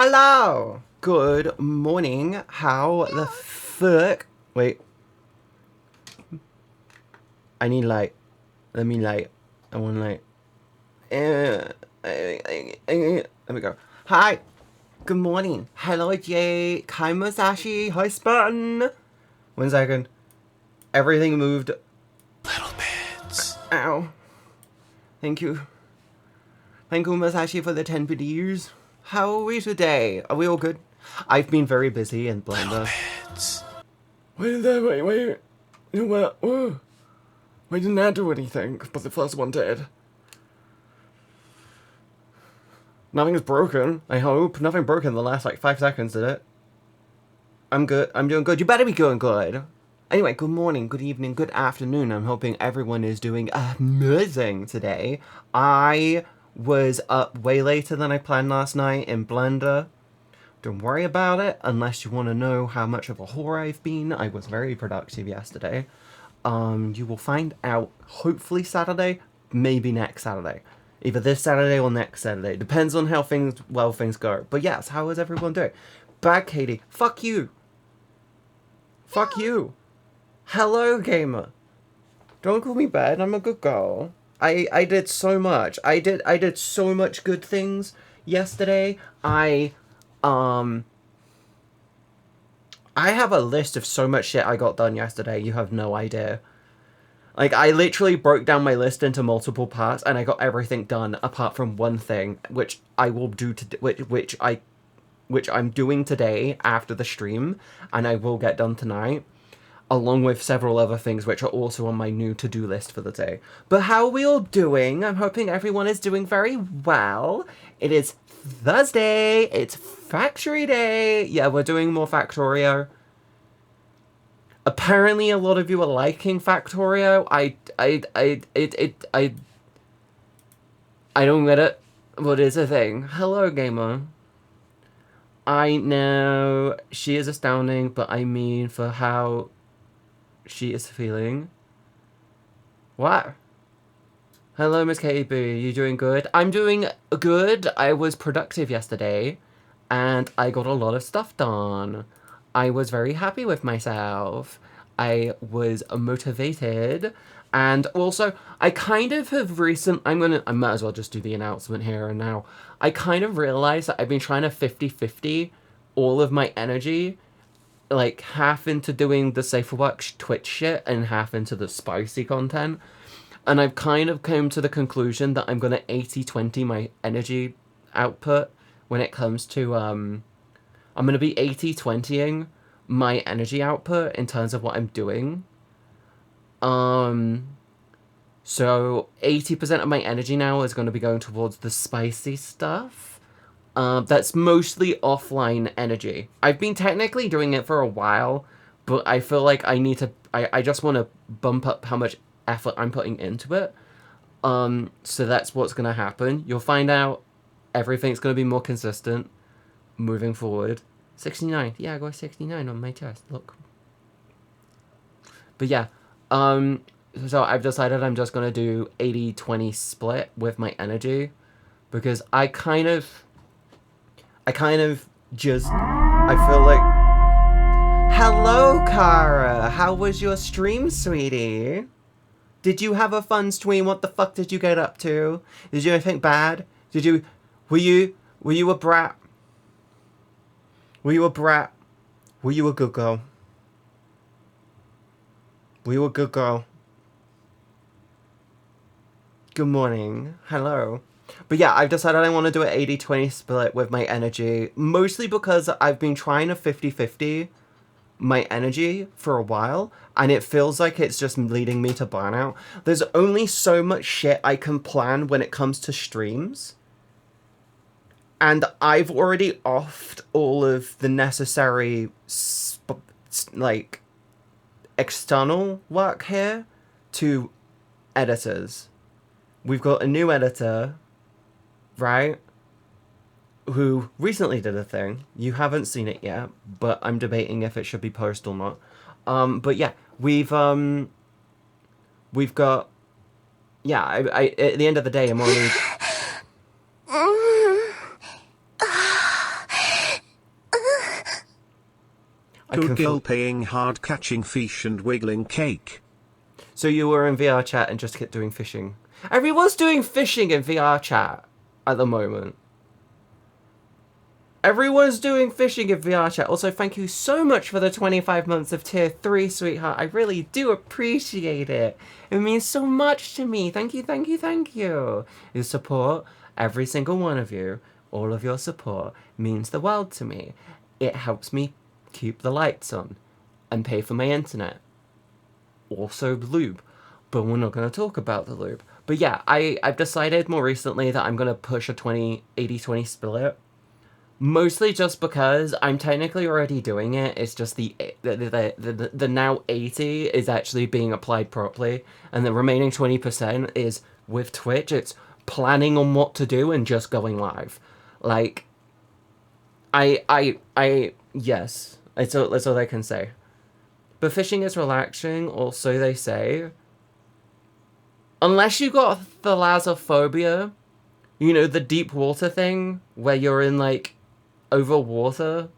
Hello! Good morning. How the fuck? Wait. I need light. Let me light. I want light. There we go. Hi! Good morning. Hello, Jake. Hi, Musashi. Hi, Spartan. 1 second. Everything moved. Little bits. Ow. Thank you. Thank you, Musashi, for the 10 videos. How are we today? Are we all good? I've been very busy in Blender. Little bits. Wait. You know what? Oh. I did not do anything, but the first one did. Nothing's broken, I hope. Nothing broken in the last, 5 seconds, did it? I'm good. I'm doing good. You better be doing good. Anyway, good morning, good evening, good afternoon. I'm hoping everyone is doing amazing today. I was up way later than I planned last night in Blender. Don't worry about it, unless you want to know how much of a whore I've been. I was very productive yesterday. You will find out hopefully Saturday, maybe next Saturday. Either this Saturday or next Saturday. Depends on how things go. But yes, how is everyone doing? Bad Katie. Fuck you. Fuck you. Hello, gamer. Don't call me bad. I'm a good girl. I did so much. I did so much good things yesterday. I have a list of so much shit I got done yesterday. You have no idea. I literally broke down my list into multiple parts, and I got everything done apart from one thing, which I will do which I'm doing today after the stream, and I will get done tonight, along with several other things which are also on my new to-do list for the day. But how are we all doing? I'm hoping everyone is doing very well. It is Thursday. It's Factory Day. Yeah, we're doing more Factorio. Apparently, a lot of you are liking Factorio. I don't get it, but it's a thing. Hello, gamer. I know she is astounding, but I mean for how she is feeling. What? Hello, MzCatieB. You doing good? I'm doing good. I was productive yesterday, and I got a lot of stuff done. I was very happy with myself. I was motivated. And also, I kind of have I might as well just do the announcement here and now. I kind of realized that I've been trying to 50-50 all of my energy, half into doing the Safer Work Twitch shit and half into the spicy content. And I've kind of come to the conclusion that I'm going to 80-20 my energy output when it comes to, I'm going to be 80-20ing my energy output in terms of what I'm doing. So 80% of my energy now is going to be going towards the spicy stuff. That's mostly offline energy. I've been technically doing it for a while, but I feel like I just want to bump up how much effort I'm putting into it. So that's what's going to happen. You'll find out everything's going to be more consistent moving forward. 69. Yeah, I got 69 on my test. Look. But yeah, so I've decided I'm just going to do 80-20 split with my energy, because I kind of just, I feel like... Hello, Kara! How was your stream, sweetie? Did you have a fun stream? What the fuck did you get up to? Did you do anything bad? Were you a brat? Were you a brat? Were you a good girl? Were you a good girl? Good morning. Hello. But yeah, I've decided I want to do an 80-20 split with my energy, mostly because I've been trying to 50-50 my energy for a while, and it feels like it's just leading me to burnout. There's only so much shit I can plan when it comes to streams, and I've already offed all of the necessary external work here to editors. We've got a new editor, right, who recently did a thing. You haven't seen it yet, but I'm debating if it should be posted or not. But yeah, we've got, yeah, I at the end of the day, I'm only... I can Good girl feel... paying hard catching fish and wiggling cake. So you were in VR chat and just kept doing fishing. Everyone's doing fishing in VR chat at the moment. Everyone's doing fishing in VR chat. Also, thank you so much for the 25 months of tier 3, sweetheart. I really do appreciate it. It means so much to me. Thank you, thank you, thank you. Your support, every single one of you, all of your support means the world to me. It helps me keep the lights on and pay for my internet. Also lube. But we're not going to talk about the lube. But yeah, I've decided more recently that I'm going to push a 80-20 split. Mostly just because I'm technically already doing it. It's just the now 80 is actually being applied properly, and the remaining 20% is with Twitch. It's planning on what to do and just going live. Like, yes, that's all I can say. But fishing is relaxing, or so they say. Unless you got thalassophobia, you know, the deep water thing, where you're in, like, over water,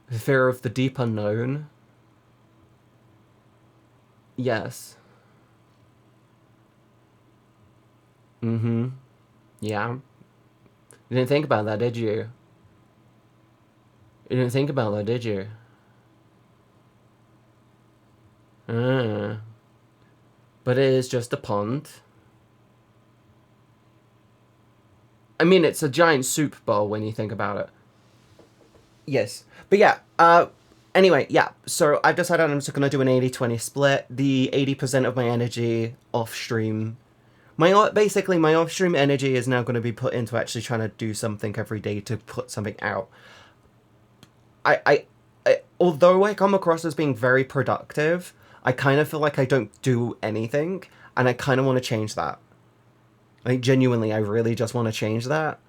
fear of the deep unknown. Yes. Mm-hmm. Yeah. You didn't think about that, did you? You didn't think about that, did you? But it is just a pond. I mean, it's a giant soup bowl when you think about it. Yes. But yeah, anyway, yeah. So I've decided I'm just going to do an 80-20 split. The 80% of my energy off-stream... Basically, my off-stream energy is now going to be put into actually trying to do something every day to put something out. Although I come across as being very productive, I kind of feel like I don't do anything, and I kind of want to change that. Like, genuinely, I really just want to change that,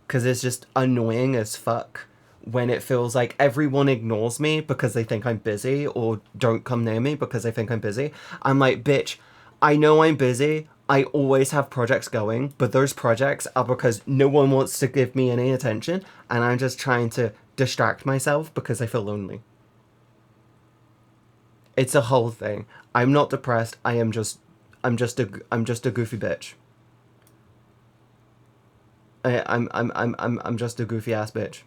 because it's just annoying as fuck when it feels like everyone ignores me because they think I'm busy, or don't come near me because they think I'm busy. I'm like, bitch, I know I'm busy, I always have projects going, but those projects are because no one wants to give me any attention, and I'm just trying to distract myself because I feel lonely. It's a whole thing. I'm not depressed. I'm just a goofy bitch. I'm just a goofy ass bitch.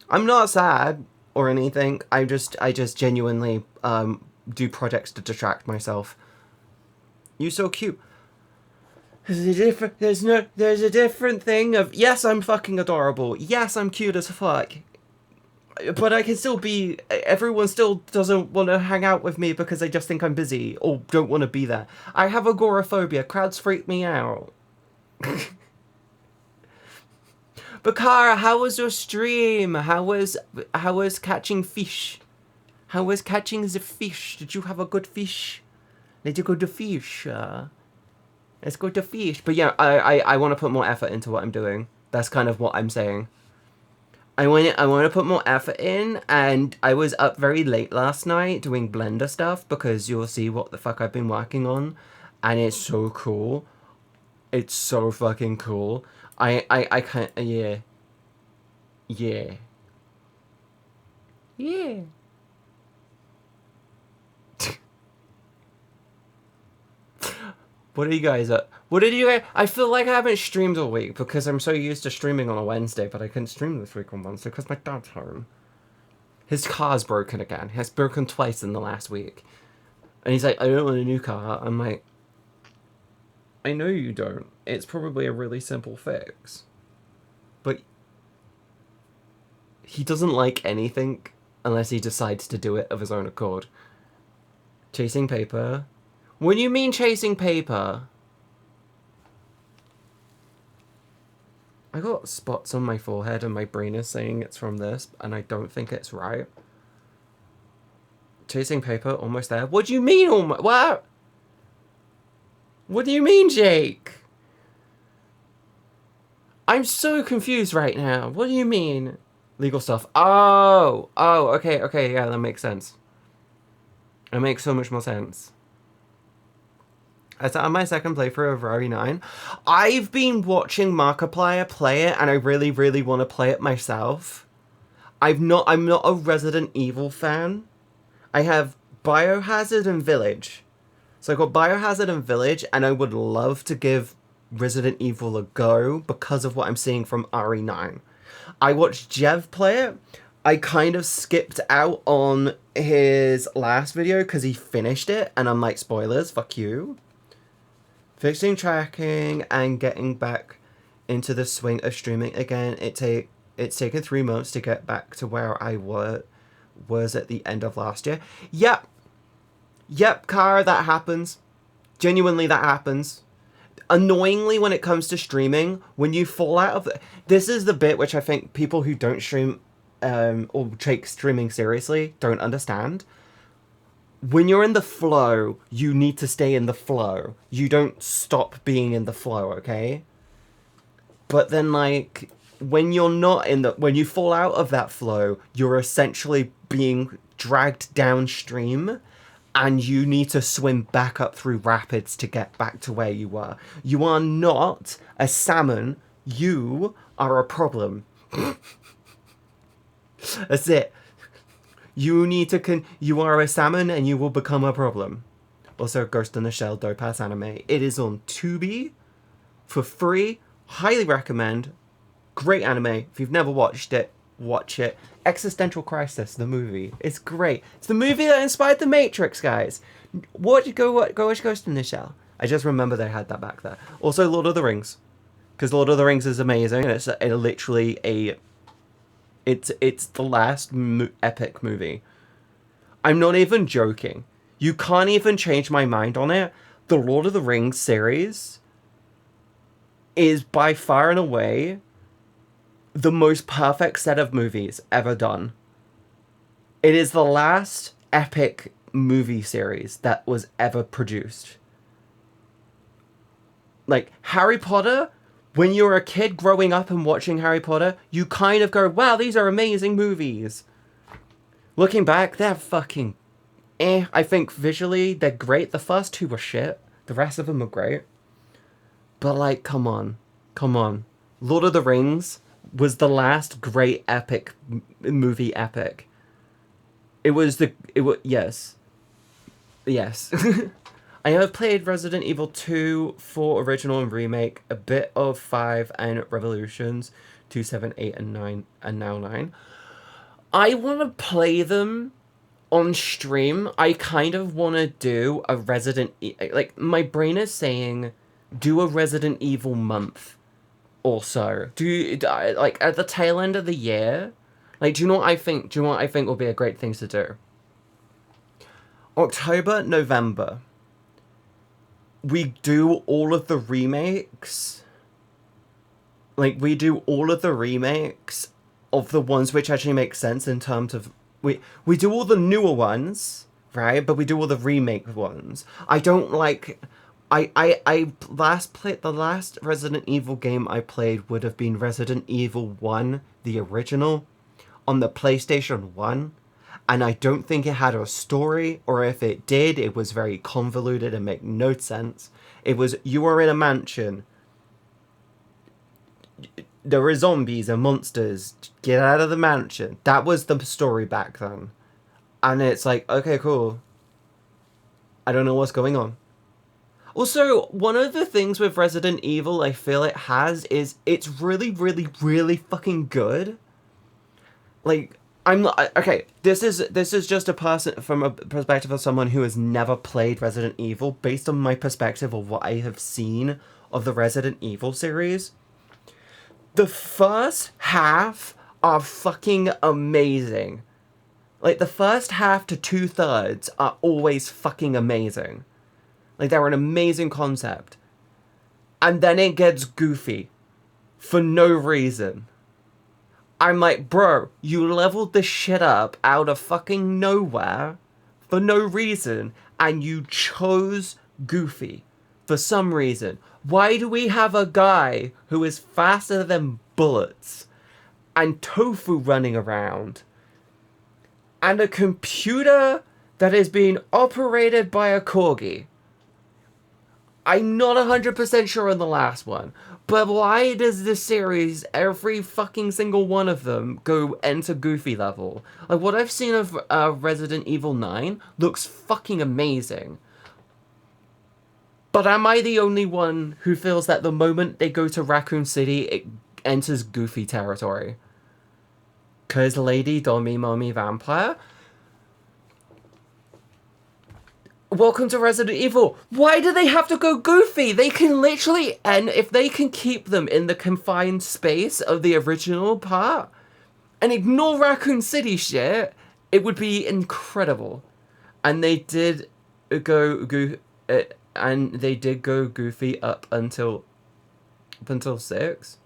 I'm not sad or anything. I just genuinely do projects to distract myself. You so cute. There's a different thing of, yes, I'm fucking adorable. Yes, I'm cute as fuck. But I can still be... Everyone still doesn't want to hang out with me because they just think I'm busy or don't want to be there. I have agoraphobia. Crowds freak me out. But Kara, how was your stream? How was catching fish? How was catching the fish? Did you have a good fish? Did you go to fish? Let's go to fish. But yeah, I want to put more effort into what I'm doing. That's kind of what I'm saying. I want to put more effort in, and I was up very late last night doing Blender stuff because you'll see what the fuck I've been working on, and it's so cool. It's so fucking cool. I can't, yeah. Yeah. Yeah. What are you guys up? What did you guys... I feel like I haven't streamed all week because I'm so used to streaming on a Wednesday, but I couldn't stream this week on Wednesday because my dad's home. His car's broken again. He has broken twice in the last week. And he's like, I don't want a new car. I'm like, I know you don't. It's probably a really simple fix. But he doesn't like anything unless he decides to do it of his own accord. Chasing paper. What do you mean chasing paper? I got spots on my forehead and my brain is saying it's from this, and I don't think it's right. Chasing paper, almost there. What do you mean almost? What? What do you mean, Jake? I'm so confused right now. What do you mean? Legal stuff. Oh, okay, yeah, that makes sense. It makes so much more sense. I started my second playthrough of Rari 9. I've been watching Markiplier play it, and I really, really want to play it myself. I'm not a Resident Evil fan. I have Biohazard and Village. So I got Biohazard and Village, and I would love to give Resident Evil a go because of what I'm seeing from RE9. I watched Jev play it. I kind of skipped out on his last video because he finished it, and I'm like, spoilers, fuck you. Fixing tracking and getting back into the swing of streaming again. It's taken 3 months to get back to where I was at the end of last year. Yep, Kara, that happens. Genuinely, that happens. Annoyingly, when it comes to streaming, when you fall out of this is the bit which I think people who don't stream or take streaming seriously don't understand. When you're in the flow, you need to stay in the flow. You don't stop being in the flow, okay? But then, like, when you're not when you fall out of that flow, you're essentially being dragged downstream, and you need to swim back up through rapids to get back to where you were. You are not a salmon. You are a problem. That's it. You need to you are a salmon and you will become a problem. Also, Ghost in the Shell dope ass anime. It is on Tubi for free. Highly recommend. Great anime. If you've never watched it, watch it. Existential Crisis, the movie. It's great. It's the movie that inspired The Matrix, guys. Go watch Ghost in the Shell. I just remember they had that back there. Also, Lord of the Rings. Because Lord of the Rings is amazing. And it's literally it's the last epic movie. I'm not even joking. You can't even change my mind on it. The Lord of the Rings series is by far and away the most perfect set of movies ever done. It is the last epic movie series that was ever produced. Like, Harry Potter, when you're a kid growing up and watching Harry Potter, you kind of go, wow, these are amazing movies. Looking back, they're fucking I think visually they're great. The first two were shit. The rest of them are great. But, like, come on. Lord of the Rings was the last great epic movie epic. Yes. I have played Resident Evil 2, 4 original and remake, a bit of 5 and Revolutions, 2, 7, 8 and 9, and now 9. I want to play them on stream. I kind of want to do a like, my brain is saying, do a Resident Evil month or so. Like, at the tail end of the year. Like, do you know what I think will be a great thing to do? October, November. We do all of the remakes. Like, we do all of the remakes of the ones which actually make sense in terms of... We do all the newer ones, right? But we do all the remake ones. I don't like... the last Resident Evil game I played would have been Resident Evil 1, the original, on the PlayStation 1. And I don't think it had a story, or if it did, it was very convoluted and made no sense. It was, you are in a mansion. There are zombies and monsters. Get out of the mansion. That was the story back then. And it's like, okay, cool. I don't know what's going on. Also, one of the things with Resident Evil I feel it has is it's really, really, really fucking good. Like, I'm not... Okay, this is just a person from a perspective of someone who has never played Resident Evil, based on my perspective of what I have seen of the Resident Evil series. The first half are fucking amazing. Like, the first half to 2/3 are always fucking amazing. Like, they're an amazing concept. And then it gets goofy. For no reason. I'm like, bro, you leveled this shit up out of fucking nowhere for no reason, and you chose Goofy for some reason. Why do we have a guy who is faster than bullets and tofu running around and a computer that is being operated by a corgi? I'm not 100% sure on the last one, but why does this series, every fucking single one of them, go enter Goofy level? Like, what I've seen of Resident Evil 9 looks fucking amazing. But am I the only one who feels that the moment they go to Raccoon City, it enters Goofy territory? Cause Lady Dommy Mommy Vampire? Welcome to Resident Evil. Why do they have to go Goofy? They can literally, and if they can keep them in the confined space of the original part and ignore Raccoon City shit, it would be incredible. And they did go Goofy up until 6.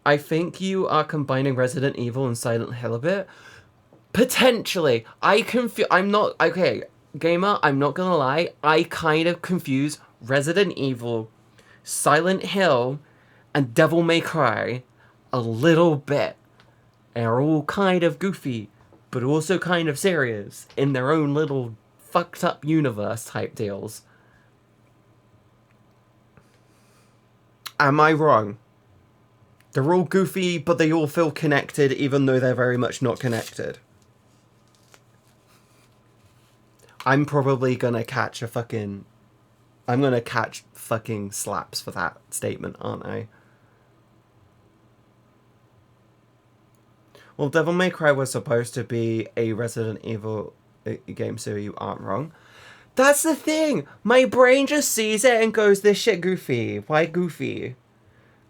I think you are combining Resident Evil and Silent Hill a bit. Potentially. I'm not, okay, gamer, I'm not gonna lie, I kind of confuse Resident Evil, Silent Hill, and Devil May Cry a little bit. They're all kind of goofy, but also kind of serious in their own little fucked up universe type deals. Am I wrong? They're all goofy, but they all feel connected, even though they're very much not connected. I'm probably gonna catch fucking slaps for that statement, aren't I? Well, Devil May Cry was supposed to be a Resident Evil game, so you aren't wrong. That's the thing! My brain just sees it and goes, this shit goofy. Why goofy?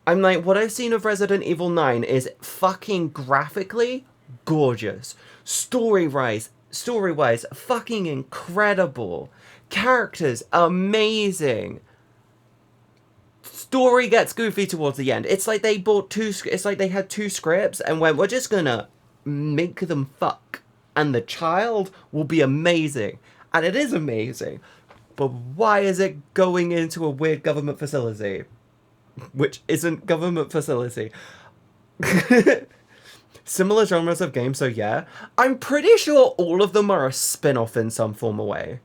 I'm like, what I've seen of Resident Evil 9 is fucking graphically gorgeous. Story-wise, fucking incredible. Characters, amazing. Story gets goofy towards the end. It's like they had two scripts and went, we're just gonna make them fuck. And the child will be amazing. And it is amazing. But why is it going into a weird government facility? Which isn't government facility. Similar genres of games, so yeah. I'm pretty sure all of them are a spin-off in some form or way.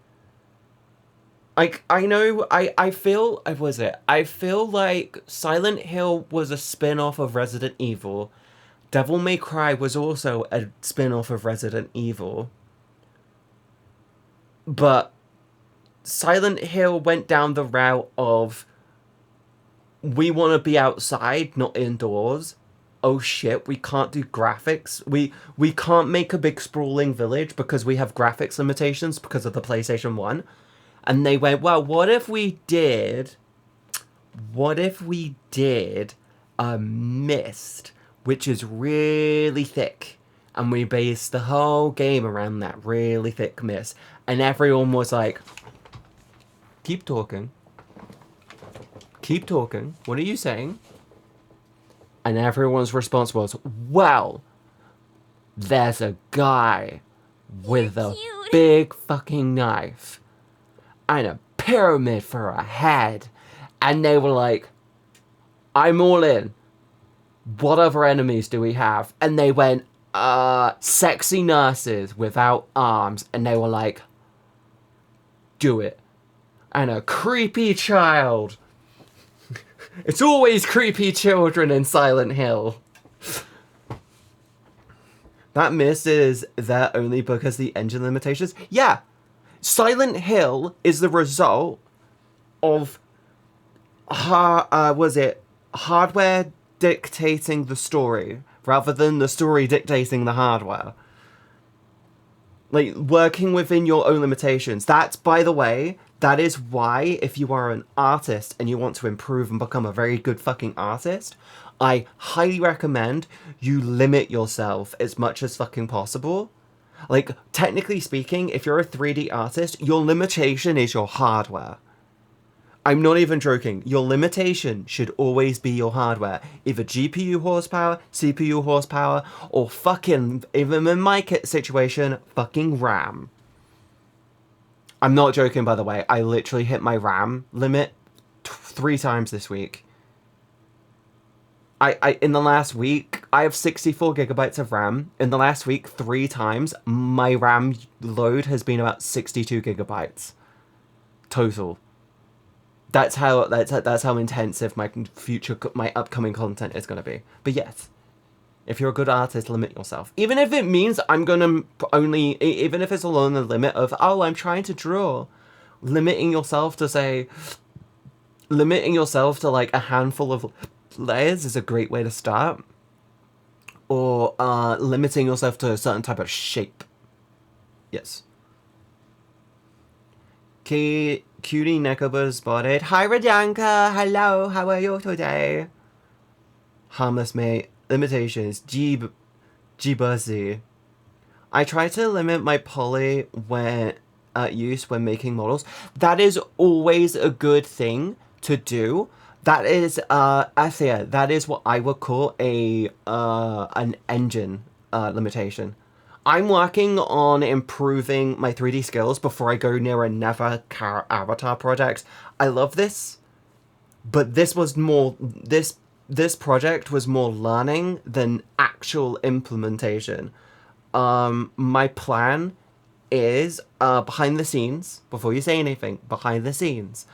Like, I know, I feel like Silent Hill was a spin-off of Resident Evil. Devil May Cry was also a spin-off of Resident Evil. But Silent Hill went down the route of, we want to be outside, not indoors. Oh shit, we can't do graphics. We can't make a big sprawling village because we have graphics limitations because of the PlayStation 1. And they went, well, what if we did a mist, which is really thick, and we based the whole game around that really thick mist. And everyone was like, keep talking. Keep talking. What are you saying? And everyone's response was, well, there's a guy with a big fucking knife and a pyramid for a head. And they were like, I'm all in. What other enemies do we have? And they went, sexy nurses without arms. And they were like, do it. And a creepy child. It's always creepy children in Silent Hill. That mist is there only because the engine limitations? Yeah. Silent Hill is the result of hardware dictating the story rather than the story dictating the hardware. Like, working within your own limitations. That's, by the way, that is why, if you are an artist and you want to improve and become a very good fucking artist, I highly recommend you limit yourself as much as fucking possible. Like, technically speaking, if you're a 3D artist, your limitation is your hardware. I'm not even joking. Your limitation should always be your hardware. Either GPU horsepower, CPU horsepower, or fucking, even in my situation, fucking RAM. I'm not joking, by the way. I literally hit my RAM limit 3 times this week. In the last week, I have 64 gigabytes of RAM. In the last week, 3 times, my RAM load has been about 62 gigabytes. Total. That's how intensive my upcoming content is gonna be. But yes, if you're a good artist, limit yourself. Even if it means I'm gonna even if it's along the limit of, oh, I'm trying to draw, limiting yourself to like a handful of layers is a great way to start. Or limiting yourself to a certain type of shape. Yes. Cutie Nekoba spotted. Hi, Radyanka. Hello. How are you today? Harmless mate. Limitations. G-Buzzy. I try to limit my poly use when making models. That is always a good thing to do. That is Athea, that is what I would call an engine limitation. I'm working on improving my 3D skills before I go near another avatar project. I love this, but this project was more learning than actual implementation. My plan is behind the scenes, before you say anything, behind the scenes,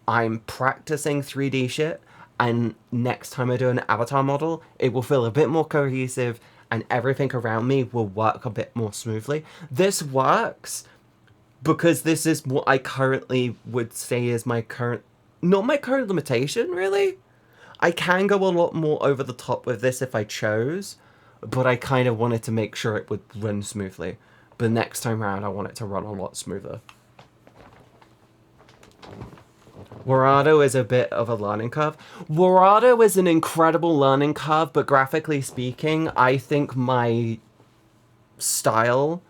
I'm practicing 3D shit, and next time I do an avatar model, it will feel a bit more cohesive and everything around me will work a bit more smoothly. This works because this is what I currently would say is not my current limitation, really. I can go a lot more over the top with this if I chose, but I kind of wanted to make sure it would run smoothly. But next time around, I want it to run a lot smoother. Warado is a bit of a learning curve. Warado is an incredible learning curve, but graphically speaking, I think my style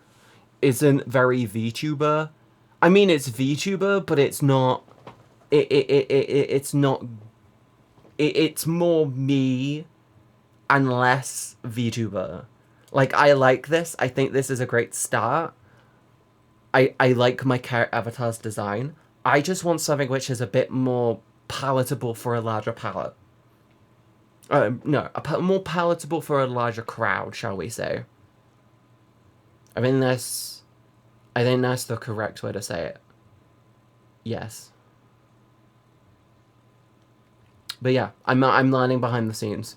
isn't very VTuber. I mean, it's VTuber, but it's not. It's not. It's more me and less VTuber. Like, I like this. I think this is a great start. I like my character avatar's design. I just want something which is a bit more palatable for a larger palette. No, more palatable for a larger crowd, shall we say. I think that's the correct way to say it. Yes. But yeah, I'm learning behind the scenes.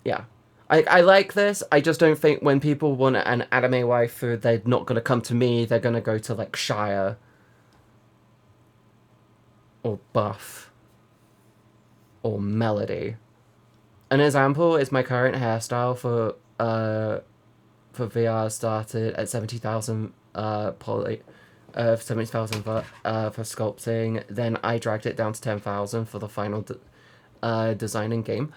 Yeah. I like this. I just don't think when people want an anime waifu, they're not going to come to me. They're going to go to, like, Shire. Or Buff. Or Melody. An example is my current hairstyle for VR started at 70,000 poly... 70,000 for sculpting. Then I dragged it down to 10,000 for the final designing game.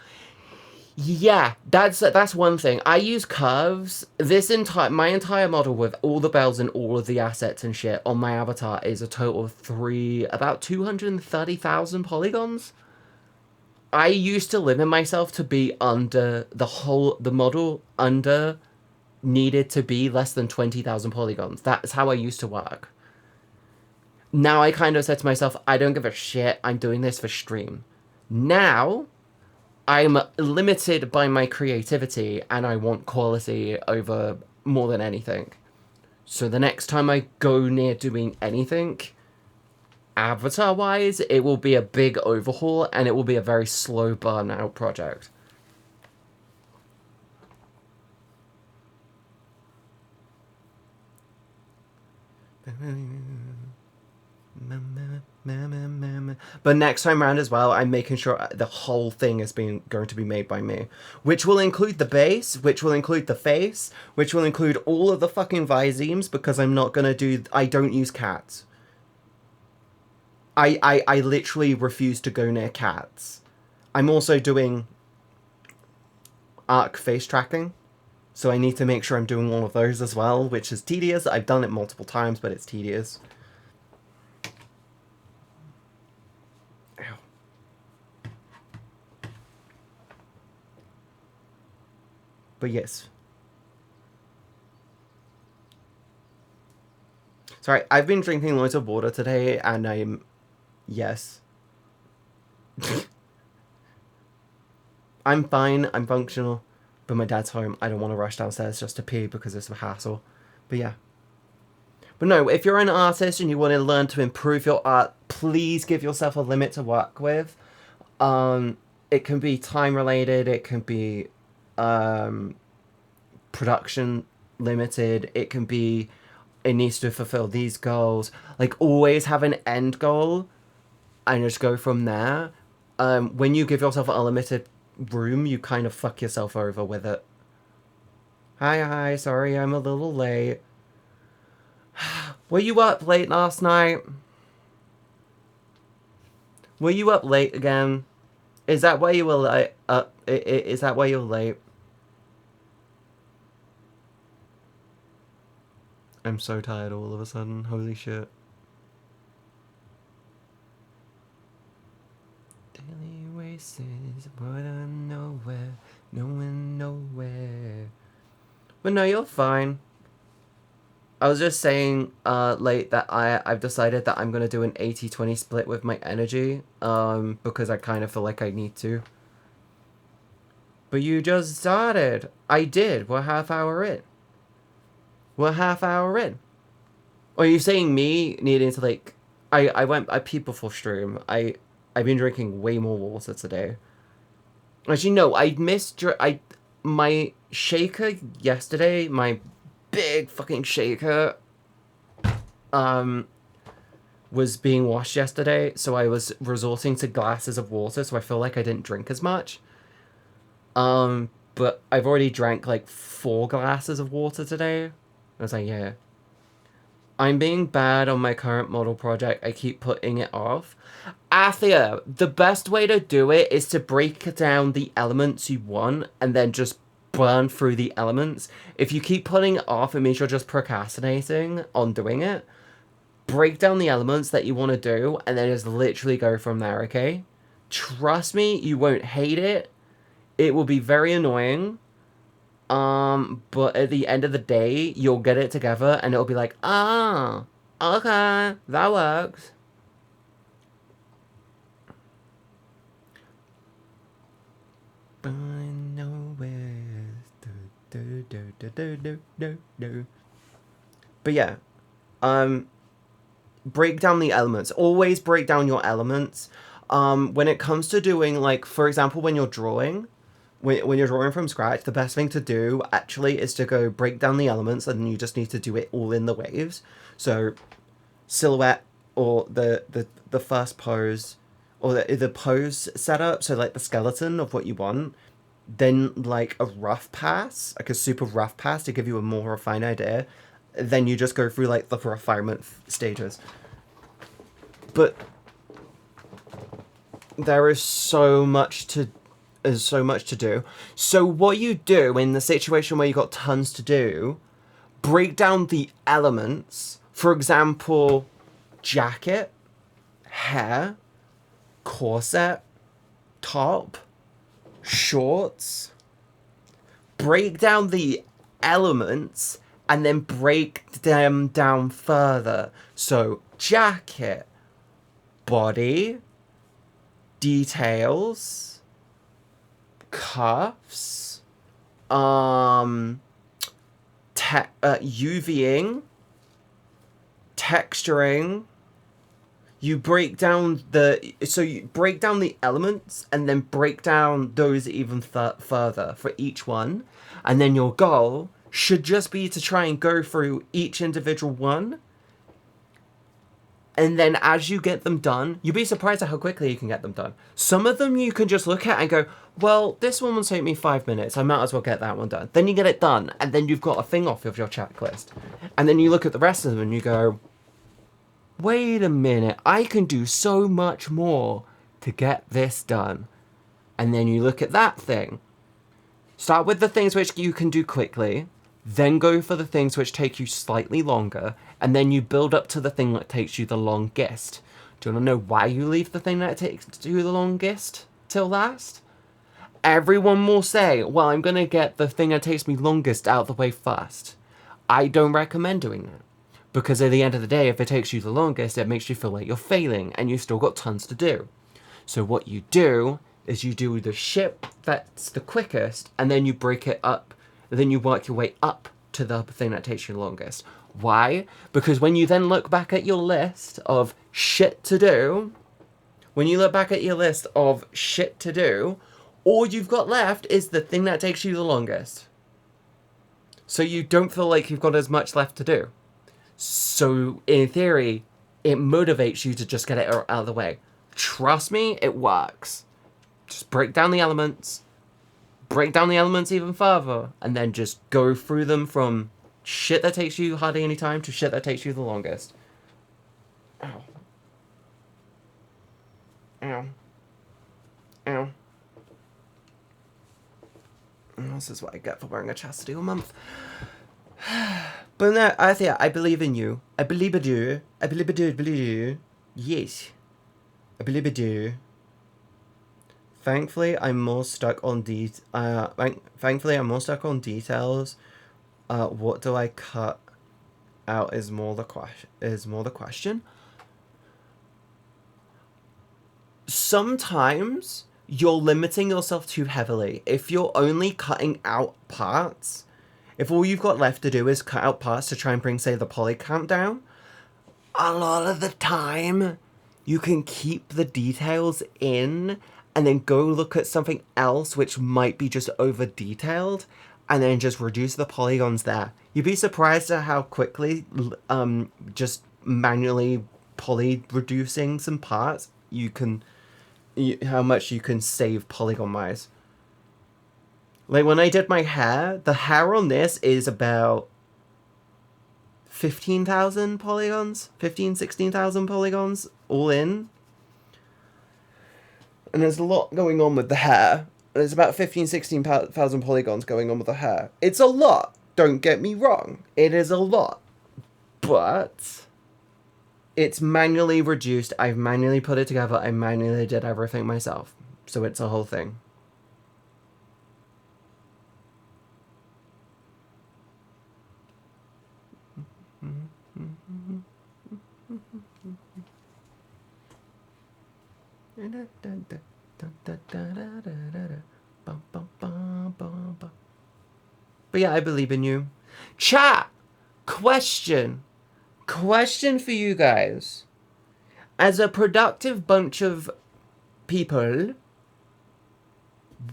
Yeah, that's one thing. I use curves. My entire model with all the bells and all of the assets and shit on my avatar is a total of about 230,000 polygons. I used to limit myself to be under the model under needed to be less than 20,000 polygons. That's how I used to work. Now I kind of said to myself, I don't give a shit. I'm doing this for stream. Now I'm limited by my creativity and I want quality over more than anything. So the next time I go near doing anything, avatar-wise, it will be a big overhaul and it will be a very slow burn-out project. But next time around as well, I'm making sure the whole thing is going to be made by me. Which will include the base, which will include the face, which will include all of the fucking visemes, because I don't use cats. I literally refuse to go near cats. I'm also doing arc face tracking, so I need to make sure I'm doing all of those as well, which is tedious. I've done it multiple times, but it's tedious. But yes. Sorry, I've been drinking loads of water today, and I'm... Yes. I'm fine, I'm functional, but my dad's home. I don't want to rush downstairs just to pee because it's a hassle. But yeah. But no, if you're an artist and you want to learn to improve your art, please give yourself a limit to work with. It can be time related, it can be production limited, it can be it needs to fulfill these goals. Like, always have an end goal and just go from there. When you give yourself a limited room, you kind of fuck yourself over with it. Hi, sorry I'm a little late. Were you up late last night? Were you up late again? Is that why you were late? Is that why you're late? I'm so tired all of a sudden. Holy shit. Daily races, what I nowhere, going nowhere. But no, you're fine. I was just saying late that I've decided that I'm going to do an 80-20 split with my energy, because I kind of feel like I need to. But you just started. I did. We're half hour in. We're half hour in. Or are you saying me needing to, like... I peed before stream. I've been drinking way more water today. Actually, no, I missed... my shaker yesterday, my big fucking shaker, was being washed yesterday, so I was resorting to glasses of water, so I feel like I didn't drink as much. But I've already drank, like, 4 glasses of water today. I was like, yeah. I'm being bad on my current model project. I keep putting it off. Athia, the best way to do it is to break down the elements you want and then just burn through the elements. If you keep putting it off, it means you're just procrastinating on doing it. Break down the elements that you want to do and then just literally go from there, okay? Trust me, you won't hate it. It will be very annoying. But at the end of the day, you'll get it together and it'll be like, ah, okay, that works. But yeah, break down the elements. Always break down your elements. When it comes to doing, like, for example, when you're drawing, when you're drawing from scratch, the best thing to do actually is to go break down the elements, and you just need to do it all in the waves. So silhouette, or the first pose, or the pose setup, so like the skeleton of what you want, then like a rough pass, like a super rough pass to give you a more refined idea. Then you just go through like the refinement stages. But there is so much to do. So what you do in the situation where you got tons to do, break down the elements. For example, jacket, hair, corset, top, shorts. Break down the elements and then break them down further. So jacket, body, details, cuffs, UVing, texturing. You break down you break down the elements and then break down those even further for each one. And then your goal should just be to try and go through each individual one. And then as you get them done, you'll be surprised at how quickly you can get them done. Some of them you can just look at and go, well, this one will take me 5 minutes. I might as well get that one done. Then you get it done, and then you've got a thing off of your checklist. And then you look at the rest of them and you go, wait a minute, I can do so much more to get this done. And then you look at that thing. Start with the things which you can do quickly, then go for the things which take you slightly longer, and then you build up to the thing that takes you the longest. Do you want to know why you leave the thing that takes you the longest till last? Everyone will say, well, I'm going to get the thing that takes me longest out of the way first. I don't recommend doing that. Because at the end of the day, if it takes you the longest, it makes you feel like you're failing, and you've still got tons to do. So what you do is you do the shit that's the quickest, and then you break it up, and then you work your way up to the thing that takes you longest. Why? Because when you then look back at your list of shit to do, all you've got left is the thing that takes you the longest. So you don't feel like you've got as much left to do. So in theory, it motivates you to just get it out of the way. Trust me, it works. Just break down the elements even further, and then just go through them from shit that takes you hardly any time to shit that takes you the longest. Ow. Ow. Ow. This is what I get for wearing a chastity a month. But no, I believe in you. I believe in you. I believe in you. Yes. I believe in you. Thankfully, I'm more stuck on Thankfully, I'm more stuck on details. What do I cut out is more the question. Sometimes you're limiting yourself too heavily. If you're only cutting out parts, if all you've got left to do is cut out parts to try and bring, say, the poly count down, a lot of the time you can keep the details in and then go look at something else which might be just over detailed and then just reduce the polygons there. You'd be surprised at how quickly just manually poly reducing some parts how much you can save polygon wise. Like when I did my hair, the hair on this is about 15,000 polygons, 16,000 polygons all in. And there's a lot going on with the hair. There's about 16,000 polygons going on with the hair. It's a lot, don't get me wrong. It is a lot. But it's manually reduced. I've manually put it together. I manually did everything myself. So it's a whole thing. But yeah, I believe in you. Chat! Question for you guys. As a productive bunch of people,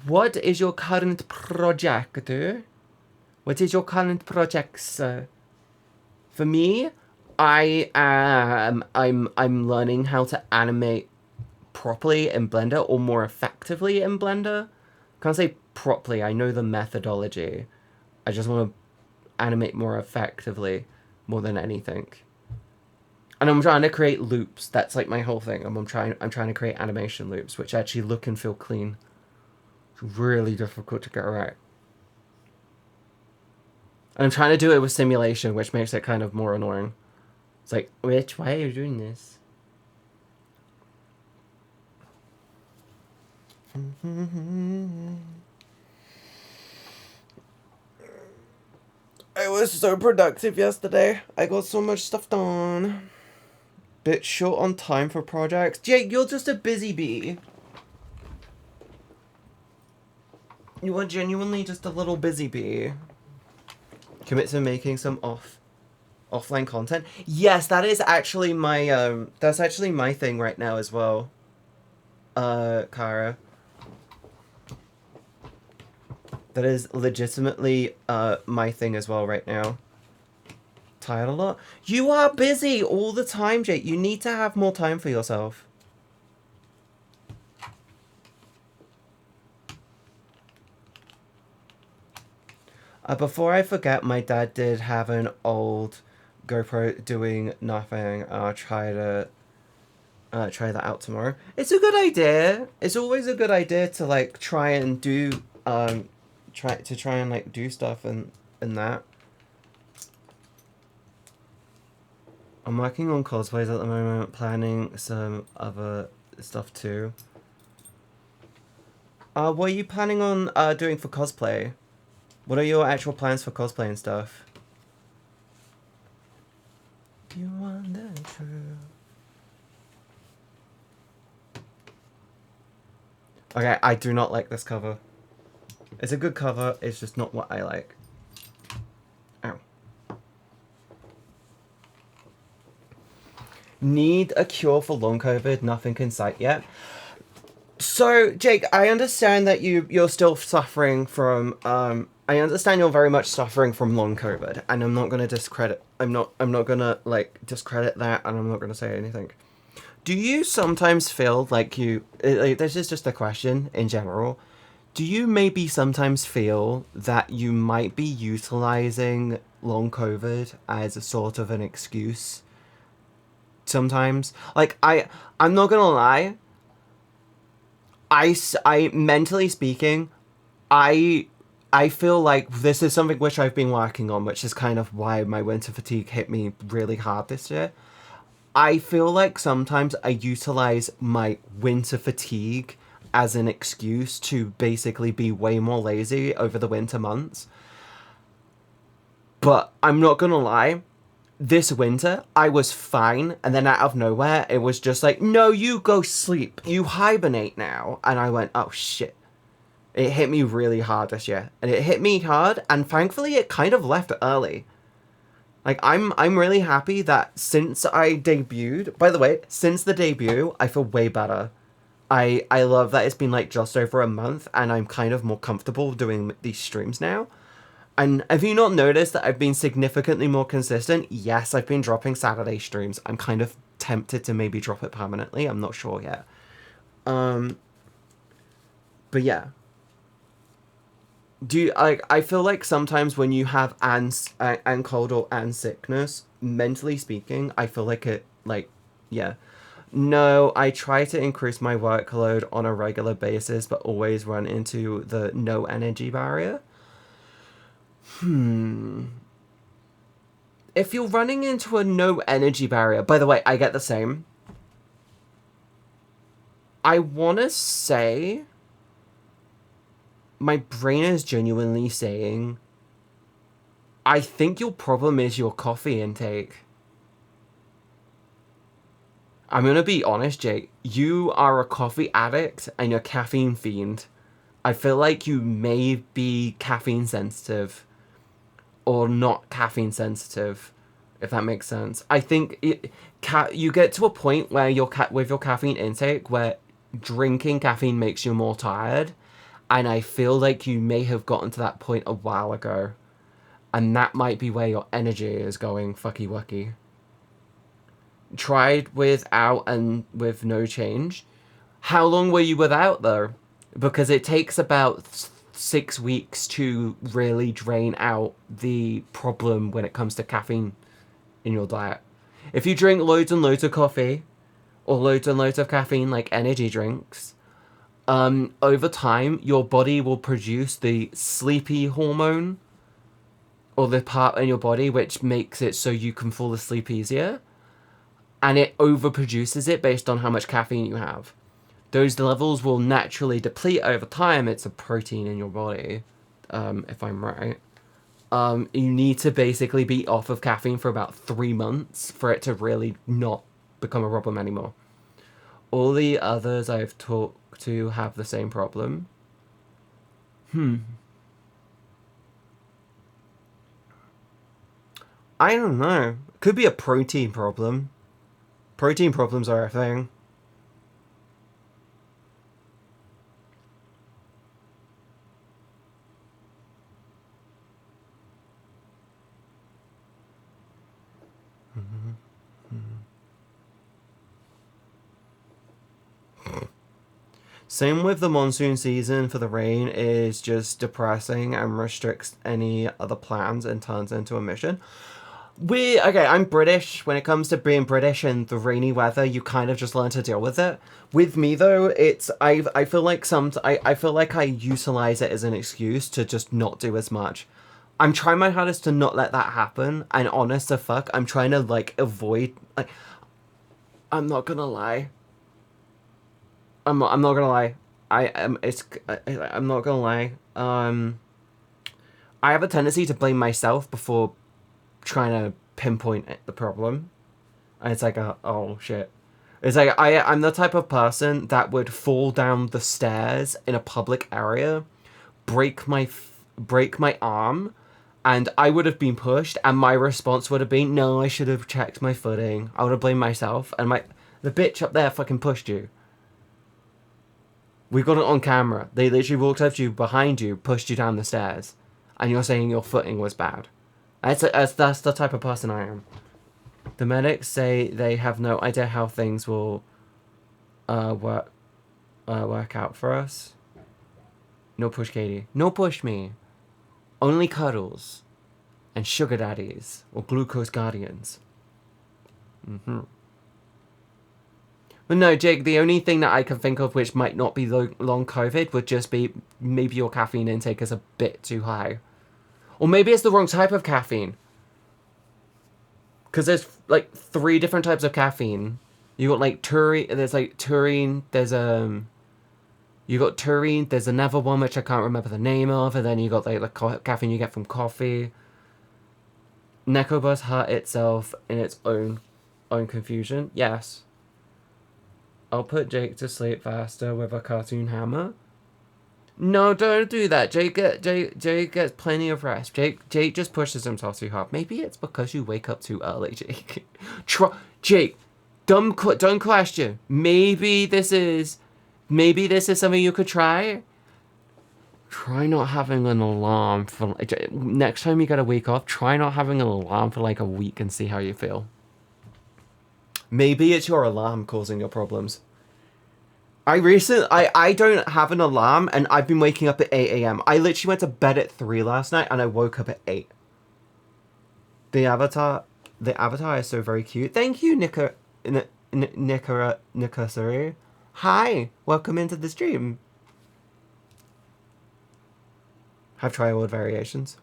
what is your current project? What is your current projects? For me, I'm learning how to animate properly in Blender, or more effectively in Blender. Can't say properly, I know the methodology. I just want to animate more effectively more than anything. And I'm trying to create loops. That's like my whole thing. I'm trying to create animation loops which actually look and feel clean. It's really difficult to get right. And I'm trying to do it with simulation, which makes it kind of more annoying. It's like, Rich, why are you doing this? I was so productive yesterday. I got so much stuff done. Bit short on time for projects. Jake, you're just a busy bee. You are genuinely just a little busy bee. Commit to making some offline content. Yes, that is actually my that's actually my thing right now as well. Kara. That is legitimately my thing as well right now. Tired a lot? You are busy all the time, Jake. You need to have more time for yourself. Before I forget, my dad did have an old GoPro doing nothing. I'll try that out tomorrow. It's a good idea. It's always a good idea to like try and do try and like do stuff and that. I'm working on cosplays at the moment, planning some other stuff too. What are you planning on doing for cosplay? What are your actual plans for cosplay and stuff? You want the truth. Okay, I do not like this cover. It's a good cover, it's just not what I like. Ow. Need a cure for long COVID, nothing in sight yet. So, Jake, I understand that you're still suffering from I understand you're very much suffering from long COVID, and I'm not gonna discredit I'm not gonna like discredit that, and I'm not gonna say anything. Do you sometimes feel like this is just a question in general. Do you maybe sometimes feel that you might be utilizing long COVID as a sort of an excuse? Sometimes, like I'm not gonna lie. I mentally speaking, I I feel like this is something which I've been working on, which is kind of why my winter fatigue hit me really hard this year. I feel like sometimes I utilize my winter fatigue as an excuse to basically be way more lazy over the winter months. But I'm not gonna lie, this winter I was fine, and then out of nowhere it was just like, no, you go sleep, you hibernate now, and I went, oh shit. It hit me really hard this year, and it hit me hard, and thankfully it kind of left early. Like I'm really happy that since I debuted, by the way, since the debut, I feel way better. I love that it's been like just over a month, and I'm kind of more comfortable doing these streams now. And have you not noticed that I've been significantly more consistent? Yes, I've been dropping Saturday streams. I'm kind of tempted to maybe drop it permanently. I'm not sure yet. But yeah. Do you, I feel like sometimes when you have and cold or and sickness, mentally speaking, I feel like it, like, yeah. No, I try to increase my workload on a regular basis, but always run into the no energy barrier. If you're running into a no energy barrier, by the way, I get the same. I want to say my brain is genuinely saying, I think your problem is your coffee intake. I'm gonna be honest, Jake. You are a coffee addict and you're a caffeine fiend. I feel like you may be caffeine sensitive or not caffeine sensitive, if that makes sense. I think you get to a point where with your caffeine intake where drinking caffeine makes you more tired, and I feel like you may have gotten to that point a while ago, and that might be where your energy is going fucky wucky. Tried without and with no change. How long were you without though? Because it takes about 6 weeks to really drain out the problem when it comes to caffeine in your diet. If you drink loads and loads of coffee or loads and loads of caffeine like energy drinks, over time your body will produce the sleepy hormone, or the part in your body which makes it so you can fall asleep easier, and it overproduces it based on how much caffeine you have. Those levels will naturally deplete over time. It's a protein in your body, if I'm right. You need to basically be off of caffeine for about 3 months for it to really not become a problem anymore. All the others I've talked to have the same problem. I don't know. Could be a protein problem. Protein problems are a thing. Same with the monsoon season for the rain is just depressing and restricts any other plans and turns into a mission. Okay, I'm British. When it comes to being British and the rainy weather, you kind of just learn to deal with it. With me though, it's I feel like I feel like I utilize it as an excuse to just not do as much. I'm trying my hardest to not let that happen, and honest to fuck, I'm trying to like avoid, like, I'm not gonna lie. I'm not gonna lie. I'm not gonna lie. I have a tendency to blame myself before trying to pinpoint the problem. And it's like, oh shit. It's like I'm the type of person that would fall down the stairs in a public area, break my arm, and I would have been pushed, and my response would have been, no, I should have checked my footing. I would have blamed myself, and the bitch up there fucking pushed you. We got it on camera. They literally walked up to you, behind you, pushed you down the stairs, and you're saying your footing was bad. That's the type of person I am. The medics say they have no idea how things will work out for us. No push, Katie. No push me. Only cuddles. And sugar daddies. Or glucose guardians. Mm-hmm. But no, Jake, the only thing that I can think of which might not be long COVID would just be maybe your caffeine intake is a bit too high. Or maybe it's the wrong type of caffeine. Because there's like 3 different types of caffeine. You got like taurine, there's you got taurine, there's another one which I can't remember the name of, and then you got like the caffeine you get from coffee. Necobus hurt itself in its own confusion. Yes. I'll put Jake to sleep faster with a cartoon hammer. No, don't do that. Jake gets plenty of rest. Jake just pushes himself too hard. Maybe it's because you wake up too early, Jake. Jake, dumb question. Maybe this is something you could try. Try not having an alarm for next time you get a week off. Try not having an alarm for like a week and see how you feel. Maybe it's your alarm causing your problems. I don't have an alarm, and I've been waking up at 8 a.m. I literally went to bed at 3 last night, and I woke up at 8. The avatar is so very cute. Thank you, Nikasuri. Hi, welcome into the stream. Have trial variations.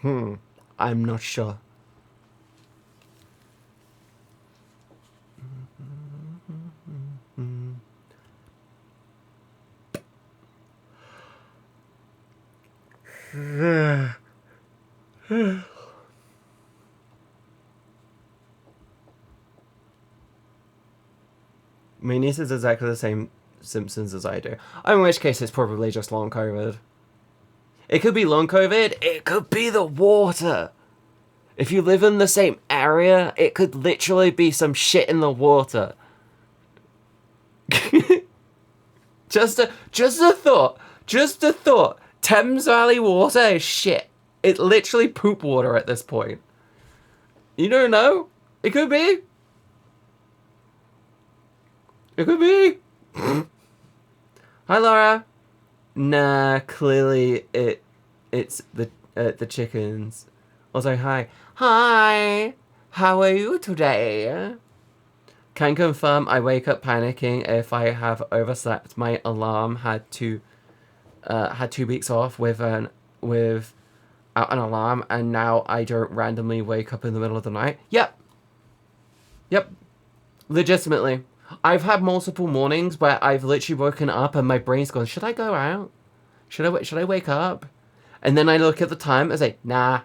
I'm not sure. My niece is exactly the same symptoms as I do. In which case, it's probably just long COVID. It could be long COVID. It could be the water. If you live in the same area, it could literally be some shit in the water. Just a thought. Just a thought. Thames Valley water is shit. It's literally poop water at this point. You don't know? It could be. It could be. Hi, Laura. Nah, clearly it's the chickens. Also, hi. Hi. How are you today? Can confirm I wake up panicking if I have overslept. My alarm had 2 weeks off without an alarm, and now I don't randomly wake up in the middle of the night. Yep. Legitimately. I've had multiple mornings where I've literally woken up and my brain's gone, should I go out? Should I wake up? And then I look at the time and say, nah,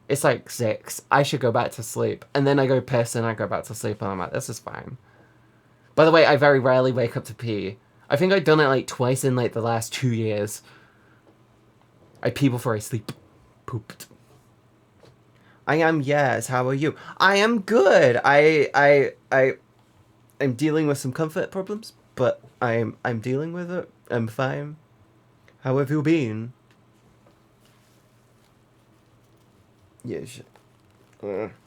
it's like 6. I should go back to sleep. And then I go piss and I go back to sleep and I'm like, this is fine. By the way, I very rarely wake up to pee. I think I've done it like twice in like the last 2 years. I pee before I sleep. Pooped. I am, yes. How are you? I am good. I'm dealing with some comfort problems, but I'm dealing with it. I'm fine. How have you been? Yes.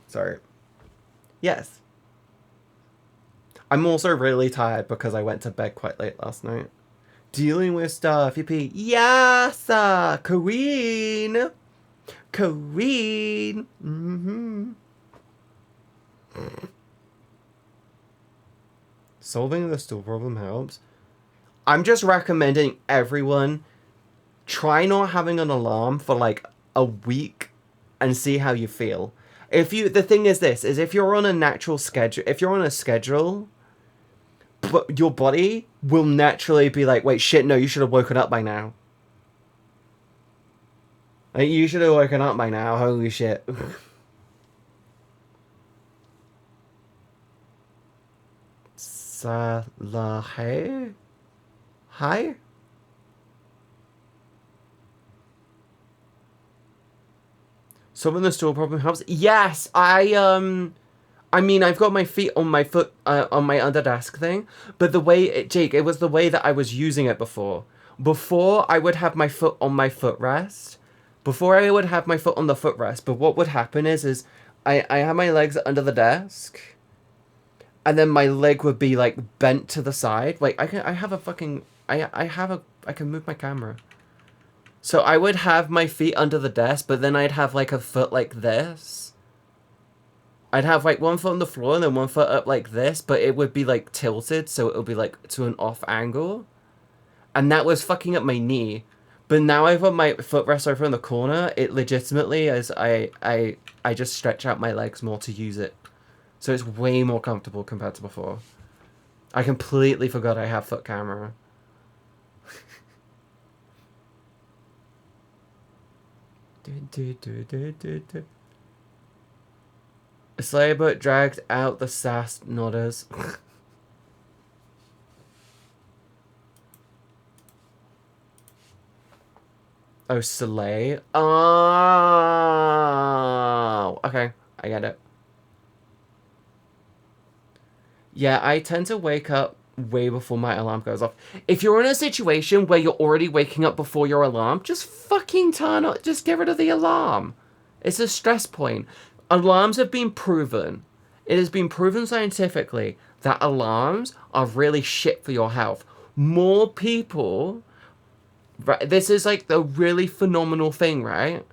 Sorry. Yes. I'm also really tired because I went to bed quite late last night. Dealing with stuff. Yippee. Yes, Queen. Queen. Solving the stool problem helps. I'm just recommending everyone try not having an alarm for like a week and see how you feel. The thing is this, is if you're on a natural schedule, if you're on a schedule, but your body will naturally be like, wait, shit, no, you should have woken up by now. Like, you should have woken up by now, holy shit. Salahe? Hi? Solving the stool problem helps. Yes, I mean, I've got my feet on my foot on my underdesk thing, but the way Jake, it was the way that I was using it before. Before I would have my foot on my footrest. Before I would have my foot on the footrest, but what would happen is I have my legs under the desk, and then my leg would be like bent to the side. Like I have a fucking I can move my camera. So I would have my feet under the desk, but then I'd have like a foot like this. I'd have like one foot on the floor and then one foot up like this, but it would be like tilted, so it would be like to an off angle. And that was fucking up my knee. But now I've got my footrest over in the corner, it legitimately is I just stretch out my legs more to use it. So it's way more comfortable compared to before. I completely forgot I have foot camera. A sleigh boat dragged out the sass nodders. Oh, sleigh? Oh, okay. I get it. Yeah, I tend to wake up way before my alarm goes off. If you're in a situation where you're already waking up before your alarm, just fucking turn on, just get rid of the alarm. It's a stress point. Alarms have been proven. It has been proven scientifically that alarms are really shit for your health. More people, right, this is like the really phenomenal thing, right?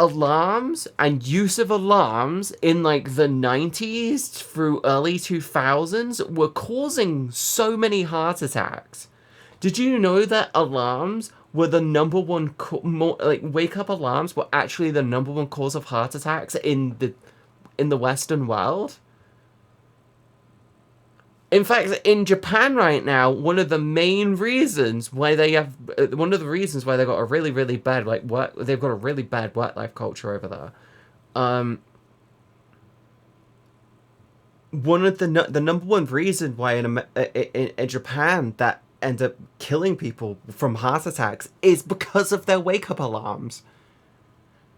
Alarms and use of alarms in like the 90s through early 2000s were causing so many heart attacks. Did you know that alarms were the number one wake up alarms were actually the number one cause of heart attacks in the Western world? In fact, in Japan right now, one of the reasons why they've got a really, really bad they've got a really bad work life culture over there. One of the number one reason why in Japan that end up killing people from heart attacks is because of their wake up alarms.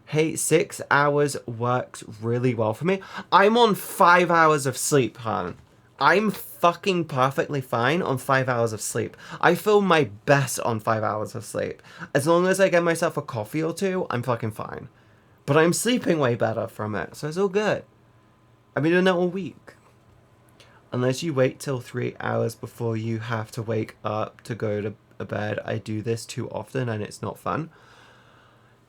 Hey, 6 hours works really well for me. I'm on 5 hours of sleep, hon. I'm fucking perfectly fine on 5 hours of sleep. I feel my best on 5 hours of sleep. As long as I get myself a coffee or two, I'm fucking fine. But I'm sleeping way better from it, so it's all good. I've been doing that all week. Unless you wait till 3 hours before you have to wake up to go to bed. I do this too often and it's not fun.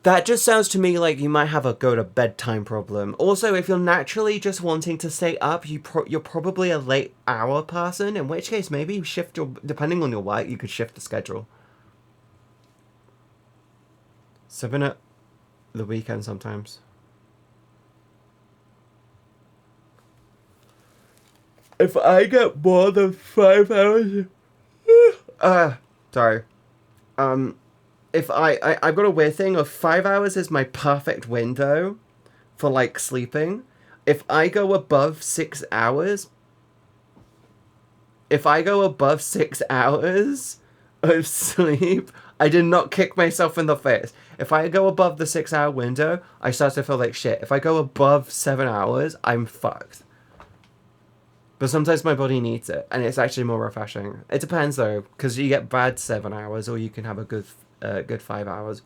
That just sounds to me like you might have a go to bedtime problem. Also, if you're naturally just wanting to stay up, you're probably a late hour person, in which case maybe depending on your work, you could shift the schedule. 7 at the weekend sometimes. If I get more than 5 hours... sorry. If I've got a weird thing of 5 hours is my perfect window for, like, sleeping. If I go above 6 hours... If I go above 6 hours of sleep, I did not kick myself in the face. If I go above the 6 hour window, I start to feel like shit. If I go above 7 hours, I'm fucked. But sometimes my body needs it, and it's actually more refreshing. It depends, though, because you get bad 7 hours, or you can have a good 5 hours.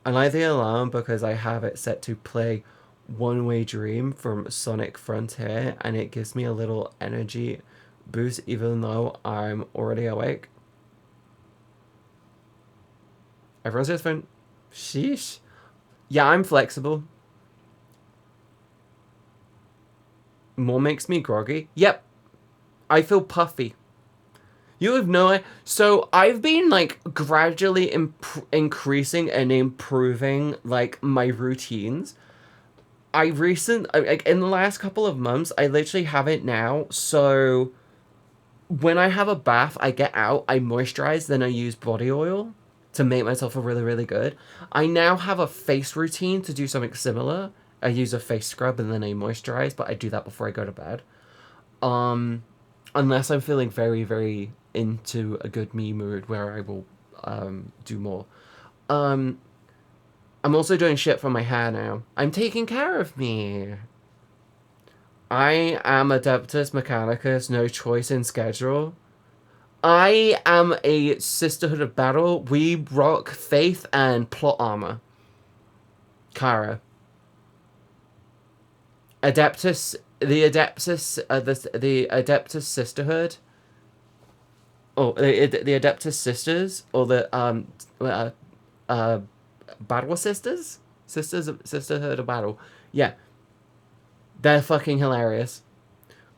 I like the alarm because I have it set to play One Way Dream from Sonic Frontier, and it gives me a little energy boost even though I'm already awake. Everyone's different. Sheesh. Yeah, I'm flexible. More makes me groggy. Yep. I feel puffy. You have no idea. So I've been like gradually increasing and improving like my routines. In the last couple of months, I literally have it now. So when I have a bath, I get out, I moisturize, then I use body oil to make myself feel really, really good. I now have a face routine to do something similar. I use a face scrub and then I moisturize, but I do that before I go to bed. Unless I'm feeling very, very into a good me mood where I will do more. I'm also doing shit for my hair now. I'm taking care of me. I am Adeptus Mechanicus, no choice in schedule. I am a Sisterhood of Battle. We rock faith and plot armor. Kara. Adeptus, the Adeptus Sisterhood, or the Adeptus Sisters, or the Battle Sisters, Sisterhood of Battle. Yeah, they're fucking hilarious.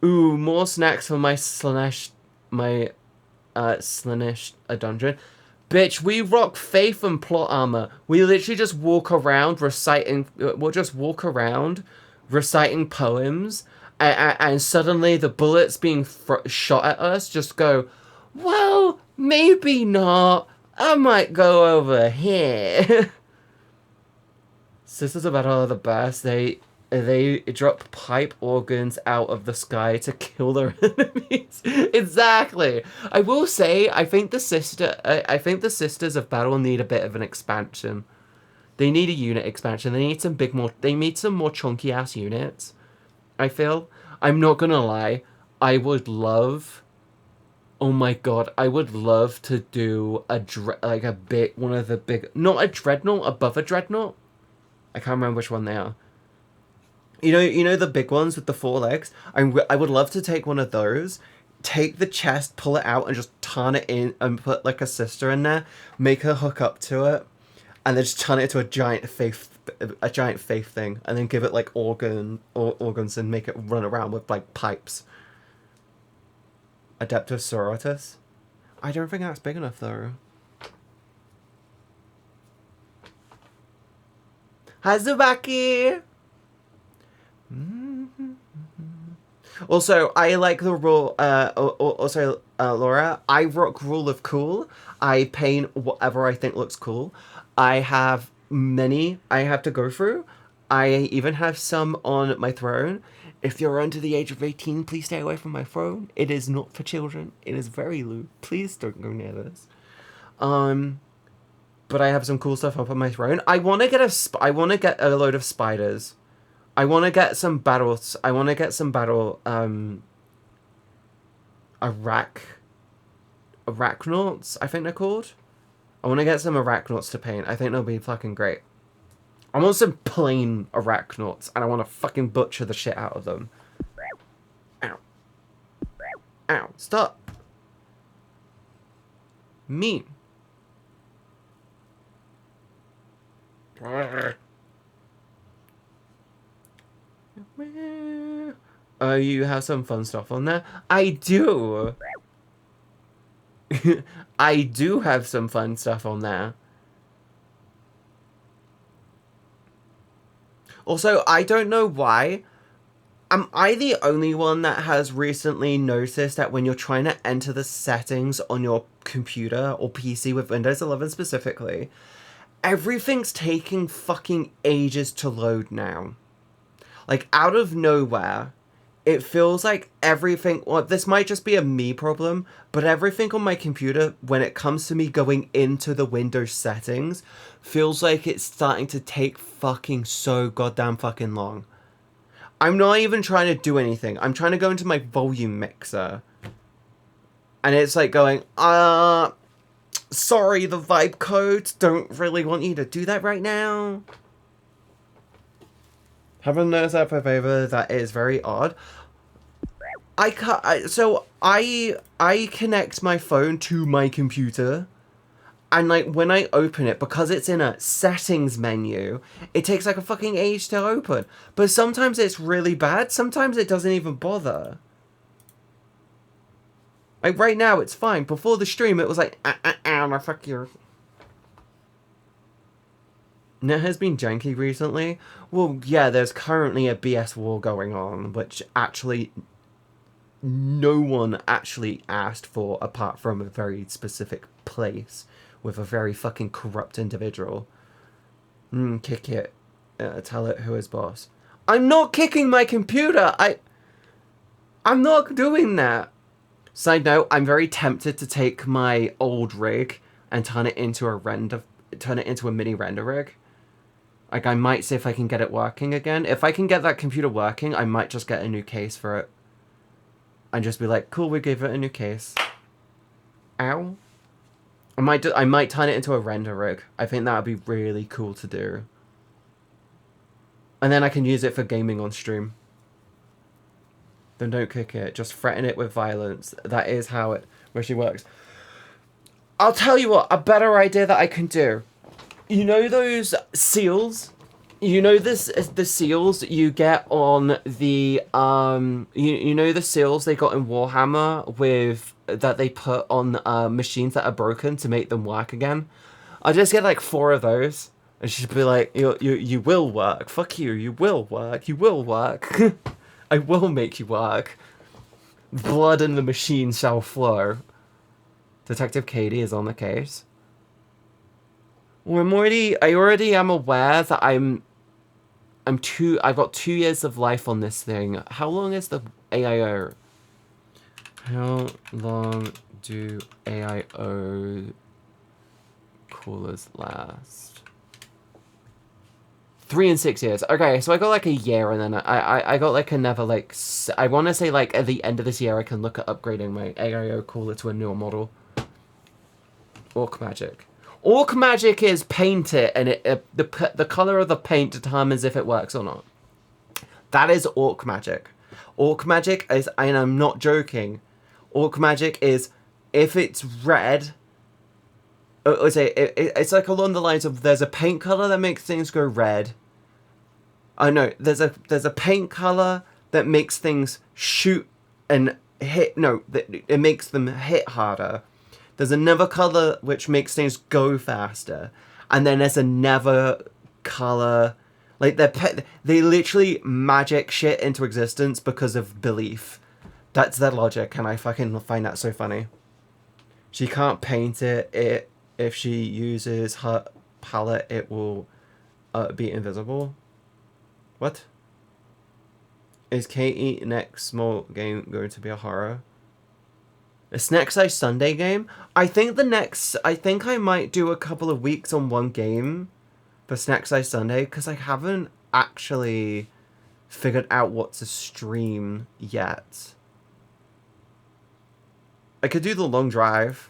Ooh, more snacks for my Slaanesh a dungeon. Bitch, we rock faith and plot armor. We literally just walk around reciting. We'll just walk around reciting poems, and suddenly the bullets being shot at us just go, well, maybe not. I might go over here. Sisters of Battle are the best. They drop pipe organs out of the sky to kill their enemies. Exactly. I will say, I think the Sisters of Battle need a bit of an expansion. They need a unit expansion. They need some more chunky ass units. I feel. I'm not gonna lie. I would love. Oh my god! I would love to do one of the big, not a dreadnought, above a dreadnought. I can't remember which one they are. You know the big ones with the 4 legs? I would love to take one of those, take the chest, pull it out, and just turn it in, and put like a sister in there, make her hook up to it, and then just turn it into a giant faith thing, and then give it like organs and make it run around with like pipes. Adeptus Sororitas? I don't think that's big enough though. Hazubaki! Also, I like the rule. Laura, I rock rule of cool. I paint whatever I think looks cool. I have many I have to go through. I even have some on my throne. If you're under the age of 18, please stay away from my throne. It is not for children. It is very lewd. Please don't go near this. But I have some cool stuff up on my throne. I want to get a load of spiders. I want to get some battles. I want to get some arachnauts, I think they're called. I want to get some arachnauts to paint. I think they'll be fucking great. I want some plain arachnauts, and I want to fucking butcher the shit out of them. Ow. Ow. Stop. Mean. Oh, you have some fun stuff on there? I do. I do have some fun stuff on there. Also, I don't know why. Am I the only one that has recently noticed that when you're trying to enter the settings on your computer or PC with Windows 11 specifically, everything's taking fucking ages to load now? Like, out of nowhere, it feels like everything... Well, this might just be a me problem, but everything on my computer, when it comes to me going into the Windows settings, feels like it's starting to take fucking so goddamn fucking long. I'm not even trying to do anything. I'm trying to go into my volume mixer. And it's like going, sorry, the vibe codes don't really want you to do that right now. Haven't noticed that for favor. That is very odd. I connect my phone to my computer, and like when I open it, because it's in a settings menu, it takes like a fucking age to open. But sometimes it's really bad. Sometimes it doesn't even bother. Like right now, it's fine. Before the stream, it was like, ow, fuck you. Net has been janky recently. Well, yeah, there's currently a BS war going on, which actually no one actually asked for apart from a very specific place with a very fucking corrupt individual. Kick it. Tell it who is boss. I'm not kicking my computer! I'm not doing that! Side note, I'm very tempted to take my old rig and turn it into a mini render rig. Like, I might see if I can get it working again. If I can get that computer working, I might just get a new case for it. And just be like, cool, we gave it a new case. Ow. I might turn it into a render rig. I think that would be really cool to do. And then I can use it for gaming on stream. Then don't kick it. Just threaten it with violence. That is how it actually works. I'll tell you what, a better idea that I can do. You know those seals? You know the seals you get on the you know the seals they got in Warhammer with that they put on machines that are broken to make them work again? I'll just get like 4 of those and she'd be like, you will work. Fuck you. You will work. You will work. I will make you work. Blood in the machine shall flow. Detective Katie is on the case. Well, I already am aware that I've got 2 years of life on this thing. How long is the AIO? How long do AIO coolers last? 3 and 6 years. Okay, so I got like a year, and then I got like another like I want to say like at the end of this year I can look at upgrading my AIO cooler to a newer model. Orc magic. Orc magic is paint it, and the color of the paint determines if it works or not. That is orc magic. Orc magic is, and I'm not joking. Orc magic is if it's red. It's like along the lines of there's a paint color that makes things go red. Oh no, there's a paint color that makes things shoot and hit. No, it makes them hit harder. There's another color which makes things go faster, and then there's another color. Like they literally magic shit into existence because of belief. That's their logic, and I fucking find that so funny. She can't paint it. If she uses her palette, it will be invisible. What? Is Katie next small game going to be a horror? A Snack Size Sunday game? I think I might do a couple of weeks on one game for Snack Size Sunday, because I haven't actually figured out what to stream yet. I could do the long drive.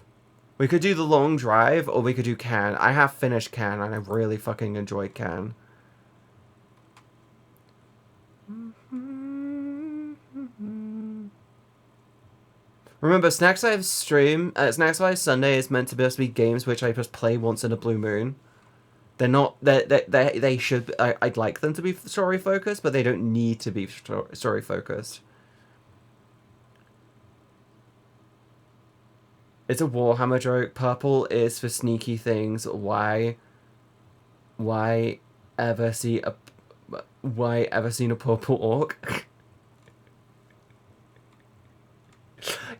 We could do the long drive, or we could do Can. I have finished Can, and I really fucking enjoyed Can. Remember, Snack Size Sunday is meant to just be games which I just play once in a blue moon. They're not. They should. I'd like them to be story focused, but they don't need to be story focused. It's a Warhammer joke. Purple is for sneaky things. Why ever seen a purple orc?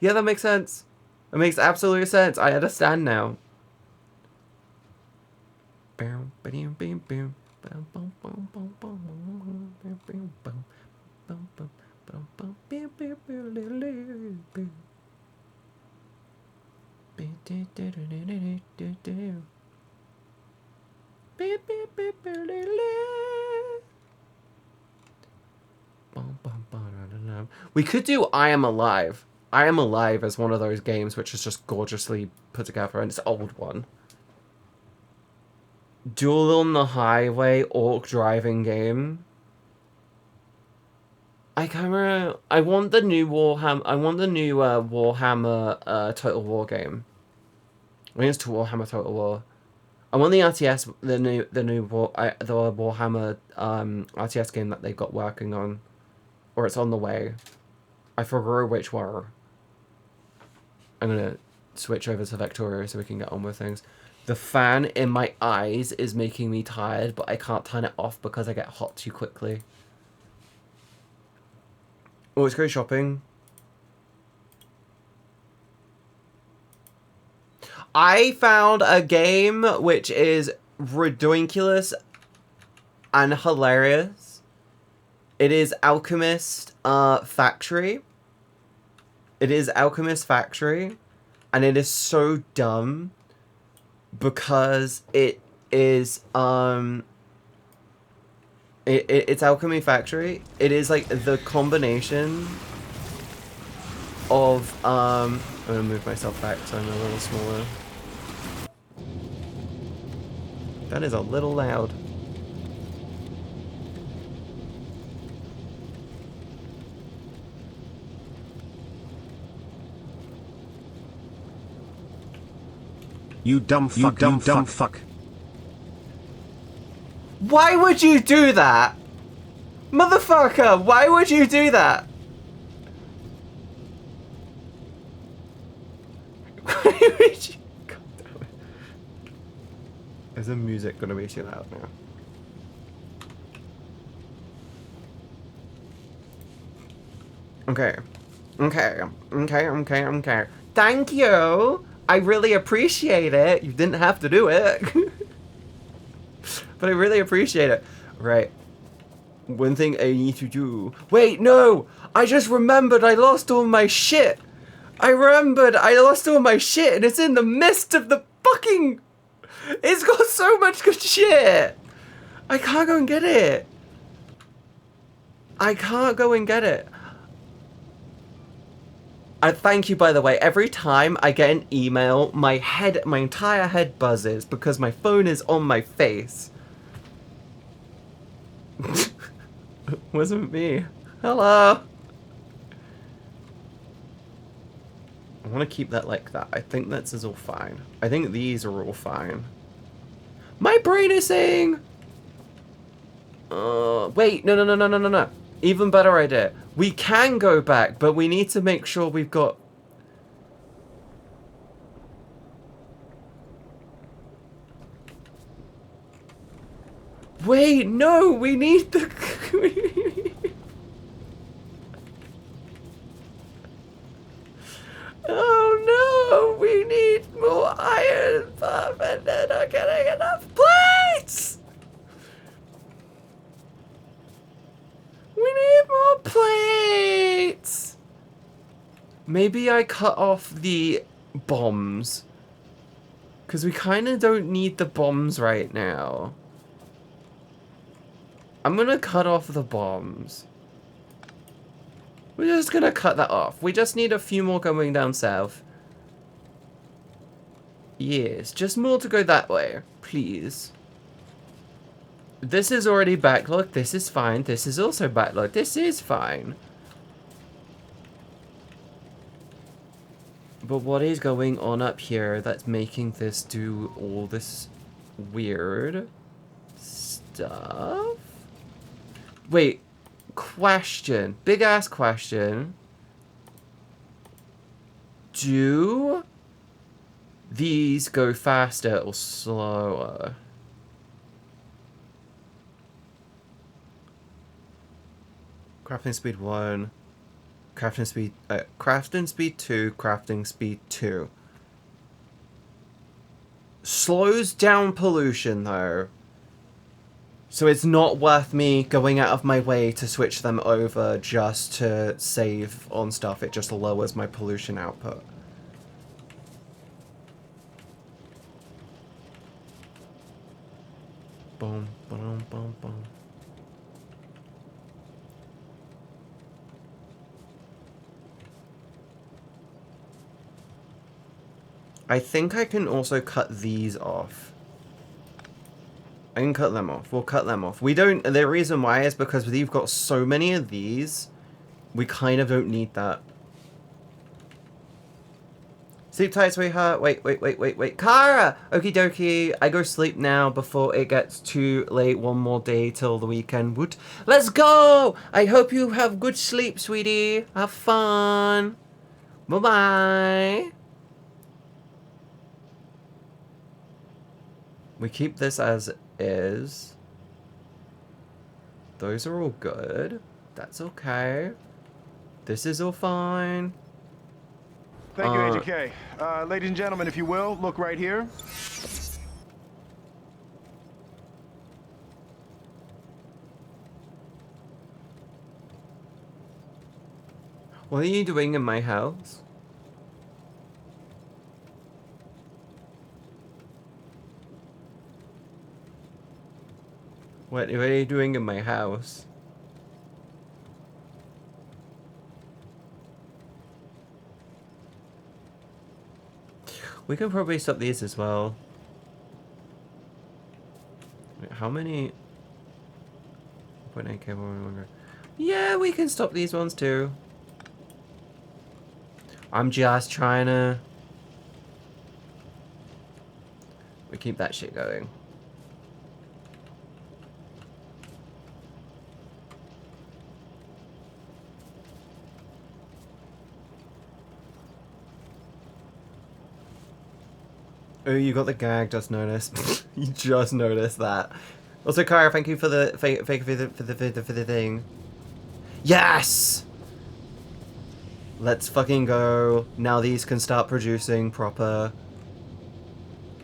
Yeah, that makes sense. It makes absolute sense. I understand now. We could do I Am Alive. I Am Alive is one of those games which is just gorgeously put together, and it's an old one. Duel on the Highway orc driving game. I can't remember. I want the new Warhammer. Warhammer Total War game. I think it's Warhammer Total War. I want the RTS, the Warhammer RTS game that they've got working on, or it's on the way. I forgot which one. I'm gonna switch over to Factorio so we can get on with things. The fan in my eyes is making me tired, but I can't turn it off because I get hot too quickly. Oh, let's go shopping. I found a game which is ridiculous and hilarious. It is Alchemist Factory. It is Alchemist Factory, and it is so dumb because it is it's Alchemy Factory. It is like the combination of I'm gonna move myself back so I'm a little smaller. That is a little loud. You dumb fuck, you dumb fuck. Why would you do that? Motherfucker, why would you do that? Why would you? God damn it. Is the music gonna be too loud now? Okay. Okay. Thank you! I really appreciate it. You didn't have to do it. But I really appreciate it. Right. One thing I need to do. Wait, no! I just remembered I lost all my shit! I remembered I lost all my shit and it's in the midst of the fucking... It's got so much good shit! I can't go and get it. I can't go and get it. Thank you, by the way. Every time I get an email, my entire head buzzes because my phone is on my face. Wasn't me. Hello. I want to keep that like that. I think this is all fine. I think these are all fine. My brain is saying... wait, no. Even better idea. We can go back, but we need to make sure we've got... Wait, no, we need the... Oh no, we need more iron, but they're not getting enough plates! We need more plates! Maybe I cut off the bombs. Because we kind of don't need the bombs right now. I'm gonna cut off the bombs. We're just gonna cut that off. We just need a few more going down south. Yes, just more to go that way, please. This is already backlogged. This is fine. This is also backlogged. This is fine. But what is going on up here that's making this do all this weird stuff? Wait, question. Big ass question. Do these go faster or slower? Crafting speed 1. Crafting speed 2, crafting speed 2. Slows down pollution though. So it's not worth me going out of my way to switch them over just to save on stuff. It just lowers my pollution output. Boom, boom, boom, boom. I think I can also cut these off. I can cut them off. We'll cut them off. We don't... The reason why is because we've got so many of these, we kind of don't need that. Sleep tight, sweetheart. Wait. Kara! Okie dokie. I go sleep now before it gets too late. One more day till the weekend. Woot. Let's go! I hope you have good sleep, sweetie. Have fun. Bye-bye. We keep this as is. Those are all good. That's okay. This is all fine. Thank you, Agent K. Ladies and gentlemen, if you will, look right here. What are you doing in my house? What are you doing in my house? We can probably stop these as well. Wait, how many? 0.8 cable longer. Yeah, we can stop these ones too. I'm just trying to... We keep that shit going. Oh, you got the gag, just noticed. You just noticed that. Also, Kara, thank you for the for the thing. Yes! Let's fucking go. Now these can start producing proper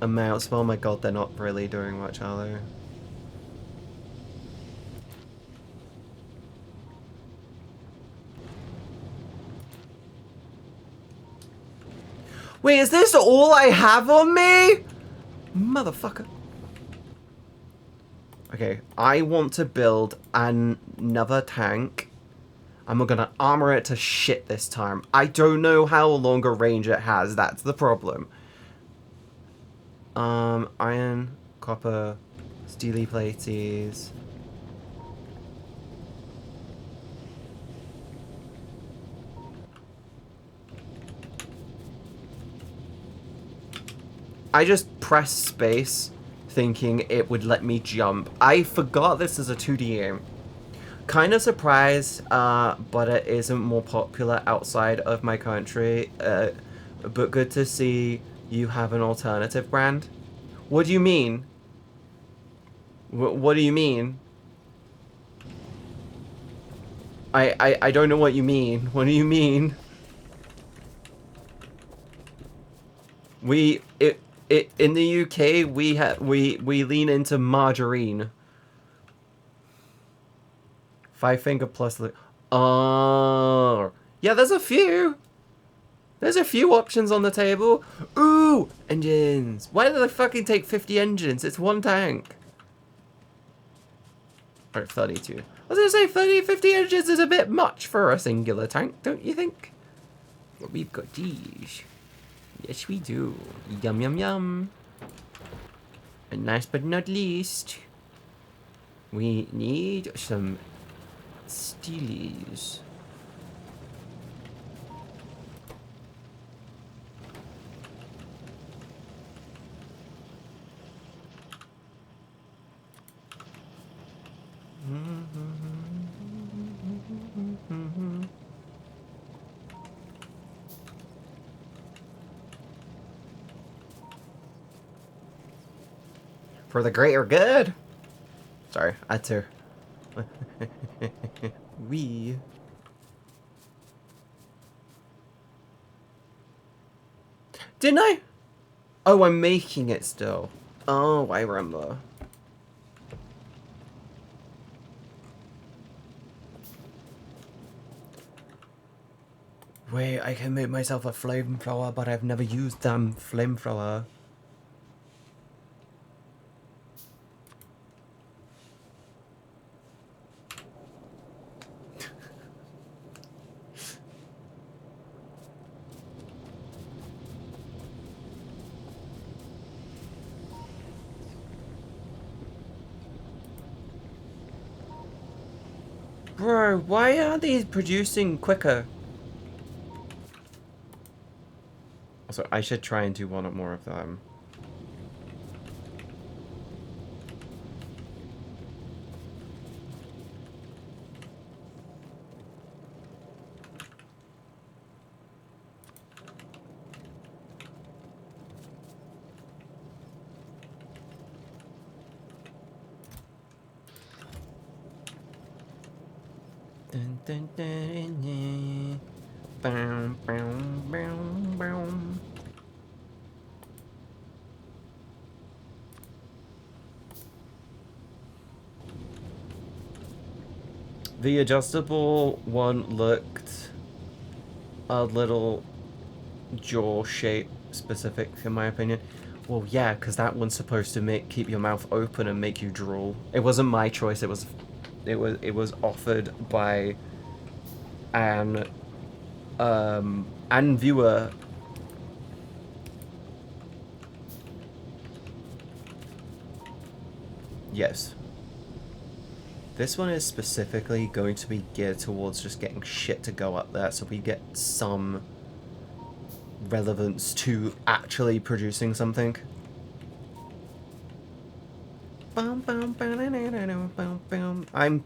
amounts. Oh my god, they're not really doing much, are they? Wait, is this all I have on me? Motherfucker. Okay, I want to build another tank. I'm gonna armor it to shit this time. I don't know how long a range it has, that's the problem. Iron, copper, steely plates. I just pressed space thinking it would let me jump. I forgot this is a 2D game. Kind of surprised, but it isn't more popular outside of my country. But good to see you have an alternative brand. What do you mean? What do you mean? I don't know what you mean. What do you mean? In the UK we lean into margarine. 5 finger plus. Oh, yeah. There's a few. There's a few options on the table. Ooh, engines. Why do they fucking take 50 engines? It's one tank. Or 32. I was gonna say 50 engines is a bit much for a singular tank, don't you think? But we've got these. Yes, we do. Yum, yum, yum. And last but not least, we need some steelies. For the greater good. Sorry, I had to. We. Didn't I? Oh, I'm making it still. Oh, I remember. Wait, I can make myself a flamethrower, but I've never used them flamethrower. Bro, why aren't these producing quicker? Also, I should try and do one or more of them. Dun, dun, dun, dun, bow, bow, bow, bow. The adjustable one looked a little jaw shape specific, in my opinion. Well, yeah, because that one's supposed to keep your mouth open and make you drool. It wasn't my choice. It was offered by an viewer. Yes. This one is specifically going to be geared towards just getting shit to go up there, so we get some relevance to actually producing something. I'm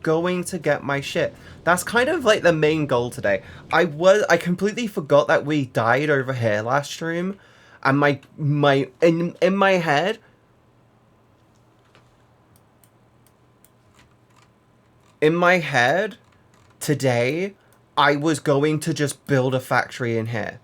going to get my shit. That's kind of like the main goal today. I completely forgot that we died over here last stream, and in my head, today, I was going to just build a factory in here.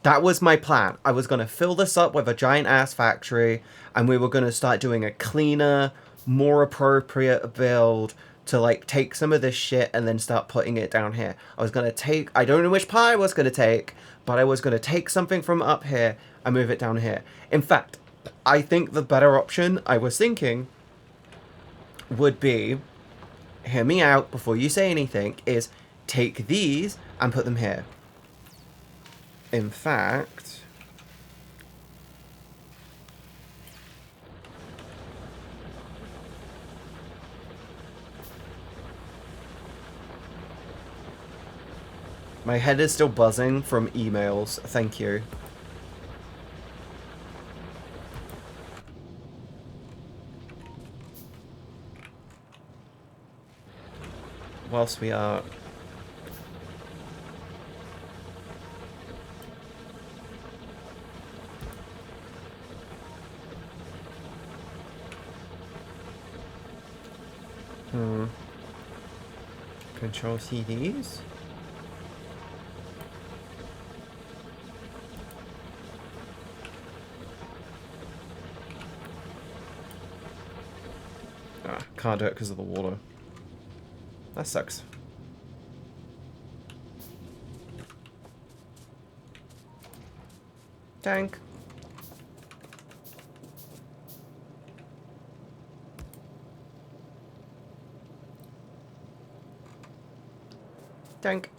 That was my plan. I was going to fill this up with a giant-ass factory, and we were going to start doing a cleaner, more appropriate build to, like, take some of this shit and then start putting it down here. I was going to take... I don't know which part I was going to take, but I was going to take something from up here and move it down here. In fact, I think the better option I was thinking would be... Hear me out before you say anything, is take these and put them here. In fact, my head is still buzzing from emails. Thank you. Whilst we are... Control CDs. Can't do it because of the water. That sucks. Tank. Tank.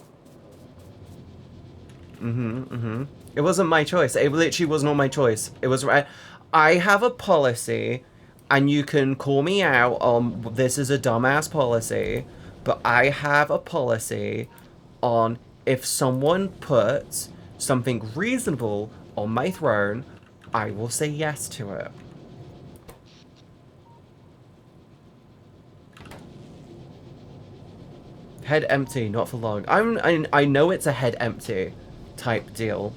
It wasn't my choice. It literally was not my choice. It was right. I have a policy, and you can call me out on this is a dumbass policy, but I have a policy on if someone puts something reasonable on my throne, I will say yes to it. Head empty, not for long. I know it's a head empty type deal.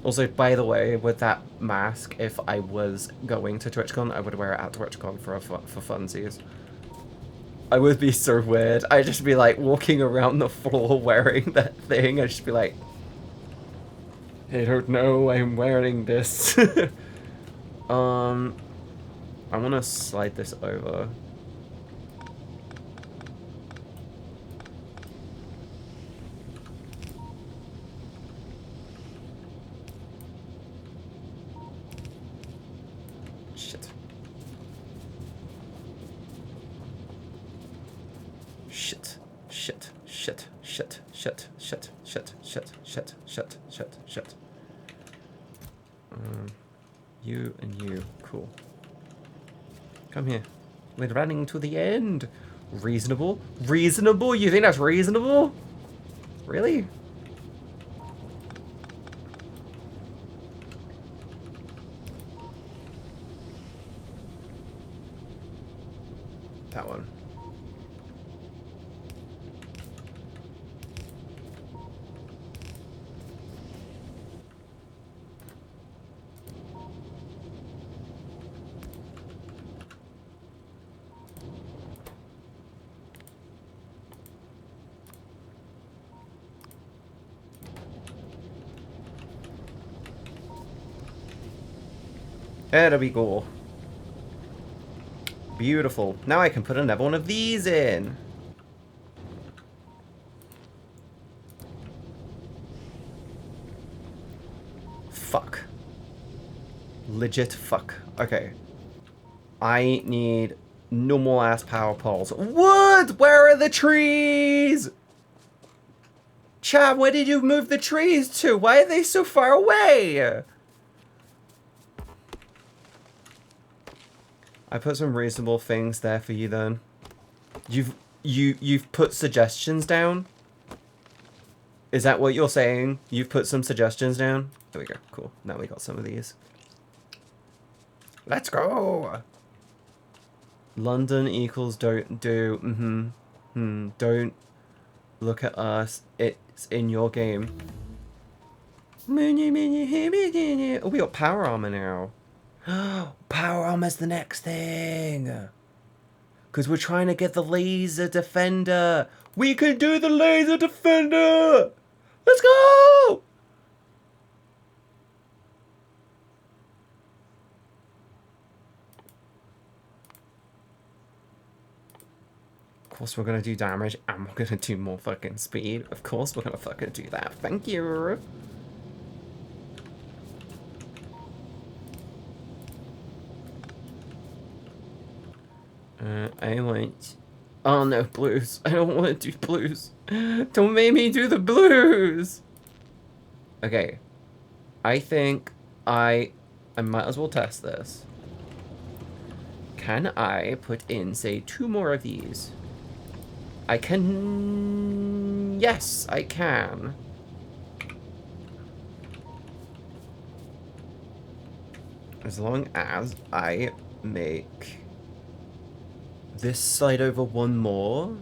Also, by the way, with that mask, if I was going to TwitchCon, I would wear it at TwitchCon for funsies. I would be so weird. I'd just be like walking around the floor wearing that thing. I'd just be like, I don't know, I'm wearing this. I want to slide this over. Shit. You and you. Cool. Come here. We're running to the end. Reasonable? Reasonable? You think that's reasonable? Really? That one. There we go. Beautiful. Now I can put another one of these in. fuck. Legit fuck. Okay. I need normal ass power poles. Wood! Where are the trees? Chad, where did you move the trees to? Why are they so far away? I put some reasonable things there for you then. You've put suggestions down? Is that what you're saying? You've put some suggestions down? There we go. Cool. Now we got some of these. Let's go! London equals don't do. Don't look at us. It's in your game. Oh, we got power armor now. Power armor's the next thing. Because we're trying to get the laser defender. We can do the laser defender. Let's go. Of course we're going to do damage and we're going to do more fucking speed. Of course we're going to fucking do that. Thank you. I want... Oh no, blues. I don't want to do blues. Don't make me do the blues. Okay. I think I might as well test this. Can I put in, say, 2 more of these? I can... Yes, I can. As long as I make this slide over 1 more.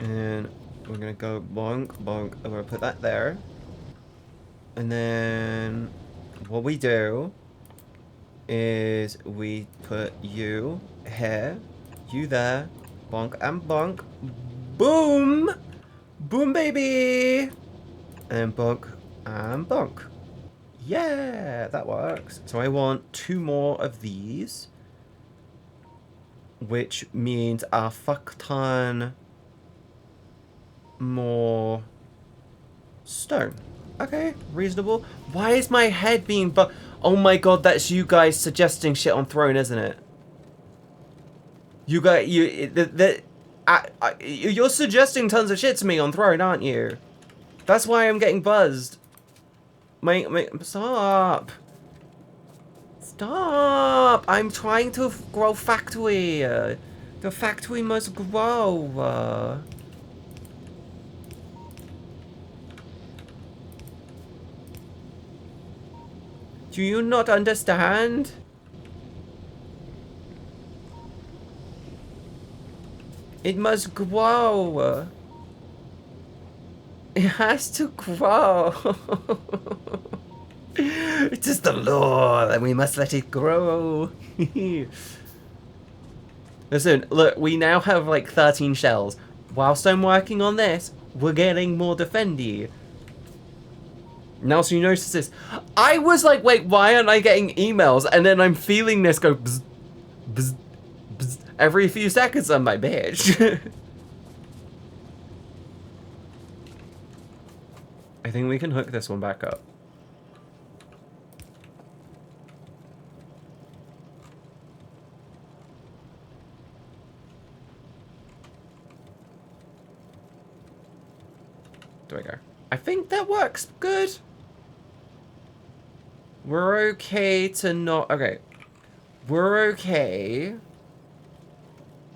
And we're gonna go bonk, bonk. I'm gonna put that there. And then what we do is we put you here, you there, bonk and bonk. Boom! Boom, baby! And bonk and bonk. Yeah, that works. So I want 2 more of these, which means a fuck ton more stone. Okay, reasonable. Why is my head being oh my god, that's you guys suggesting shit on Throne, isn't it? You guys, you're suggesting tons of shit to me on Throne, aren't you? That's why I'm getting buzzed. Stop. Stop. I'm trying to grow factory. The factory must grow. Do you not understand? It must grow. It has to grow. It is the law, and we must let it grow. Listen, look, we now have like 13 shells. Whilst I'm working on this, we're getting more defendy. Now, so you notice this. I was like, wait, why aren't I getting emails? And then I'm feeling this go bzz, bzz, bzz, every few seconds on my bitch. I think we can hook this one back up. Do I go? I think that works good. We're okay to not... Okay. We're okay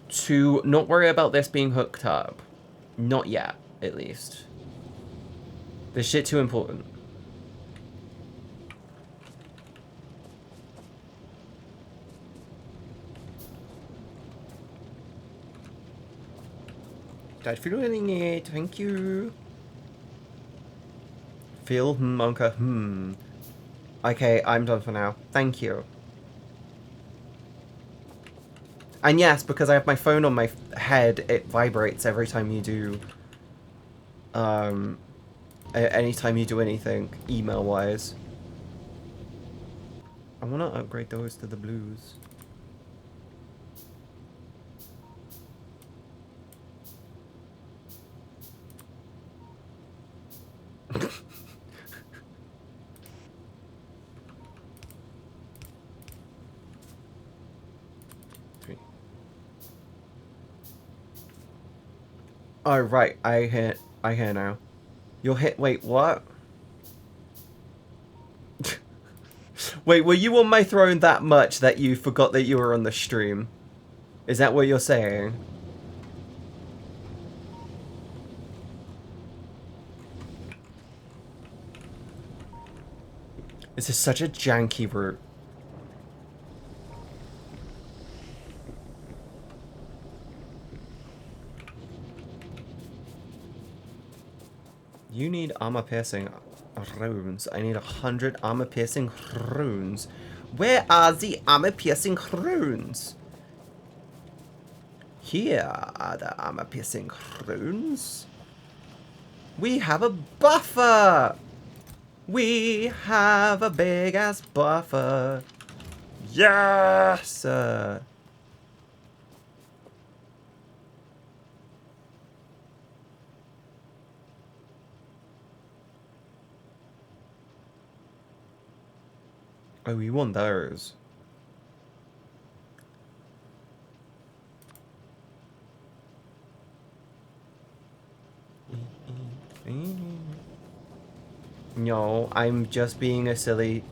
to not worry about this being hooked up. Not yet, at least. This shit too important. That's feeling it. Thank you. Feel monka. Okay, I'm done for now. Thank you. And yes, because I have my phone on my head, it vibrates every time you do... anytime you do anything, email-wise. I want to upgrade those to the blues. Oh, right. I hear now. You're hit. Wait, what? Wait, were you on my throne that much that you forgot that you were on the stream? Is that what you're saying? This is such a janky route. You need armor piercing runes. I need 100 armor piercing runes. Where are the armor piercing runes? Here are the armor piercing runes. We have a buffer. We have a big ass buffer. Yes. Oh, we want those. No, I'm just being a silly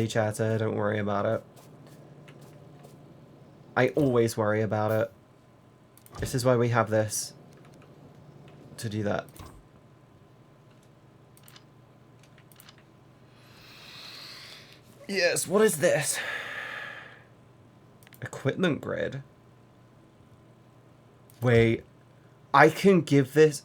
chatter. Don't worry about it. I always worry about it. This is why we have this. To do that. Yes, what is this? Equipment grid? Wait, I can give this...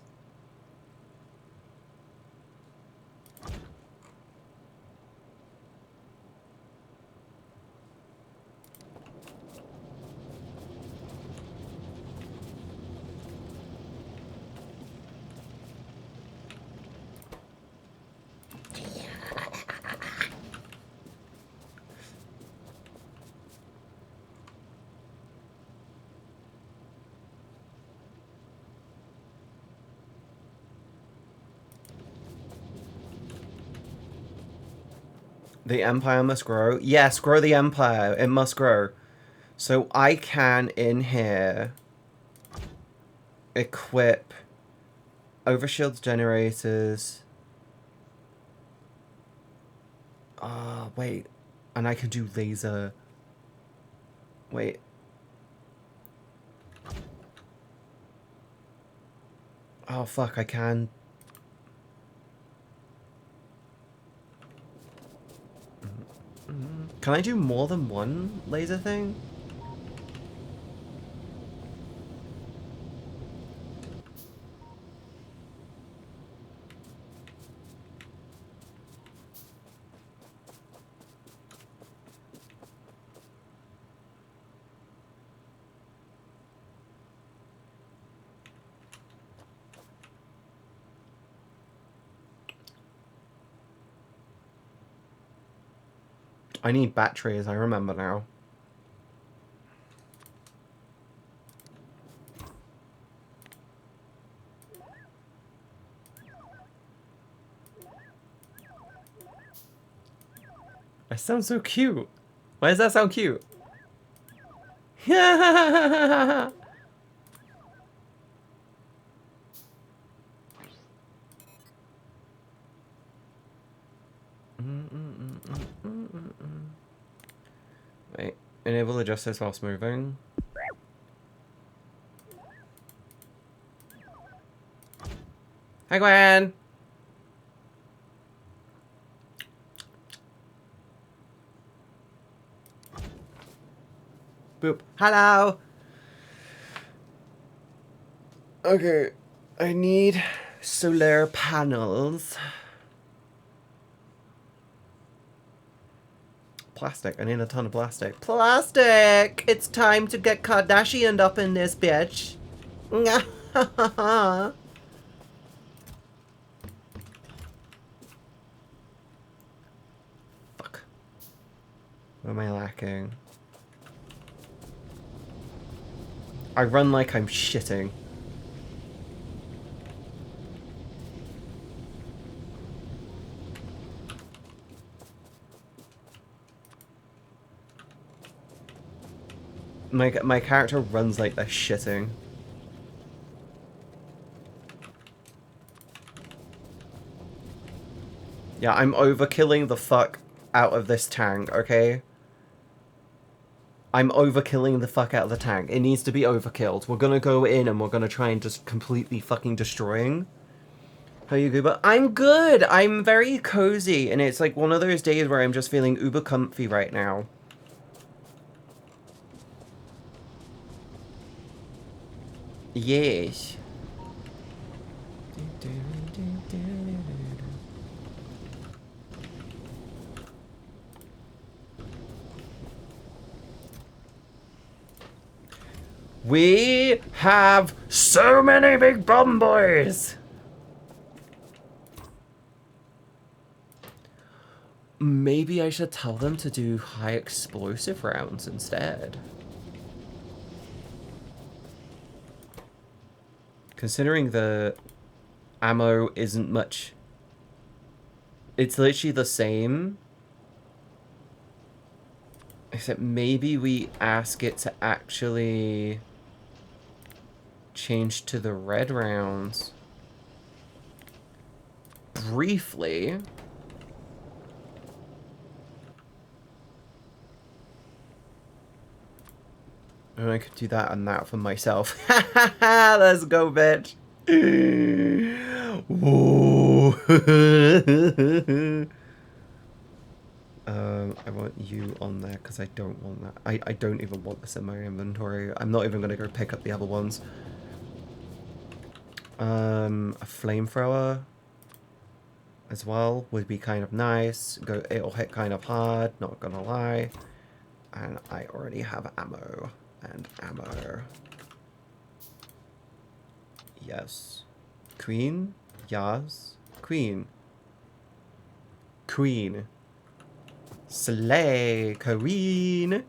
The empire must grow. Yes, grow the empire. It must grow. So I can, in here, equip overshield generators. Wait. And I can do laser. Wait. Oh, fuck, I can. Can I do more than one laser thing? I need batteries, I remember now. That sounds so cute. Why does that sound cute? Wait, enable adjusters whilst moving. Hi, Gwen! Boop. Hello! Okay, I need solar panels. Plastic. I need a ton of plastic. Plastic! It's time to get Kardashian up in this bitch. Fuck. What am I lacking? I run like I'm shitting. My character runs like they're shitting. Yeah, I'm overkilling the fuck out of this tank, okay? I'm overkilling the fuck out of the tank. It needs to be overkilled. We're gonna go in and we're gonna try and just completely fucking destroying. How are you, Goober? I'm good! I'm very cozy, and it's like one of those days where I'm just feeling uber comfy right now. Yes. We have so many big bomb boys! Maybe I should tell them to do high explosive rounds instead. Considering the ammo isn't much... It's literally the same. Except maybe we ask it to actually change to the red rounds. Briefly. And I could do that and that for myself. Let's go, bitch. Whoa. I want you on there because I don't want that. I don't even want this in my inventory. I'm not even going to go pick up the other ones. A flamethrower as well would be kind of nice. It'll hit kind of hard, not gonna lie. And I already have ammo. And ammo. Yes. Queen? Yes. Queen. Queen. Slay, Queen.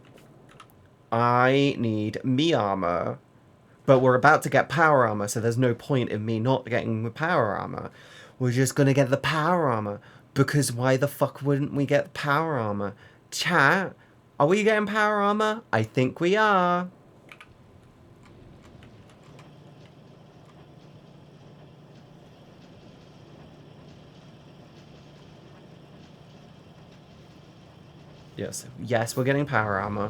I need me armor. But we're about to get power armor, so there's no point in me not getting the power armor. We're just gonna get the power armor. Because why the fuck wouldn't we get power armor? Chat, are we getting power armor? I think we are. Yes. Yes, we're getting power armor.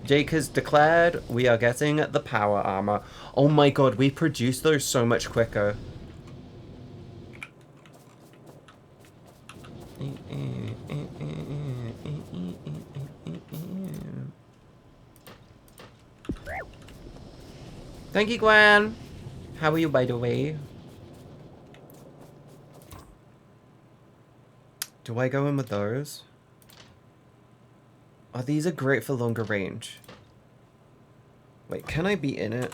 Jake has declared we are getting the power armor. Oh my god, we produce those so much quicker. Thank you, Gwen. How are you, by the way? Do I go in with those? Oh, these are great for longer range. Wait, can I be in it?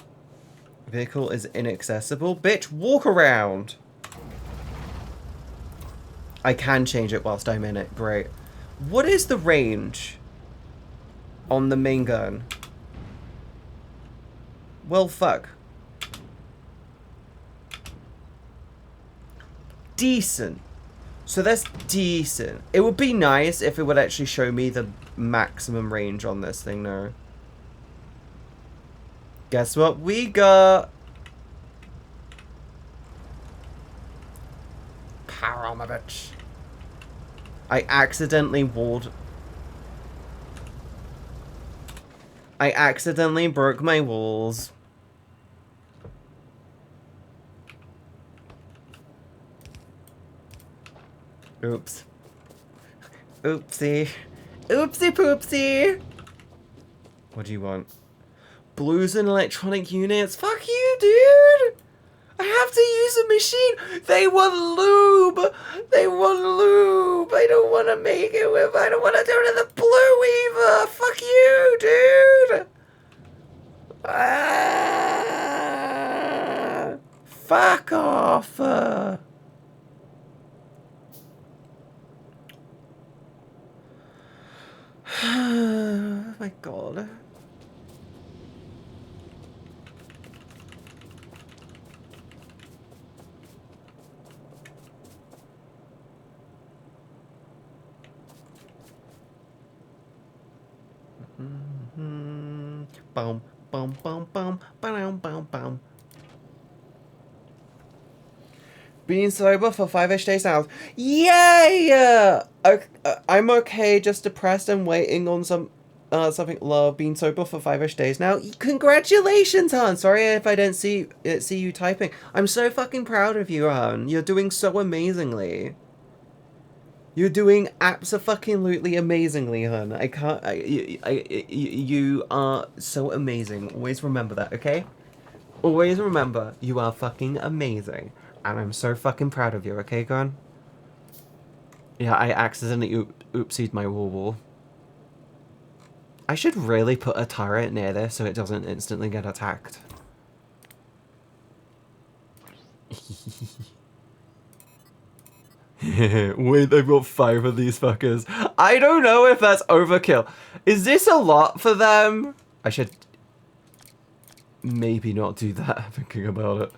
Vehicle is inaccessible. Bitch, walk around! I can change it whilst I'm in it. Great. What is the range on the main gun? Well, fuck. Decent. So that's decent. It would be nice if it would actually show me the maximum range on this thing, though. Guess what we got? Power armor, bitch. I accidentally broke my walls. Oops. Oopsie. Oopsie poopsie. What do you want? Blues and electronic units? Fuck you, dude! I have to use a machine! They want lube! They want lube! I don't want to make it with... I don't want to do it in the blue either! Fuck you, dude! Ah, fuck off! Oh my god. Boom, boom, boom, boom, boom, boom, boom. Being sober for 5-ish days now. Yay! I'm okay, just depressed and waiting on something love. Being sober for 5-ish days now. Congratulations, hon! Sorry if I didn't see you typing. I'm so fucking proud of you, hon. You're doing so amazingly. You're doing abso-fucking-lutely amazingly, hun. I can't. You are so amazing. Always remember that, okay? Always remember, you are fucking amazing. And I'm so fucking proud of you, okay, Gon? Yeah, I accidentally oopsied my wall. I should really put a turret near this so it doesn't instantly get attacked. Wait, they've got 5 of these fuckers. I don't know if that's overkill. Is this a lot for them? I should maybe not do that, thinking about it.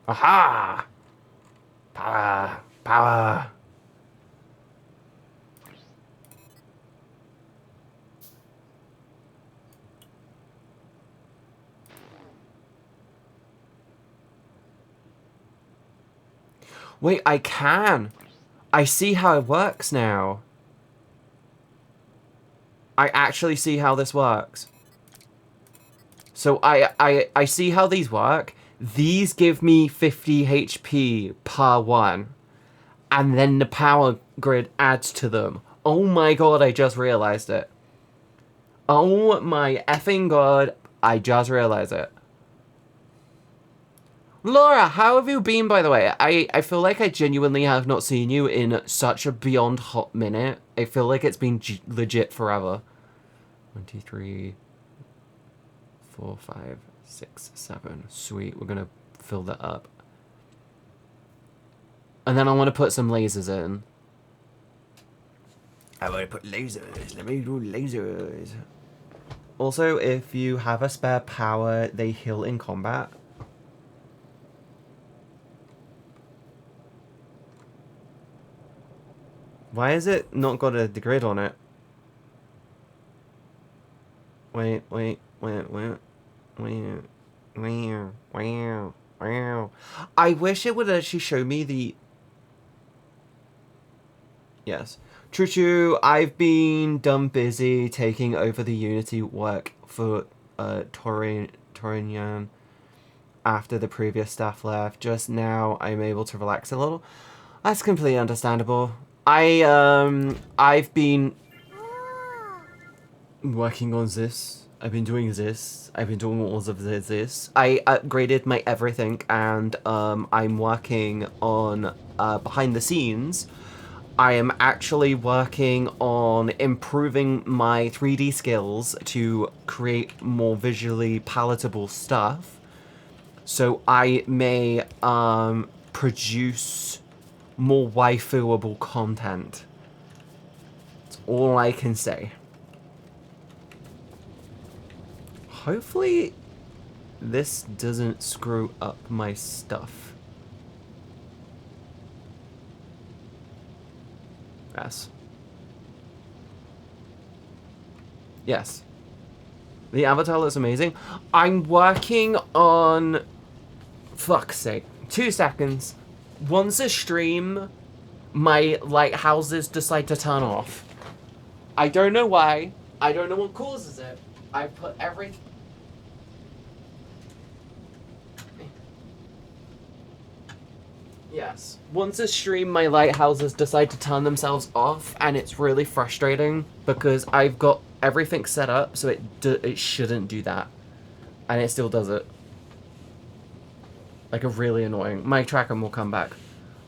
Aha! Power! Power! Wait, I can! I see how it works now. I actually see how this works. So I see how these work. These give me 50 HP per one. And then the power grid adds to them. Oh my god, I just realized it. Oh my effing god, I just realized it. Laura, how have you been, by the way? I feel like I genuinely have not seen you in such a beyond hot minute. I feel like it's been legit forever. 1, 2, 3, 4, 5, 6, 7. Sweet, we're gonna fill that up. And then I want to put some lasers in. I want to put lasers. Let me do lasers. Also, if you have a spare power, they heal in combat. Why is it not got a grid on it? Wait. I wish it would actually show me the... Yes. True, I've been dumb busy taking over the Unity work for Torinian after the previous staff left. Just now I'm able to relax a little. That's completely understandable. I've been working on this. I've been doing this. I've been doing all of this. I upgraded my everything, and I'm working on behind the scenes. I am actually working on improving my 3D skills to create more visually palatable stuff, so I may produce more waifuable content. That's all I can say. Hopefully this doesn't screw up my stuff. Yes. Yes. The avatar looks amazing. I'm working on... Fuck's sake. 2 seconds. Once a stream, my lighthouses decide to turn off. I don't know why. I don't know what causes it. I put every... Yes. Once a stream, my lighthouses decide to turn themselves off, and it's really frustrating because I've got everything set up so it shouldn't do that, and it still does it. Like, a really annoying. My tracker will come back.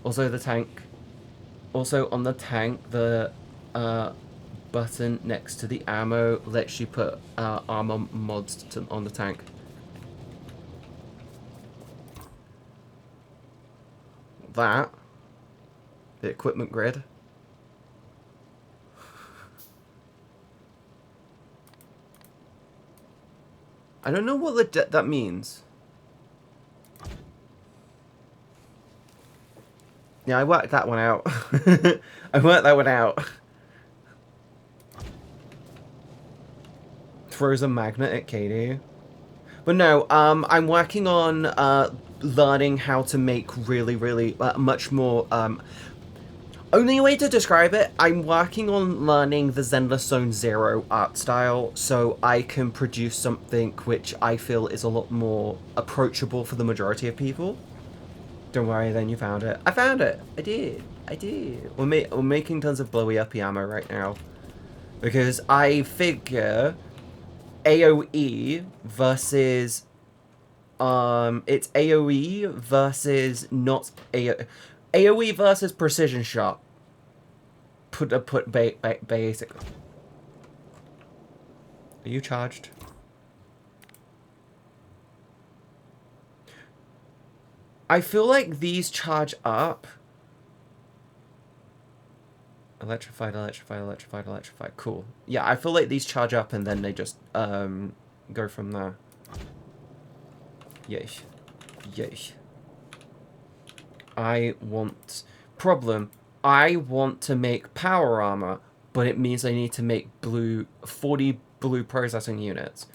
Also, the tank. Also, on the tank, the button next to the ammo lets you put armor mods on the tank. that. The equipment grid. I don't know what that means. Yeah, I worked that one out. I worked that one out. Throws a magnet at Katie. But no, I'm working on learning how to make really much more. Only way to describe it, I'm working on learning the Zenless Zone Zero art style so I can produce something which I feel is a lot more approachable for the majority of people. Don't worry, then you found it. I found it! I did. I did. We're making tons of blowy uppy ammo right now. Because I figure AoE versus it's AoE versus not AoE versus precision shot. Basically. Are you charged? I feel like these charge up. Electrified. Cool. Yeah, I feel like these charge up and then they just go from there. Yeesh. I want... Problem. I want to make power armor, but it means I need to make 40 blue processing units.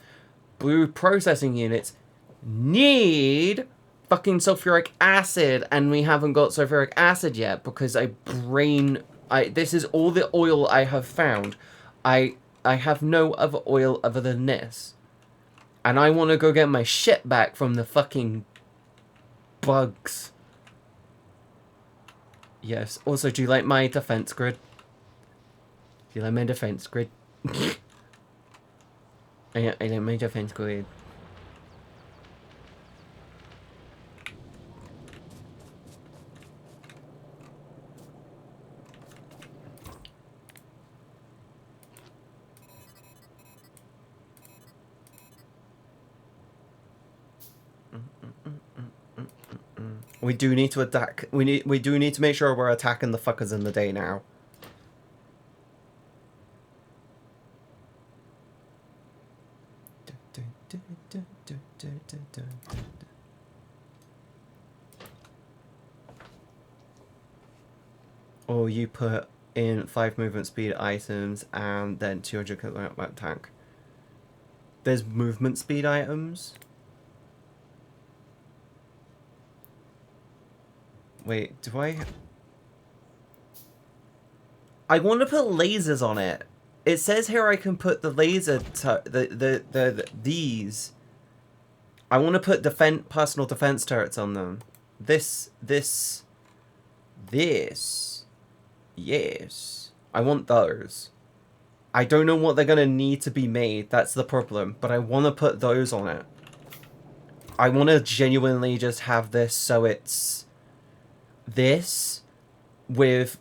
Blue processing units need fucking sulfuric acid, and we haven't got sulfuric acid yet because this is all the oil I have found. I have no other oil other than this. And I want to go get my shit back from the fucking bugs. Yes. Also, do you like my defense grid? Do you like my defense grid? I like my defense grid. We do need to attack. We do need to make sure we're attacking the fuckers in the day now. Or you put in 5 movement speed items and then 200 kilowatt tank. There's movement speed items. Wait, do I want to put lasers on it. It says here I can put the laser these. I want to put personal defense turrets on them. This. Yes. I want those. I don't know what they're going to need to be made. That's the problem. But I want to put those on it. I want to genuinely just have this so it's this with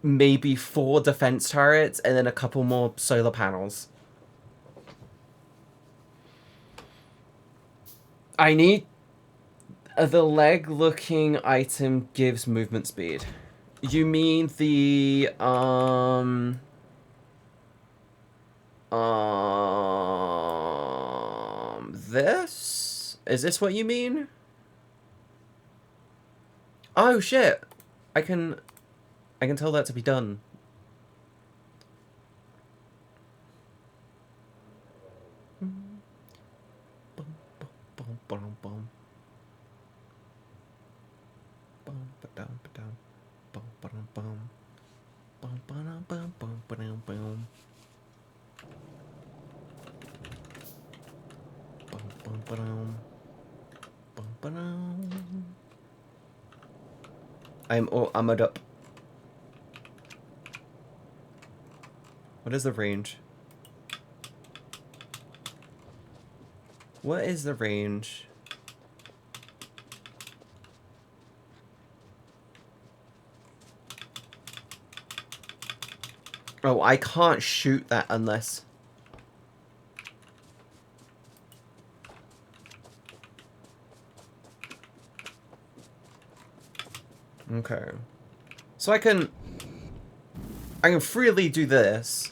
maybe 4 defense turrets and then a couple more solar panels. I need... The leg-looking item gives movement speed. You mean the, this? Is this what you mean? Oh, shit. I can tell that to be done. I'm all armored up. What is the range? What is the range? Oh, I can't shoot that unless... Okay. So I can freely do this,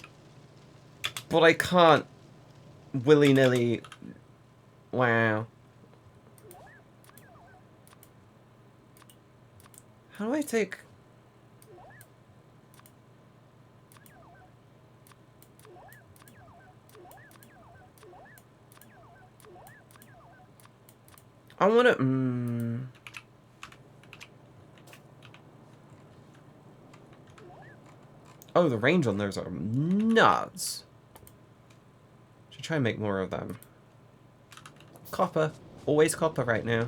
but I can't willy-nilly... Wow. How do I take... I want to... Oh, the range on those are nuts. Should try and make more of them. Copper. Always copper right now.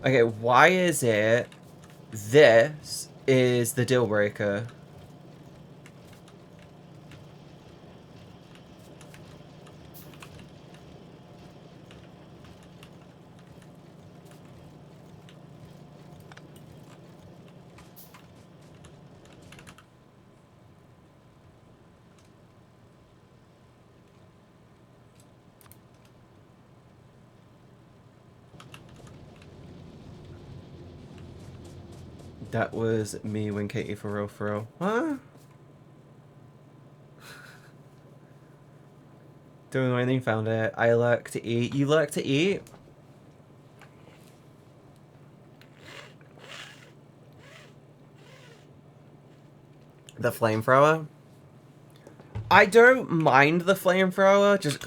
Okay, why is it this is the deal breaker? That was me when Katie for real, for real. What? Doing anything, found it. I like to eat. You like to eat? The flamethrower? I don't mind the flamethrower, just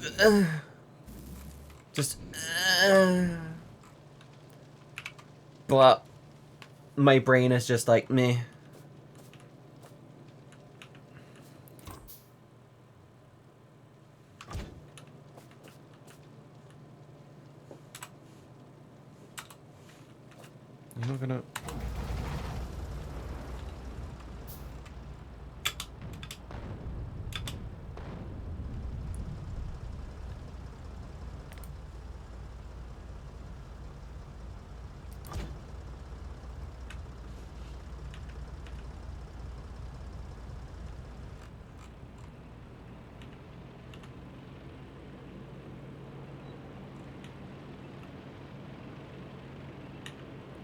but my brain is just like, meh. You're not gonna...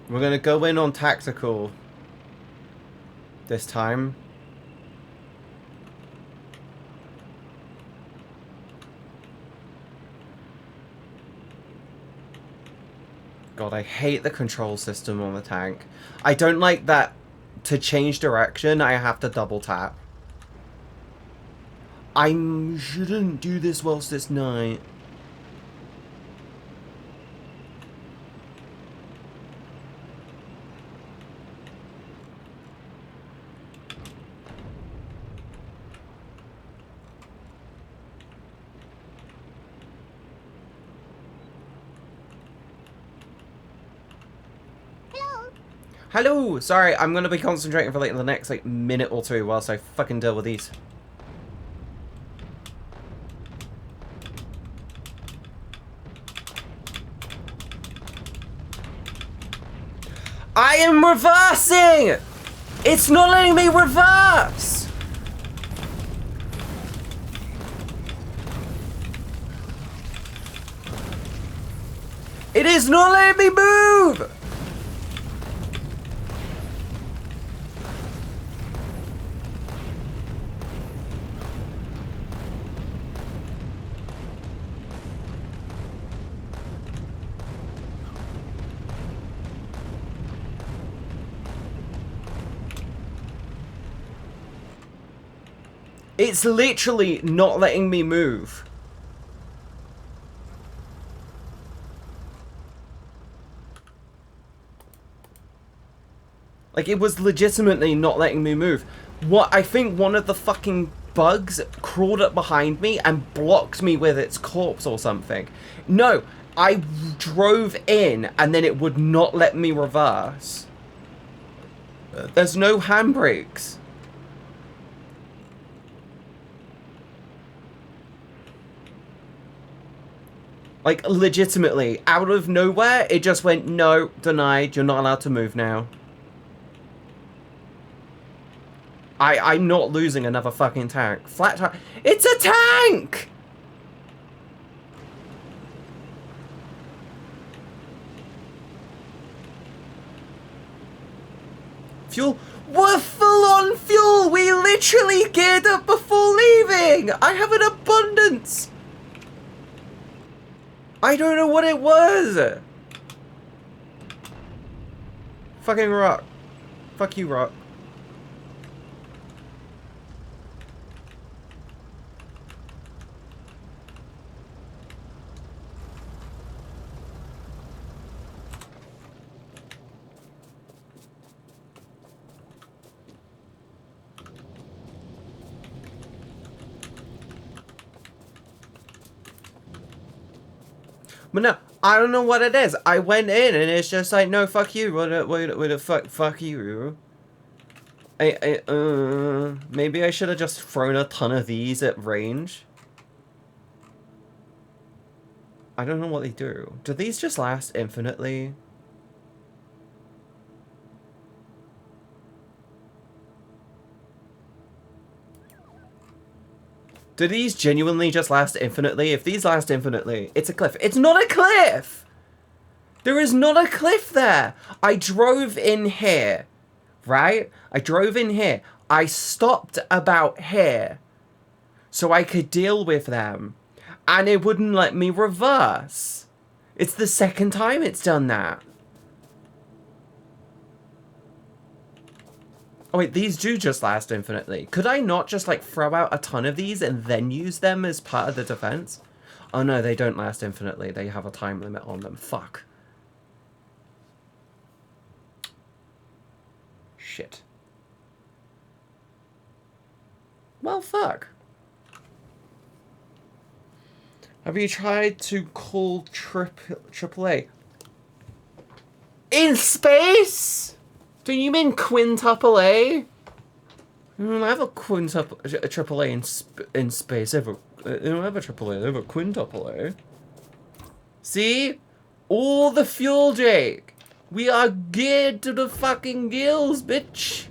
We're gonna go in on tactical this time. God, I hate the control system on the tank. I don't like that to change direction, I have to double tap. I shouldn't do this whilst it's night. Hello! Sorry, I'm gonna be concentrating for like the next like minute or two whilst I fucking deal with these. I am reversing! It's not letting me reverse! It is not letting me move! It's literally not letting me move. Like, it was legitimately not letting me move. What, I think one of the fucking bugs crawled up behind me and blocked me with its corpse or something. No, I drove in and then it would not let me reverse. There's no handbrakes. Like, legitimately, out of nowhere, it just went, no, denied, you're not allowed to move now. I'm not losing another fucking tank. Flat tire. It's a tank! Fuel. We're full on fuel! We literally geared up before leaving! I have an abundance! I don't know what it was! Fucking rock. Fuck you, rock. But no, I don't know what it is. I went in and it's just like, no, fuck you. What the fuck you? Maybe I should have just thrown a ton of these at range. I don't know what they do. Do these just last infinitely? Do these genuinely just last infinitely? If these last infinitely, it's a cliff. It's not a cliff! There is not a cliff there! I drove in here, right? I drove in here. I stopped about here so I could deal with them. And it wouldn't let me reverse. It's the second time it's done that. Oh wait, these do just last infinitely. Could I not just like throw out a ton of these and then use them as part of the defense? Oh no, they don't last infinitely. They have a time limit on them. Fuck. Shit. Well, fuck. Have you tried to call AAA? In space? Do you mean quintuple A? I have a quintuple a AAA in space. I don't have a AAA. I have a quintuple A. See? All the fuel, Jake. We are geared to the fucking gills, bitch.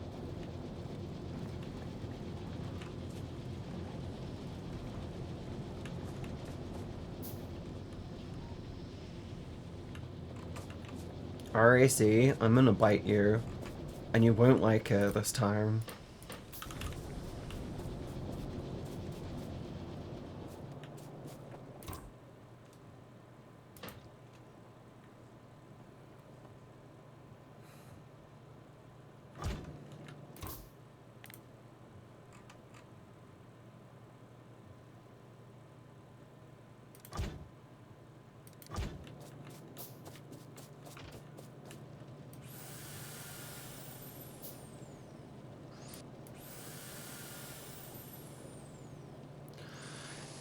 RAC, I'm gonna bite you. And you won't like it this time.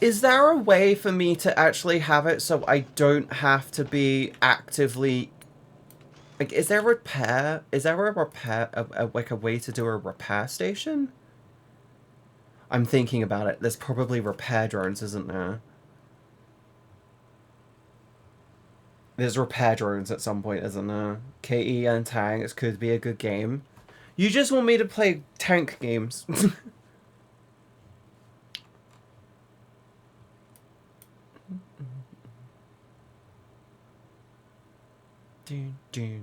Is there a way for me to actually have it so I don't have to be actively... Like, is there a repair? Is there a repair... like a way to do a repair station? I'm thinking about it. There's probably repair drones, isn't there? There's repair drones at some point, isn't there? KE and tanks could be a good game. You just want me to play tank games. Do.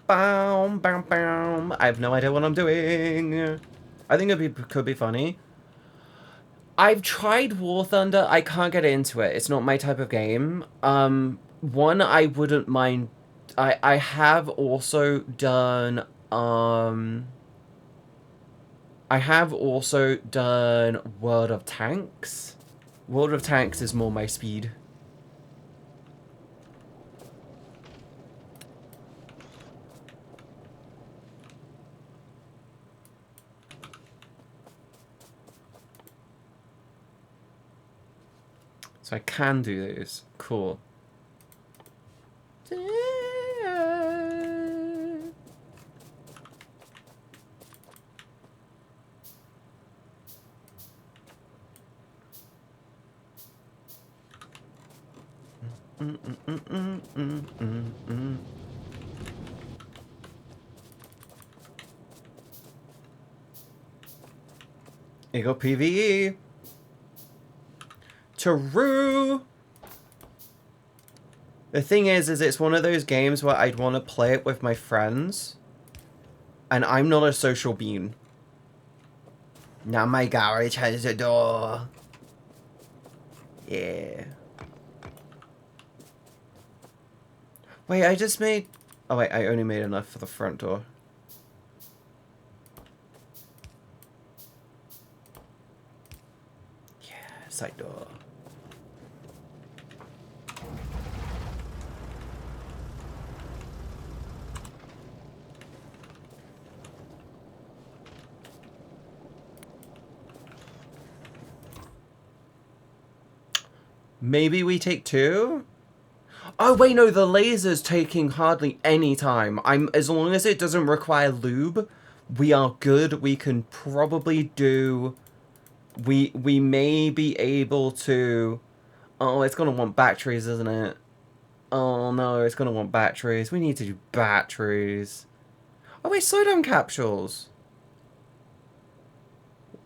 Boom, boom, boom. I have no idea what I'm doing. I think could be funny. I've tried War Thunder. I can't get into it. It's not my type of game. One I wouldn't mind. I have also done I have also done World of Tanks. World of Tanks is more my speed. So I can do this. Cool. You got PvE. True. The thing is it's one of those games where I'd want to play it with my friends. And I'm not a social being. Now my garage has a door. Yeah. Wait, I just made... Oh wait, I only made enough for the front door. Yeah, side door. Maybe we take 2? Oh wait, no, the laser's taking hardly any time. As long as it doesn't require lube, we are good. We can probably do... We may be able to... Oh, it's gonna want batteries, isn't it? Oh no, it's gonna want batteries. We need to do batteries. Oh wait, slowdown capsules.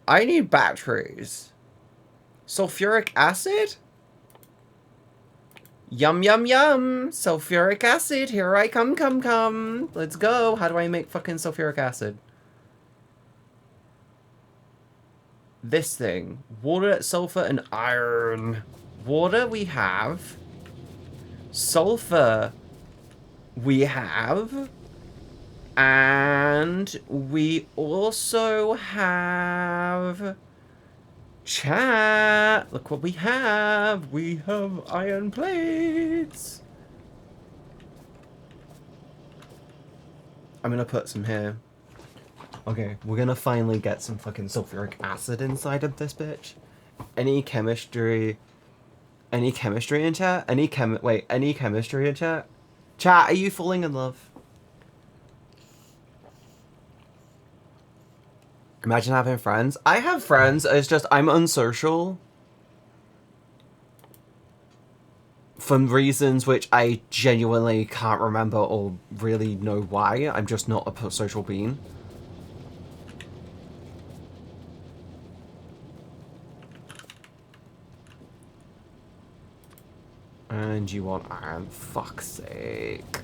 I need batteries. Sulfuric acid? Yum, yum, yum. Sulfuric acid. Here I come. Let's go. How do I make fucking sulfuric acid? This thing. Water, sulfur, and iron. Water we have. Sulfur we have. And we also have... Chat! Look what we have! We have iron plates! I'm gonna put some here. Okay, we're gonna finally get some fucking sulfuric acid inside of this bitch. Any chemistry in chat? Any chemistry in chat? Chat, are you falling in love? Imagine having friends. I have friends, it's just I'm unsocial. For reasons which I genuinely can't remember or really know why. I'm just not a social being. And you want iron, fuck's sake.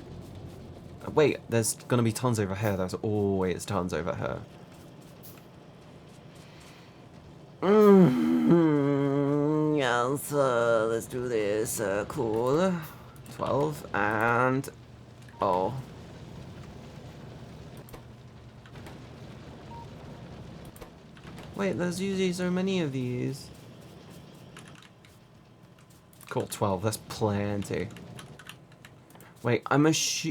Wait, there's gonna be tons over here. There's always tons over here. Yes, let's do this. Cool. 12 and... Oh. Wait, there's usually so many of these. Cool, 12. That's plenty. Wait,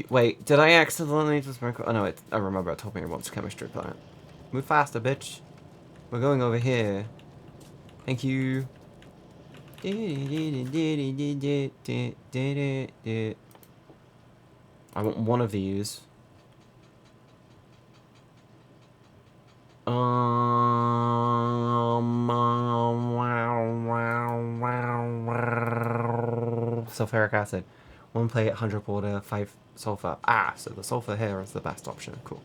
wait, did I accidentally just smoke? Oh no, I remember it told me it wants chemistry plant. Move faster, bitch. We're going over here. Thank you. I want one of these. Sulfuric acid. 1 plate, 100 water, 5 sulfur. Ah, so the sulfur here is the best option. Cool.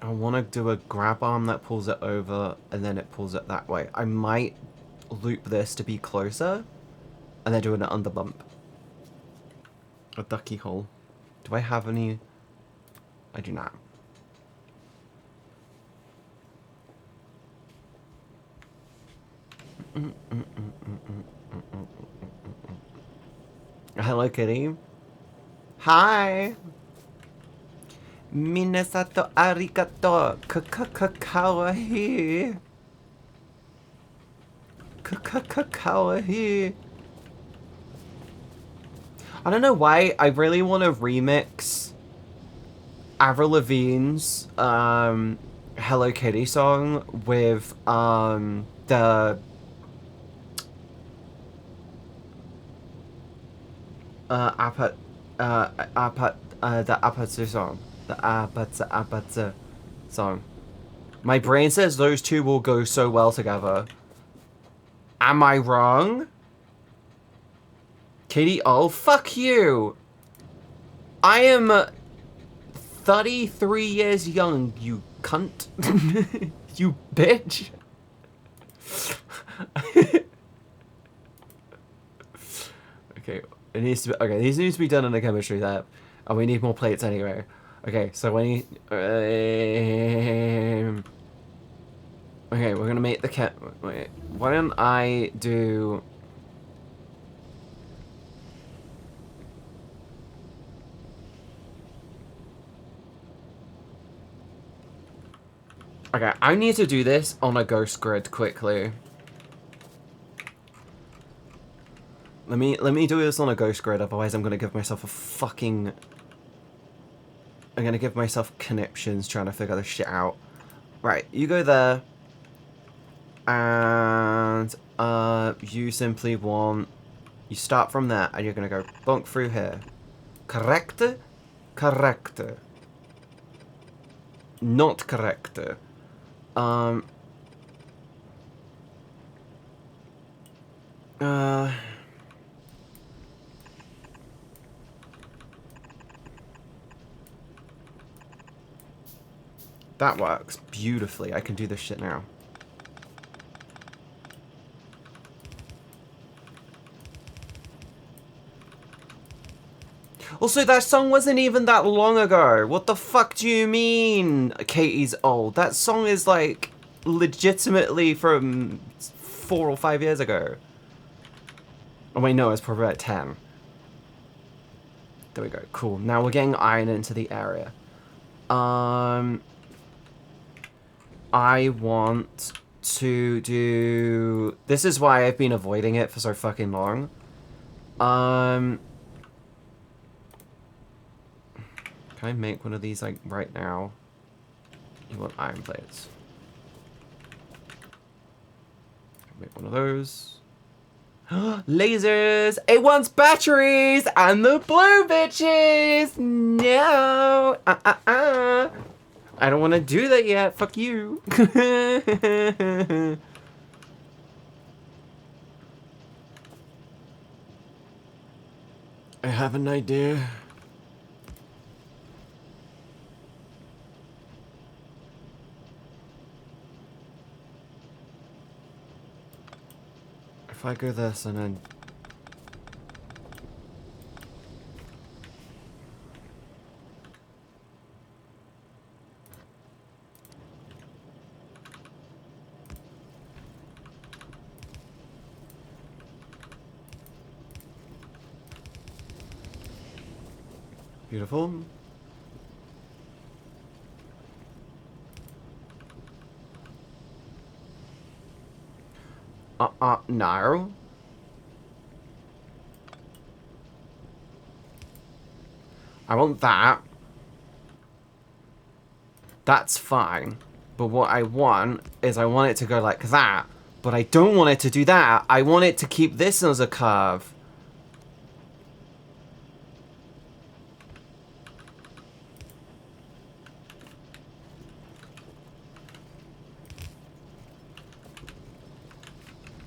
I want to do a grab arm that pulls it over and then it pulls it that way. I might loop this to be closer and then do an underbump. A ducky hole. Do I have any? I do not. Hello, Kitty. Hi. Minasato arigato. Kawaii. Kawaii. I don't know why I really want to remix Avril Lavigne's Hello Kitty song with the Apatsu song. The Apatsu song. My brain says those two will go so well together. Am I wrong? Katie, oh, fuck you! I am 33 years young, you cunt. You bitch. Okay, it needs to be, okay, these need to be done in the chemistry lab. And we need more plates anyway. Okay, so we need, okay, we're gonna make the wait, why don't I do... Okay, I need to do this on a ghost grid quickly. Let me do this on a ghost grid, otherwise I'm gonna give myself a fucking... I'm gonna give myself conniptions trying to figure this shit out. Right, you go there. And you simply want... You start from there, and you're gonna go bonk through here. Correct? Correct. Not correct. That works beautifully. I can do this shit now. Also, that song wasn't even that long ago. What the fuck do you mean Katie's old? That song is like legitimately from 4 or 5 years ago. Oh wait, no, it's probably like 10. There we go. Cool. Now we're getting iron into the area. I want to do... This is why I've been avoiding it for so fucking long. Can I make one of these, like, right now? You want iron plates. Make one of those. Lasers! It wants batteries! And the blue bitches! No! I don't want to do that yet. Fuck you. I have an idea. If I go this and then... Beautiful. No. I want that. That's fine. But what I want is I want it to go like that. But I don't want it to do that. I want it to keep this as a curve.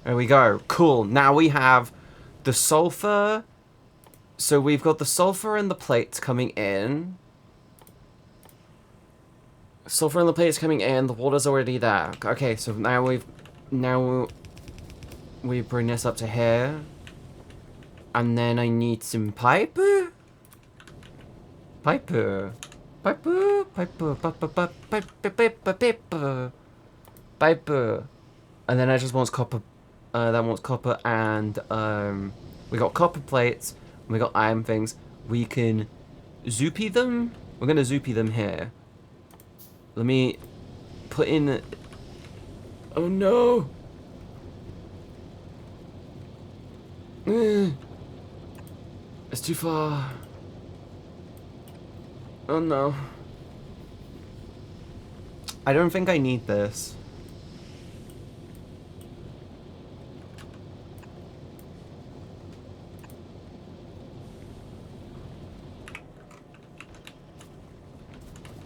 There we go. Cool. Now we have the sulfur. So we've got the sulfur and the plates coming in. Sulfur and the plates coming in. The water's already there. Okay, so now we bring this up to here. And then I need some pipe. Pipe. And then I just want copper. That wants copper, and we got copper plates, and we got iron things. We can zoopy them. We're gonna zoopy them here. Let me put in... Oh no! It's too far. Oh no. I don't think I need this.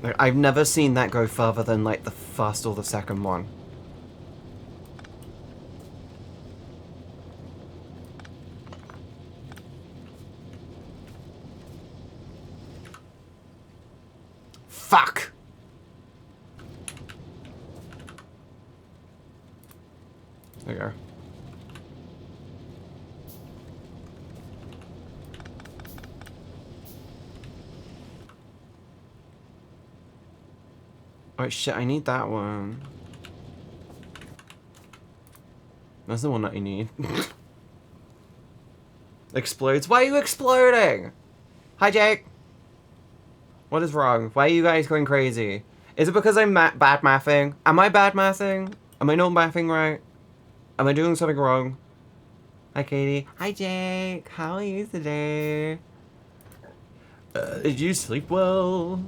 Like, I've never seen that go further than, like, the first or the second one. Fuck! There you go. Oh shit, I need that one. That's the one that I need. Explodes? Why are you exploding? Hi, Jake. What is wrong? Why are you guys going crazy? Is it because I'm bad mathing? Am I bad mathing? Am I not mathing right? Am I doing something wrong? Hi, Katie. Hi, Jake. How are you today? Did you sleep well?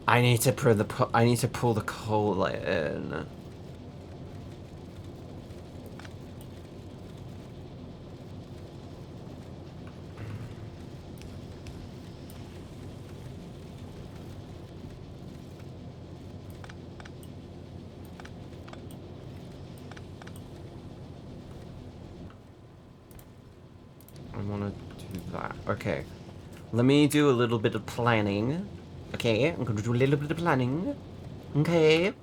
I need to pull the coal in. I want to do that. Okay. Let me do a little bit of planning. Okay, I'm gonna do a little bit of planning. Okay.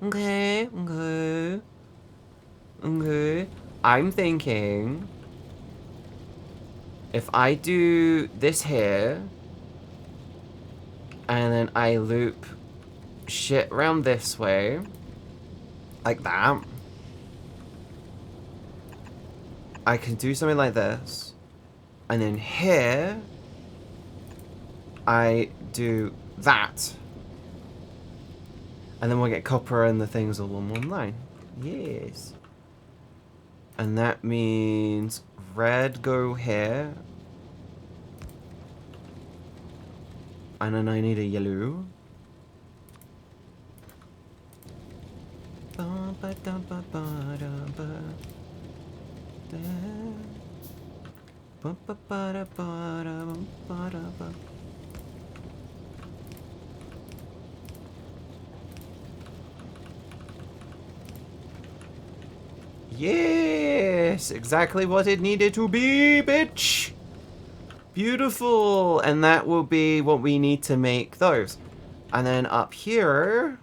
I'm thinking if I do this here and then I loop shit around this way, like that, I can do something like this, and then here I do that, and then we'll get copper and the things all on one line. Yes. And that means red go here, and then I need a yellow. Yes, exactly what it needed to be, bitch. Beautiful. And that will be what we need to make those. And then up here,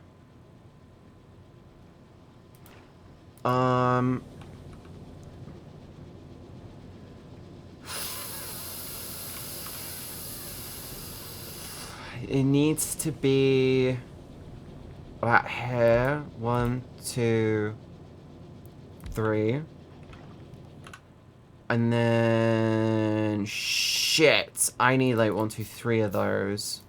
it needs to be about here. 1, 2, 3. And then shit, I need like 1, 2, 3 of those.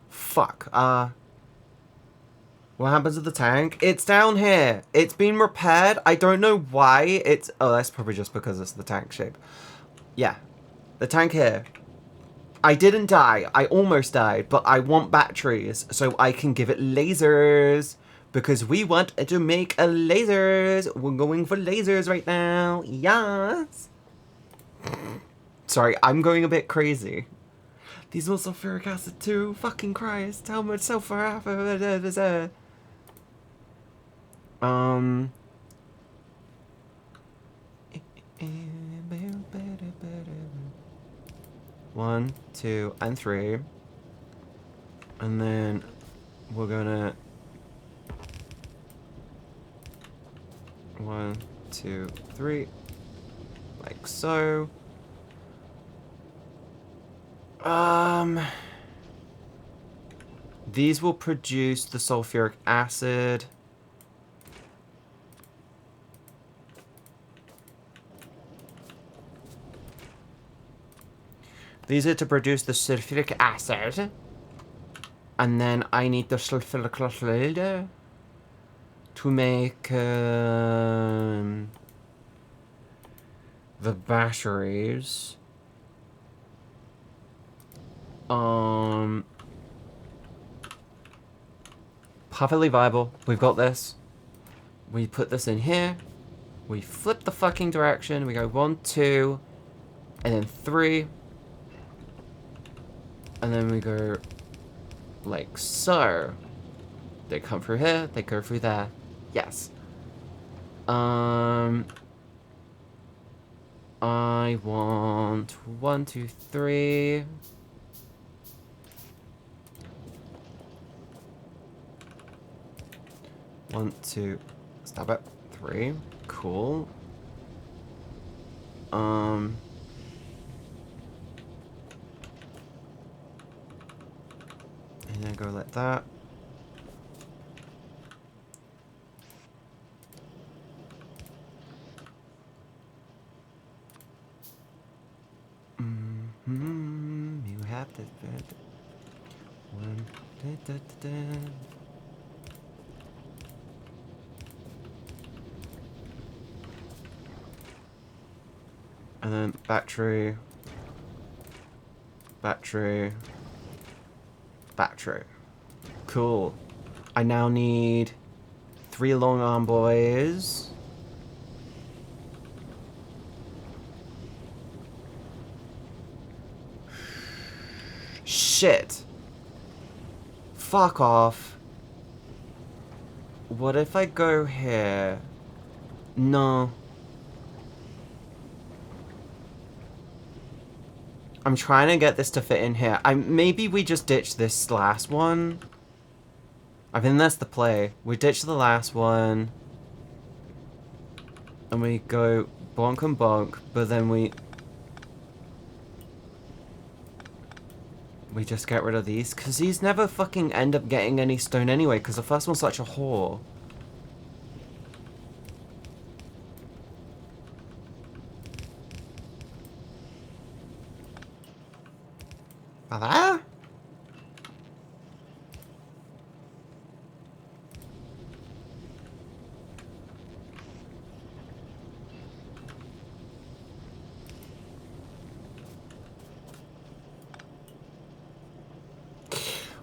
Fuck. What happens to the tank? It's down here. It's been repaired. I don't know why it's... Oh, that's probably just because it's the tank shape. Yeah. The tank here. I didn't die. I almost died, but I want batteries so I can give it lasers. Because we want to make a lasers. We're going for lasers right now. Yes. Sorry, I'm going a bit crazy. These are sulfuric acid too. Fucking Christ. How much sulfur? 1, 2, and 3. And then we're gonna 1, 2, 3, like so. These will produce the sulfuric acid. These are to produce the sulfuric acid. And then I need the sulfuric acid to make the batteries. Perfectly viable. We've got this. We put this in here. We flip the fucking direction. We go 1, 2, and then 3. And then we go like so. They come through here, they go through there. Yes. I want 1, 2, 3. One, two, stop it. 3. Cool. And then go like that. You have to. One. Da, da, da, da. And then battery. Battery. Battery. Cool. I now need 3 long arm boys. Shit. Fuck off. What if I go here? No. I'm trying to get this to fit in here. Maybe we just ditch this last one. I think that's the play. We ditch the last one. And we go bonk and bonk, but then we just get rid of these, because these never fucking end up getting any stone anyway, because the first one's such a whore. Hello?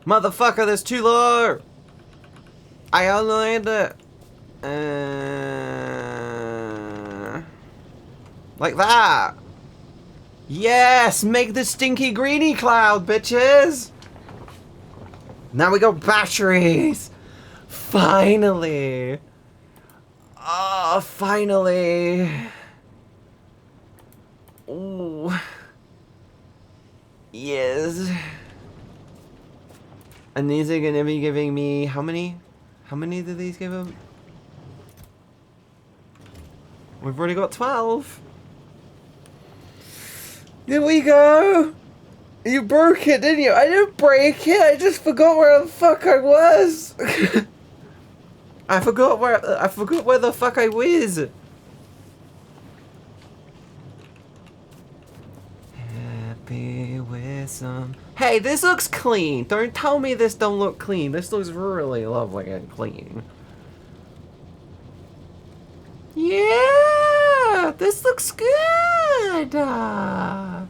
Motherfucker, that's too low! I unlined it! Like that! Yes! Make the stinky greeny cloud, bitches! Now we got batteries! Finally! Oh, finally! Ooh. Yes. And these are gonna be giving me how many? How many do these give them? We've already got 12. There we go. You broke it, didn't you? I didn't break it. I just forgot where the fuck I was. I forgot where the fuck I was. Happy with some. Hey, this looks clean. Don't tell me this don't look clean. This looks really lovely and clean. Yeah, this looks good. I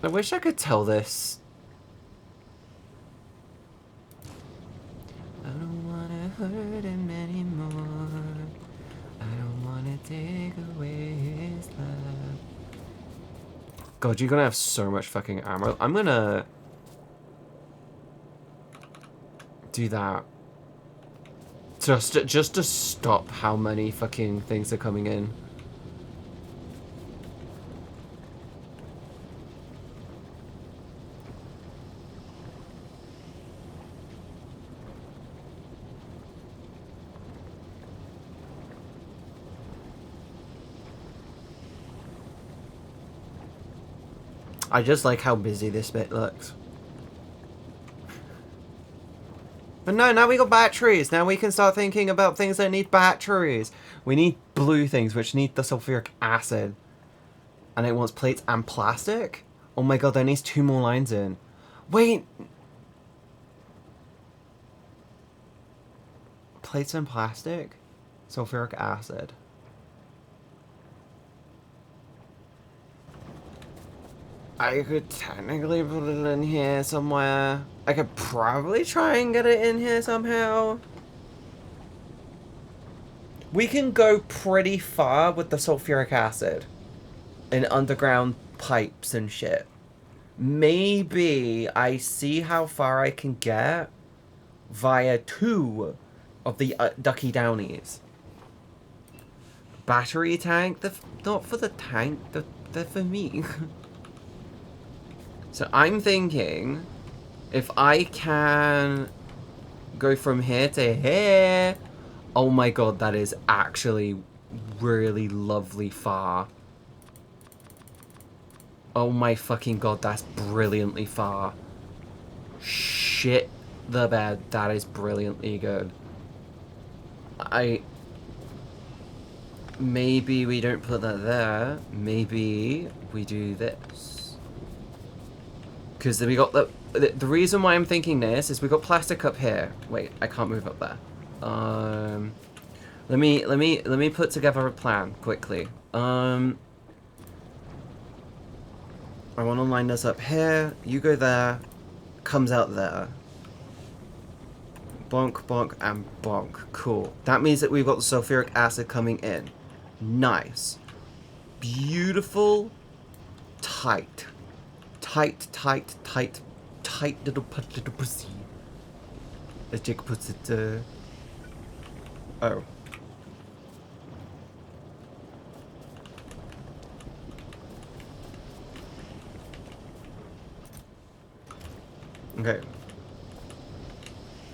wish I could tell this. I don't wanna hurt him anymore. I don't wanna take away his love. God, you're gonna have so much fucking ammo. I'm gonna do that. Just to stop how many fucking things are coming in. I just like how busy this bit looks. But no, now we got batteries. Now we can start thinking about things that need batteries. We need blue things, which need the sulfuric acid. And it wants plates and plastic? Oh my god, there needs 2 more lines in. Wait! Plates and plastic? Sulfuric acid. I could technically put it in here somewhere. I could probably try and get it in here somehow. We can go pretty far with the sulfuric acid in underground pipes and shit. Maybe I see how far I can get via 2 of the Ducky Downies. Battery tank? Not for the tank, they're for me. So I'm thinking, if I can go from here to here... Oh my god, that is actually really lovely far. Oh my fucking god, that's brilliantly far. Shit the bed, that is brilliantly good. Maybe we don't put that there. Maybe we do this. Because we got the reason why I'm thinking this is we got plastic up here. Wait, I can't move up there. Let me put together a plan quickly. I want to line this up here. You go there. Comes out there. Bonk, bonk, and bonk. Cool. That means that we've got the sulfuric acid coming in. Nice. Beautiful. Tight. Tight, tight, tight. Tight little pussy. As Jake puts it, Oh. Okay.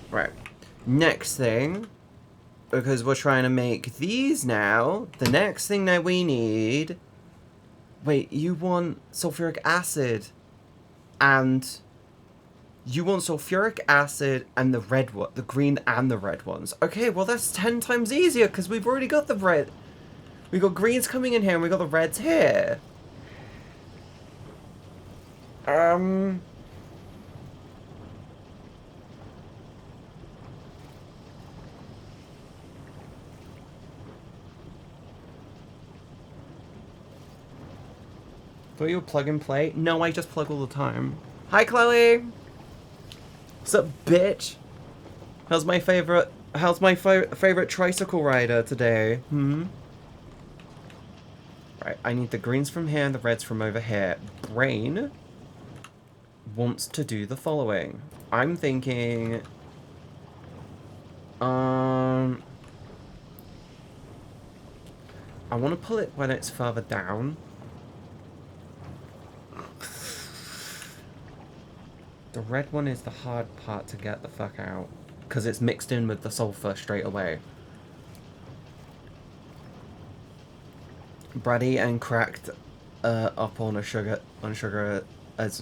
Right. Next thing, because we're trying to make these now, the next thing that we need... Wait, you want sulfuric acid and... You want sulfuric acid and the red one, the green and the red ones. Okay, well that's 10 times easier because we've already got the red. We got greens coming in here and we got the reds here. Thought you would plug and play? No, I just plug all the time. Hi, Chloe! What's up, bitch? How's my favorite tricycle rider today? Right, I need the greens from here and the reds from over here. Brain wants to do the following. I'm thinking... I want to pull it when it's further down. The red one is the hard part to get the fuck out. Because it's mixed in with the sulfur straight away. Braddy and cracked up on sugar as...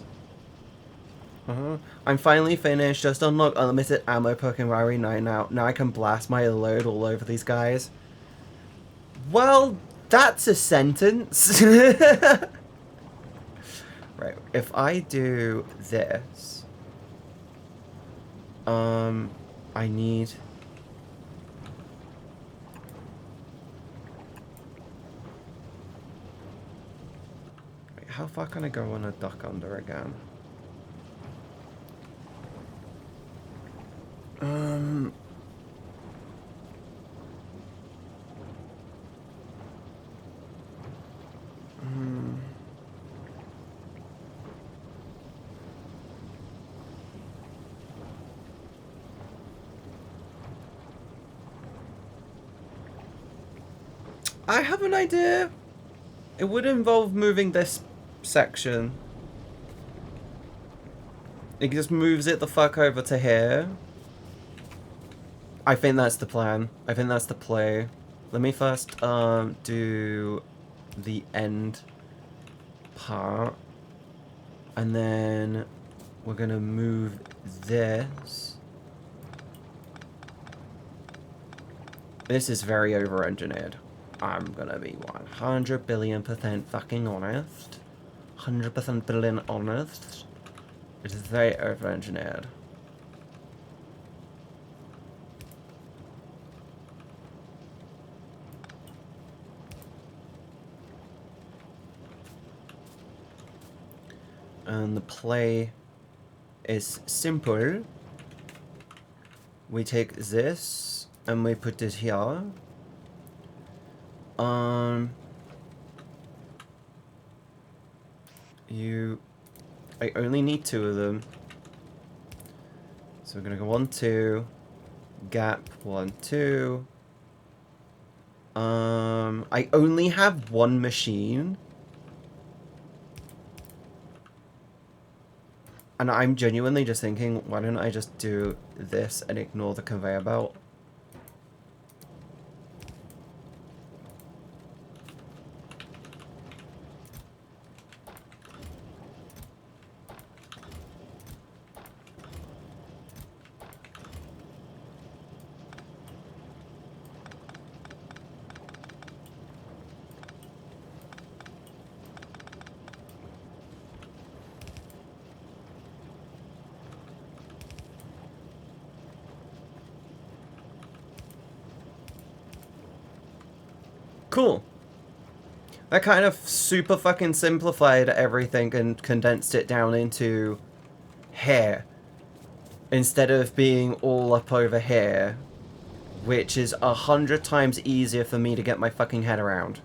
I'm finally finished. Just unlock unlimited ammo Pokemon Night now. Now I can blast my load all over these guys. Well, that's a sentence. Right, if I do this... I need... Wait, how far can I go on a duck under again? I have an idea. It would involve moving this section. It just moves it the fuck over to here. I think that's the plan. I think that's the play. Let me first do the end part. And then we're gonna move this. This is very over-engineered. I'm gonna be 100 billion% fucking honest. 100% billion honest. It is very over-engineered. And the play is simple. We take this and we put it here. You I only need 2 of them. So we're gonna go 1, 2. Gap 1, 2. I only have 1 machine. And I'm genuinely just thinking, why don't I just do this and ignore the conveyor belt? Cool. That kind of super fucking simplified everything and condensed it down into here. Instead of being all up over here. Which is 100 times easier for me to get my fucking head around.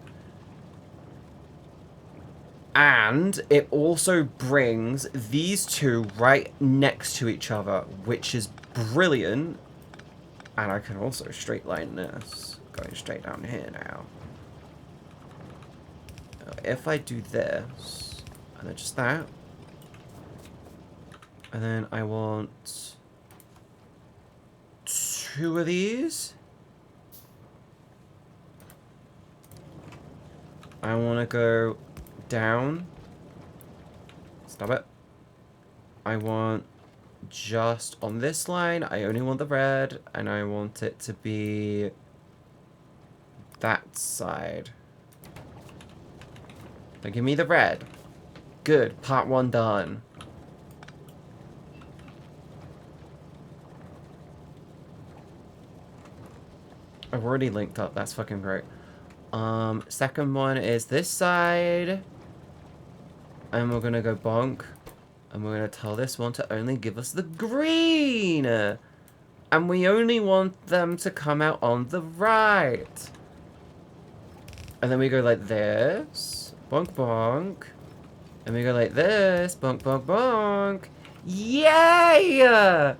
And it also brings these 2 right next to each other. Which is brilliant. And I can also straight line this. Going straight down here now. If I do this, and then just that, and then I want 2 of these. I want to go down. Stop it. I want just on this line, I only want the red, and I want it to be that side. So give me the red. Good. Part 1 done. I've already linked up. That's fucking great. Second one is this side. And we're gonna go bonk. And we're gonna tell this one to only give us the green. And we only want them to come out on the right. And then we go like this. Bonk, bonk. And we go like this. Bonk, bonk, bonk. Yay!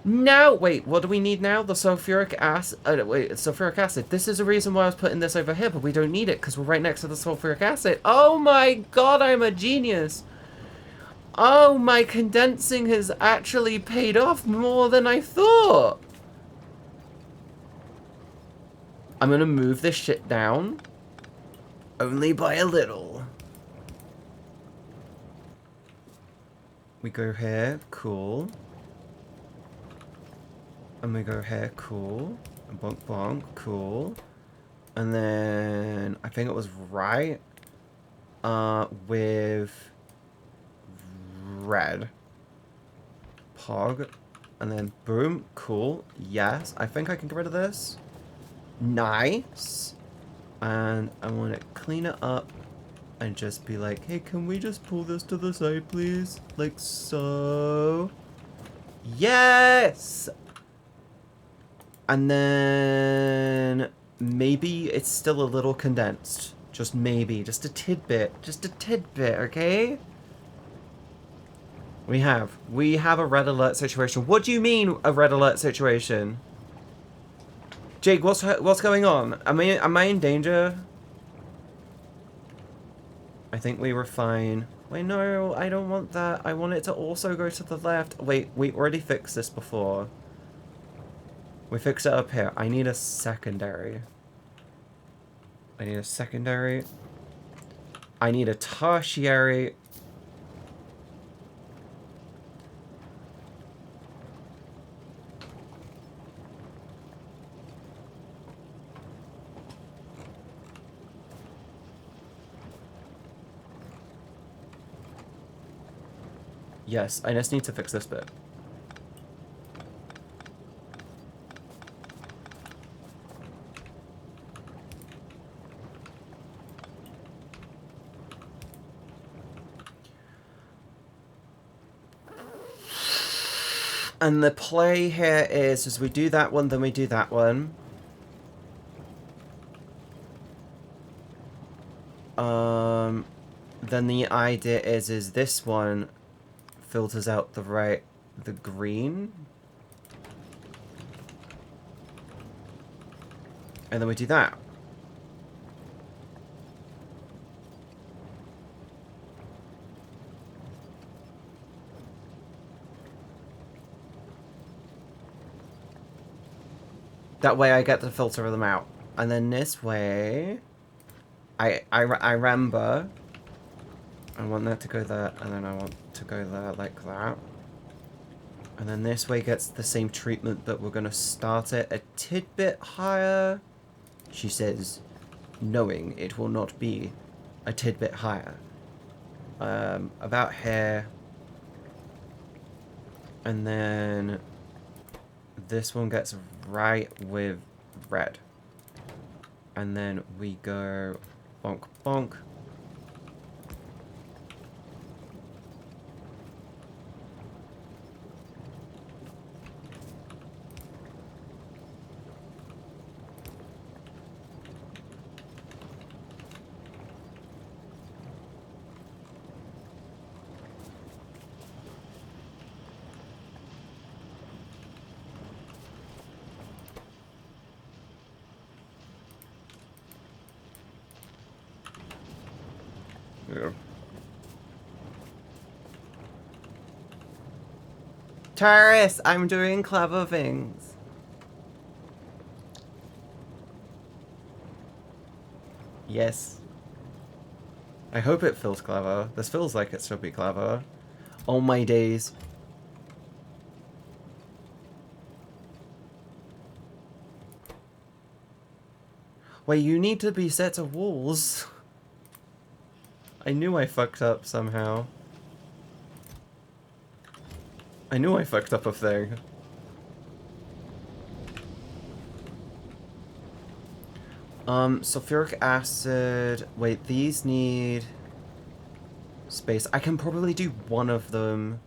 Now, wait, what do we need now? The sulfuric acid. Wait, sulfuric acid. This is the reason why I was putting this over here, but we don't need it because we're right next to the sulfuric acid. Oh my god, I'm a genius. Oh, my condensing has actually paid off more than I thought. I'm gonna move this shit down. Only by a little. We go here, cool. And we go here, cool. And bonk bonk, cool. And then I think it was right. With red. Pog. And then boom, cool. Yes, I think I can get rid of this. Nice. And I want to clean it up and just be like, hey, can we just pull this to the side, please? Like so. Yes! And then maybe it's still a little condensed. Just maybe. Just a tidbit. Just a tidbit, okay? We have a red alert situation. What do you mean a red alert situation? Jake, what's going on? Am I in danger? I think we were fine. Wait, no, I don't want that. I want it to also go to the left. Wait, we already fixed this before. We fixed it up here. I need a secondary. I need a secondary. I need a tertiary. Yes, I just need to fix this bit. And the play here is we do that one, then we do that one. then the idea is this one filters out the green. And then we do that. That way I get to filter them out. And then this way, I remember, I want that to go there, and then I want to go there like that. And then this way gets the same treatment, but we're going to start it a tidbit higher. She says, knowing it will not be a tidbit higher. About here. And then this one gets right with red. And then we go bonk bonk. Yeah. Taurus, I'm doing clever things. Yes. I hope it feels clever. This feels like it should be clever. Oh my days. Wait, you need to be set to walls. I knew I fucked up somehow. I knew I fucked up a thing. Sulfuric acid. Wait, these need space. I can probably do one of them.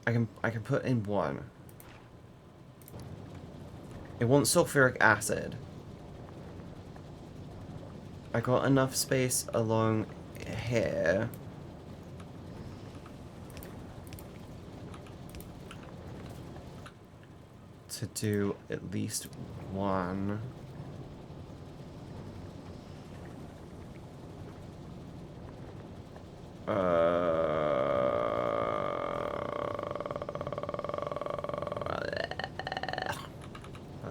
I can put in one. It wants sulfuric acid. I got enough space along here. To do at least one.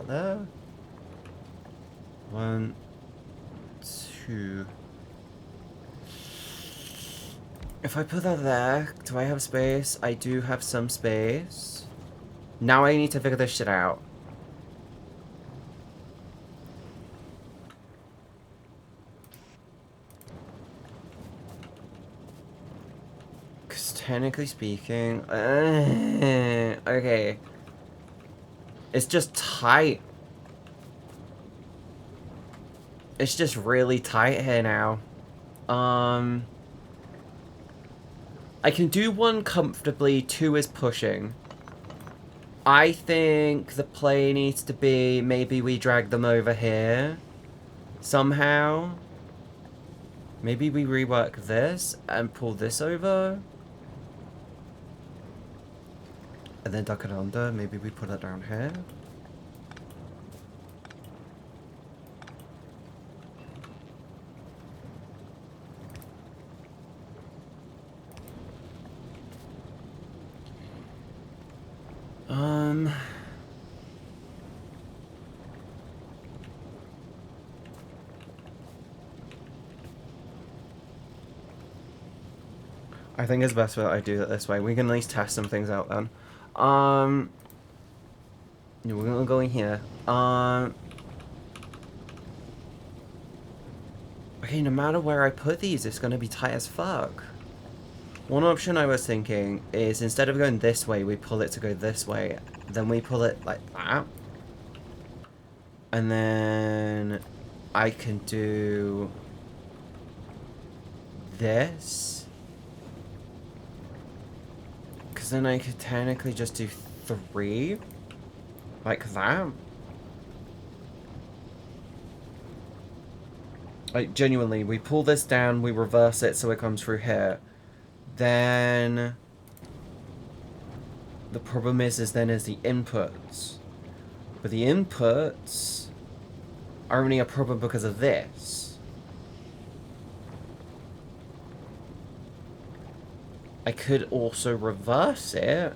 There. 1, 2. If I put that there, do I have space? I do have some space. Now I need to figure this shit out. Because technically speaking... okay. It's just tight. It's just really tight here now. I can do one comfortably, 2 is pushing. I think the play needs to be, maybe we drag them over here. Somehow. Maybe we rework this and pull this over. And then duck it under. Maybe we put it down here. I think it's best that I do it this way. We can at least test some things out then. We're gonna go in here. Okay, no matter where I put these, it's gonna be tight as fuck. One option I was thinking is instead of going this way, we pull it to go this way. Then we pull it like that. And then I can do this. Because then I could technically just do 3. Like that. Like, genuinely, we pull this down, we reverse it so it comes through here. Then... The problem is then is the inputs. But the inputs are only a problem because of this. I could also reverse it.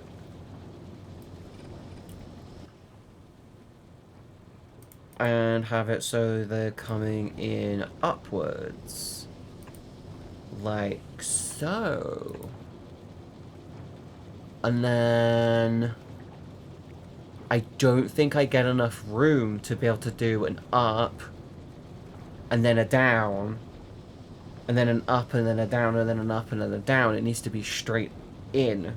And have it so they're coming in upwards. Like so. And then... I don't think I get enough room to be able to do an up. And then a down. And then an up and then a down and then an up and then a down. It needs to be straight in.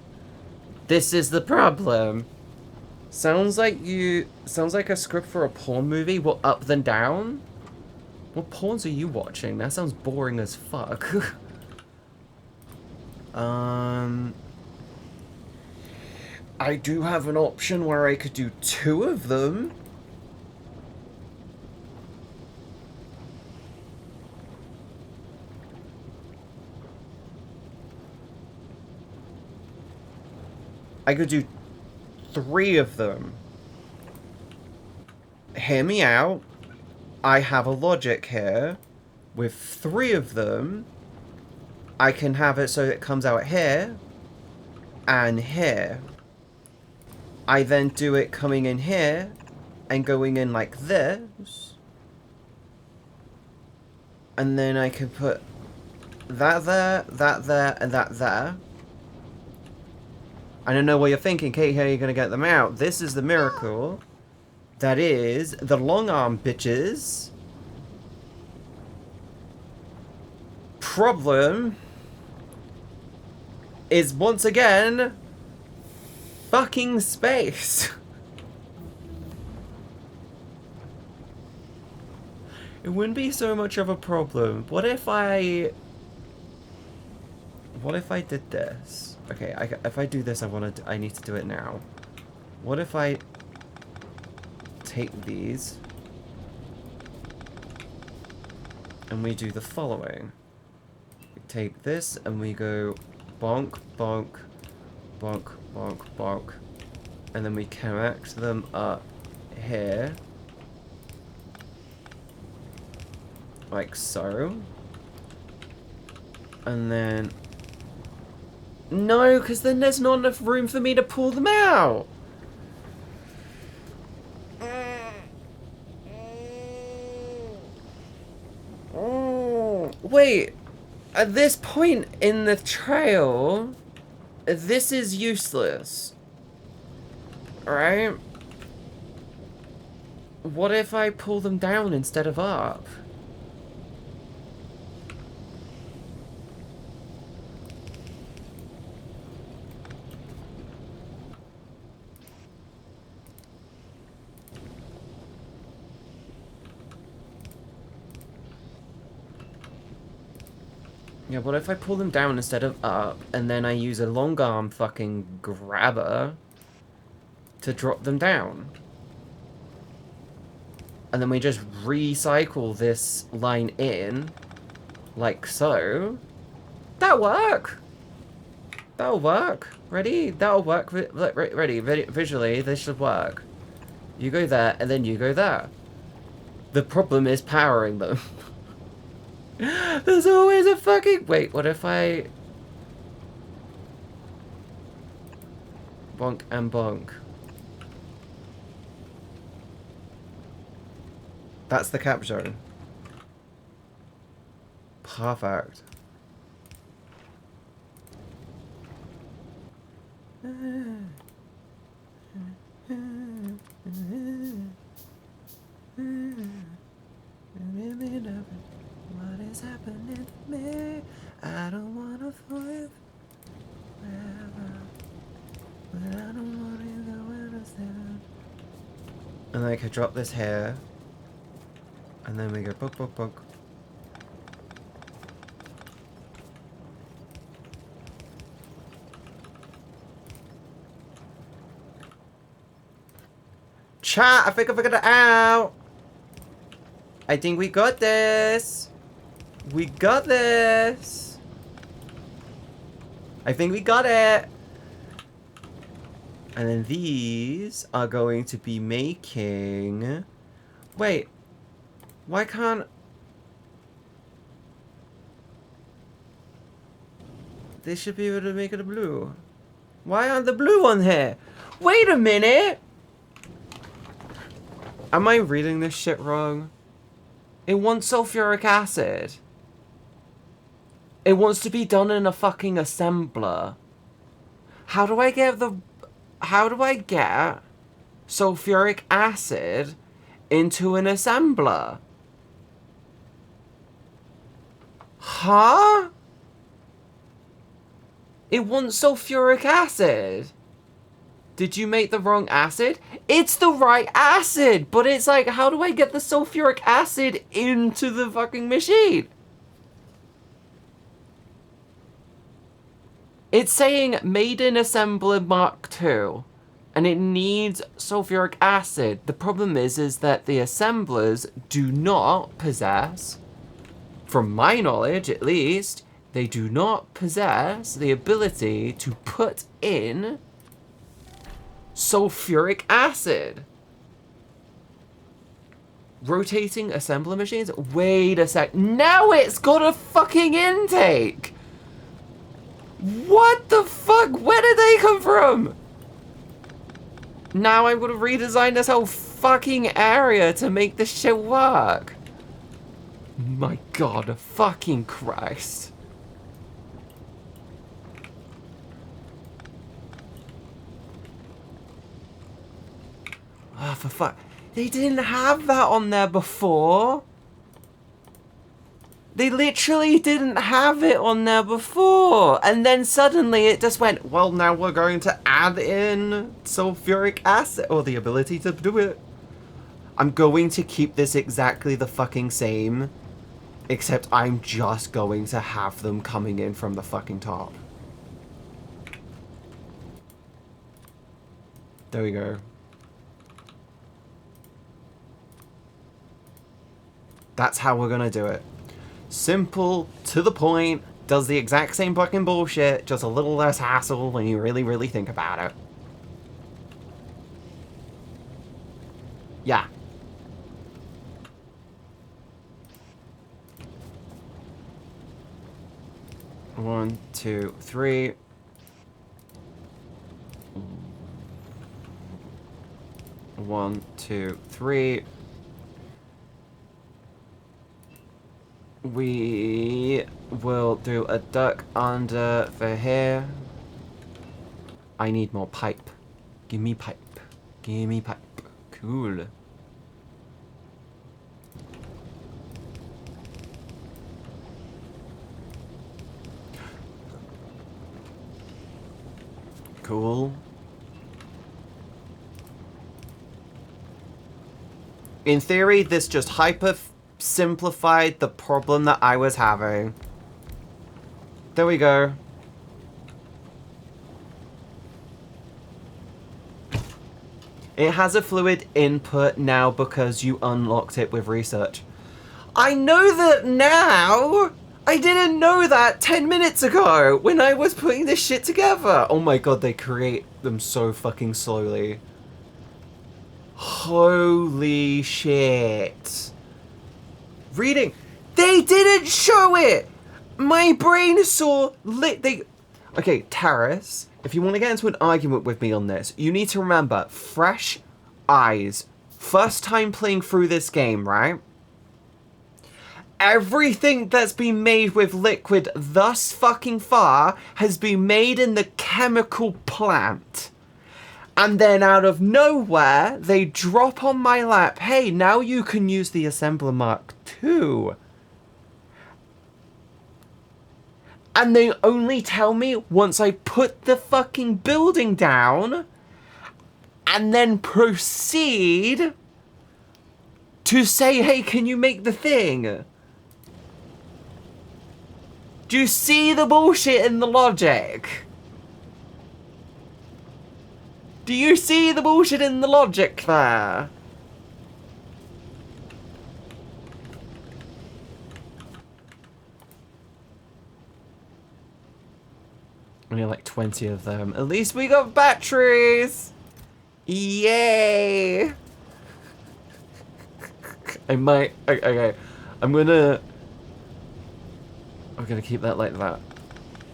This is the problem. Sounds like a script for a porn movie. What, up then down? What porns are you watching? That sounds boring as fuck. I do have an option where I could do 2 of them. I could do 3 of them. Hear me out. I have a logic here. With 3 of them, I can have it so it comes out here and here. I then do it coming in here and going in like this. And then I can put that there, and that there. I don't know what you're thinking, Kate, how are you going to get them out? This is the miracle. That is the long arm, bitches. Problem is, once again, fucking space. It wouldn't be so much of a problem. What if I did this? Okay, if I do this, I need to do it now. What if I take these and we do the following? We take this and we go bonk, bonk, bonk, bonk, bonk, and then we connect them up here, like so. And then... No, because then there's not enough room for me to pull them out. Wait, at this point in the trail, this is useless. Right? What if I pull them down instead of up? Yeah, what if I pull them down instead of up, and then I use a long arm fucking grabber to drop them down? And then we just recycle this line in, like so. That'll work! That'll work. Ready? That'll work. Ready? Visually, this should work. You go there, and then you go there. The problem is powering them. There's always a fucking... Wait, what if I... Bonk and bonk. That's the cap zone. Perfect. What is happening to me? I don't wanna live forever, but I don't wanna go understand. And I could drop this here, and then we go book, book, book. Chat, I think I figured it out. I think we got this. We got this. I think we got it. And then these are going to be making... Wait. Why can't... They should be able to make it a blue. Why aren't the blue on here? Wait a minute! Am I reading this shit wrong? It wants sulfuric acid. It wants to be done in a fucking assembler. How do I get sulfuric acid into an assembler? Huh? It wants sulfuric acid. Did you make the wrong acid? It's the right acid, but it's like, how do I get the sulfuric acid into the fucking machine? It's saying made in assembler Mark II, and it needs sulfuric acid. The problem is that the assemblers do not possess, from my knowledge at least, they do not possess the ability to put in sulfuric acid. Rotating assembler machines? Wait a sec. Now it's got a fucking intake! What the fuck? Where did they come from? Now I'm gonna redesign this whole fucking area to make this shit work. My god, fucking Christ. Oh, for fuck. They didn't have that on there before. They literally didn't have it on there before. And then suddenly it just went, well, now we're going to add in sulfuric acid. Or the ability to do it. I'm going to keep this exactly the fucking same. Except I'm just going to have them coming in from the fucking top. There we go. That's how we're gonna do it. Simple, to the point, does the exact same fucking bullshit, just a little less hassle when you really, really think about it. Yeah. One, two, three. One, two, three. We will do a duck under for here. I need more pipe. Give me pipe. Give me pipe. Cool. Cool. In theory, this just simplified the problem that I was having. There we go. It has a fluid input now because you unlocked it with research. I know that now! I didn't know that 10 minutes ago when I was putting this shit together. Oh my god, they create them so fucking slowly. Holy shit. Reading. They didn't show it! My brain saw Okay, Taris, if you want to get into an argument with me on this, you need to remember, fresh eyes. First time playing through this game, right? Everything that's been made with liquid thus fucking far has been made in the chemical plant. And then out of nowhere, they drop on my lap, hey, now you can use the Assembler Mark II. And they only tell me once I put the fucking building down and then proceed to say, hey, can you make the thing? Do you see the bullshit in the logic? Do you see the bullshit in the logic there? Only like 20 of them. At least we got batteries! Yay! I might... Okay. I'm gonna keep that like that.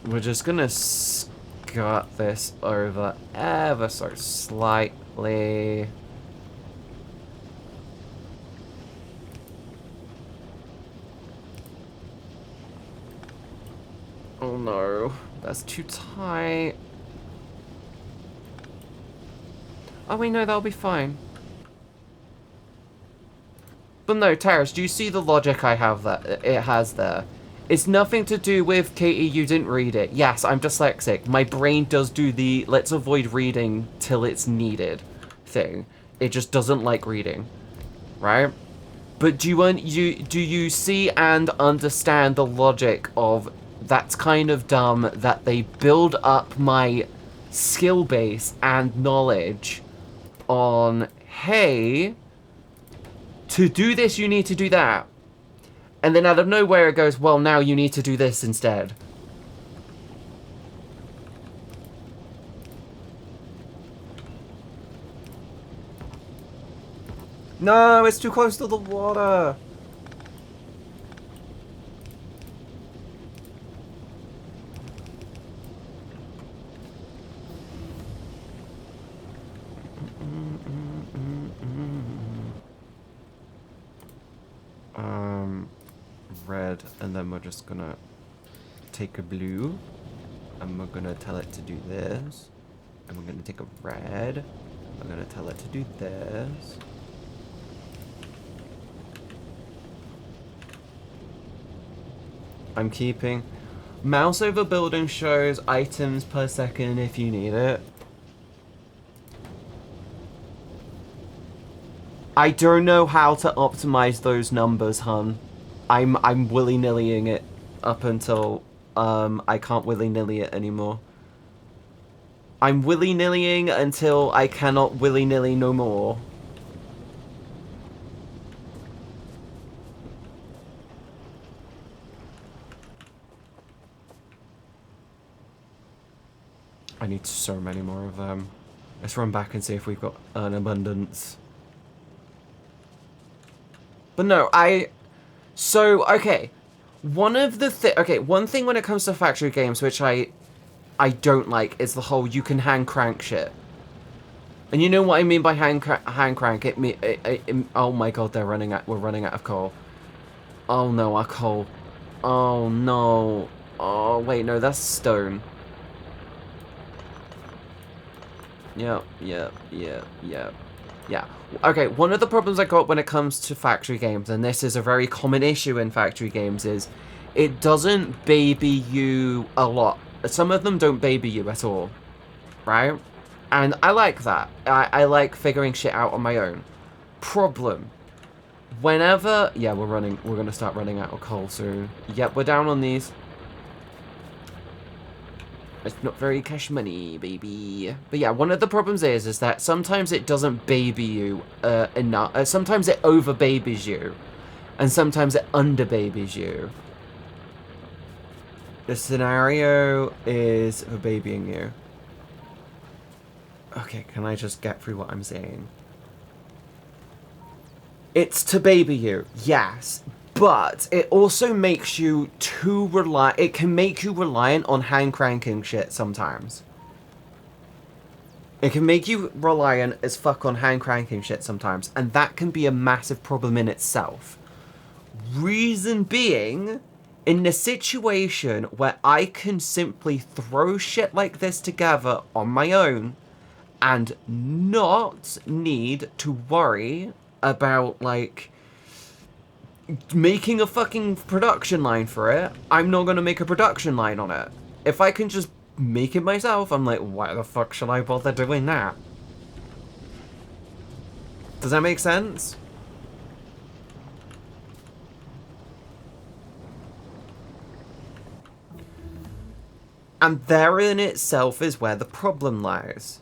We're just gonna skirt this over ever so slightly. Oh no, that's too tight. Oh wait, no, that'll be fine. But no, Terrace, do you see the logic I have that it has there? It's nothing to do with, Katie, you didn't read it. Yes, I'm dyslexic. My brain does do the let's avoid reading till it's needed thing. It just doesn't like reading, right? But do you see and understand the logic of that's kind of dumb that they build up my skill base and knowledge on, hey, to do this you need to do that. And then out of nowhere it goes, well, now you need to do this instead. No, it's too close to the water. Red, and then we're just gonna take a blue, and we're gonna tell it to do this, and we're gonna take a red, we're gonna tell it to do this. I'm keeping mouse over building shows items per second if you need it. I don't know how to optimize those numbers, hun. I'm willy-nillying it up until I can't willy-nilly it anymore. I'm willy-nillying until I cannot willy-nilly no more. I need so many more of them. Let's run back and see if we've got an abundance. But no, So, okay. One thing when it comes to factory games, which I don't like, is the whole you can hand crank shit. And you know what I mean by hand crank? Oh my god, we're running out of coal. Oh no, our coal. Oh no. Oh wait, no, that's stone. Yeah. Okay, one of the problems I got when it comes to factory games, and this is a very common issue in factory games, is it doesn't baby you a lot. Some of them don't baby you at all, right? And I like that. I like figuring shit out on my own. Problem. Whenever... Yeah, we're gonna start running out of coal soon. Yep, we're down on these. It's not very cash money, baby. But yeah, one of the problems is that sometimes it doesn't baby you enough. Sometimes it over babies you, and sometimes it under babies you. The scenario is for babying you. Okay, can I just get through what I'm saying? It's to baby you, yes. But it also makes you it can make you reliant on hand cranking shit sometimes. It can make you reliant as fuck on hand cranking shit sometimes, and that can be a massive problem in itself. Reason being, in the situation where I can simply throw shit like this together on my own and not need to worry about, like, making a fucking production line for it, I'm not gonna make a production line on it. If I can just make it myself, I'm like, why the fuck should I bother doing that? Does that make sense? And therein itself is where the problem lies.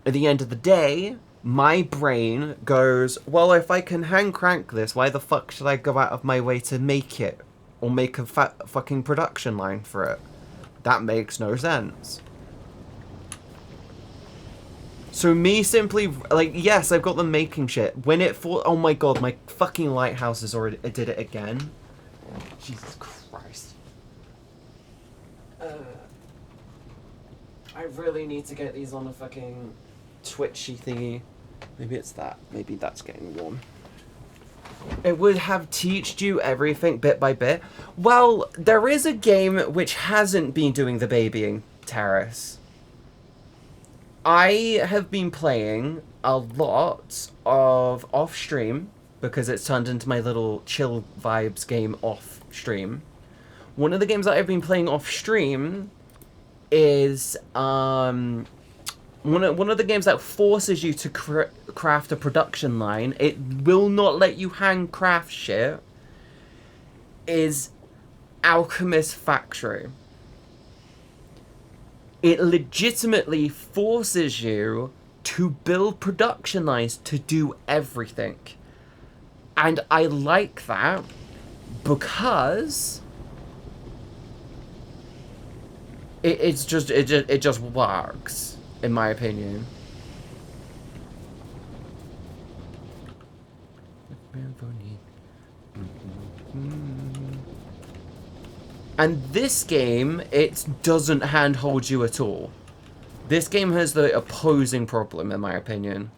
At the end of the day, my brain goes, well, if I can hand crank this, why the fuck should I go out of my way to make it? Or make a fucking production line for it? That makes no sense. So me simply, like, yes, I've got them making shit. When it fall, oh my god, my fucking lighthouse has already did it again. Jesus Christ. I really need to get these on a fucking twitchy thingy. Maybe it's that. Maybe that's getting warm. It would have teached you everything bit by bit. Well, there is a game which hasn't been doing the babying, Terrace. I have been playing a lot of off-stream, because it's turned into my little chill vibes game off-stream. One of the games that I've been playing off-stream is one of the games that forces you to craft a production line. It will not let you handcraft shit. Is Alchemist Factorio. It legitimately forces you to build production lines to do everything. And I like that because it just works, in my opinion. And this game, it doesn't handhold you at all. This game has the opposing problem, in my opinion.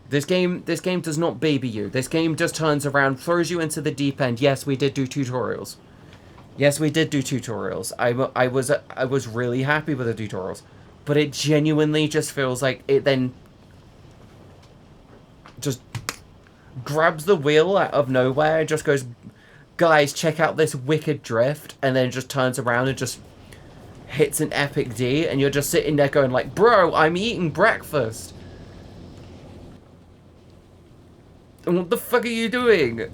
This game does not baby you. This game just turns around, throws you into the deep end. Yes, we did do tutorials. Yes, we did do tutorials. I was really happy with the tutorials. But it genuinely just feels like it then just grabs the wheel out of nowhere and just goes, guys, check out this wicked drift, and then just turns around and just hits an epic D, and you're just sitting there going like, bro, I'm eating breakfast. And what the fuck are you doing?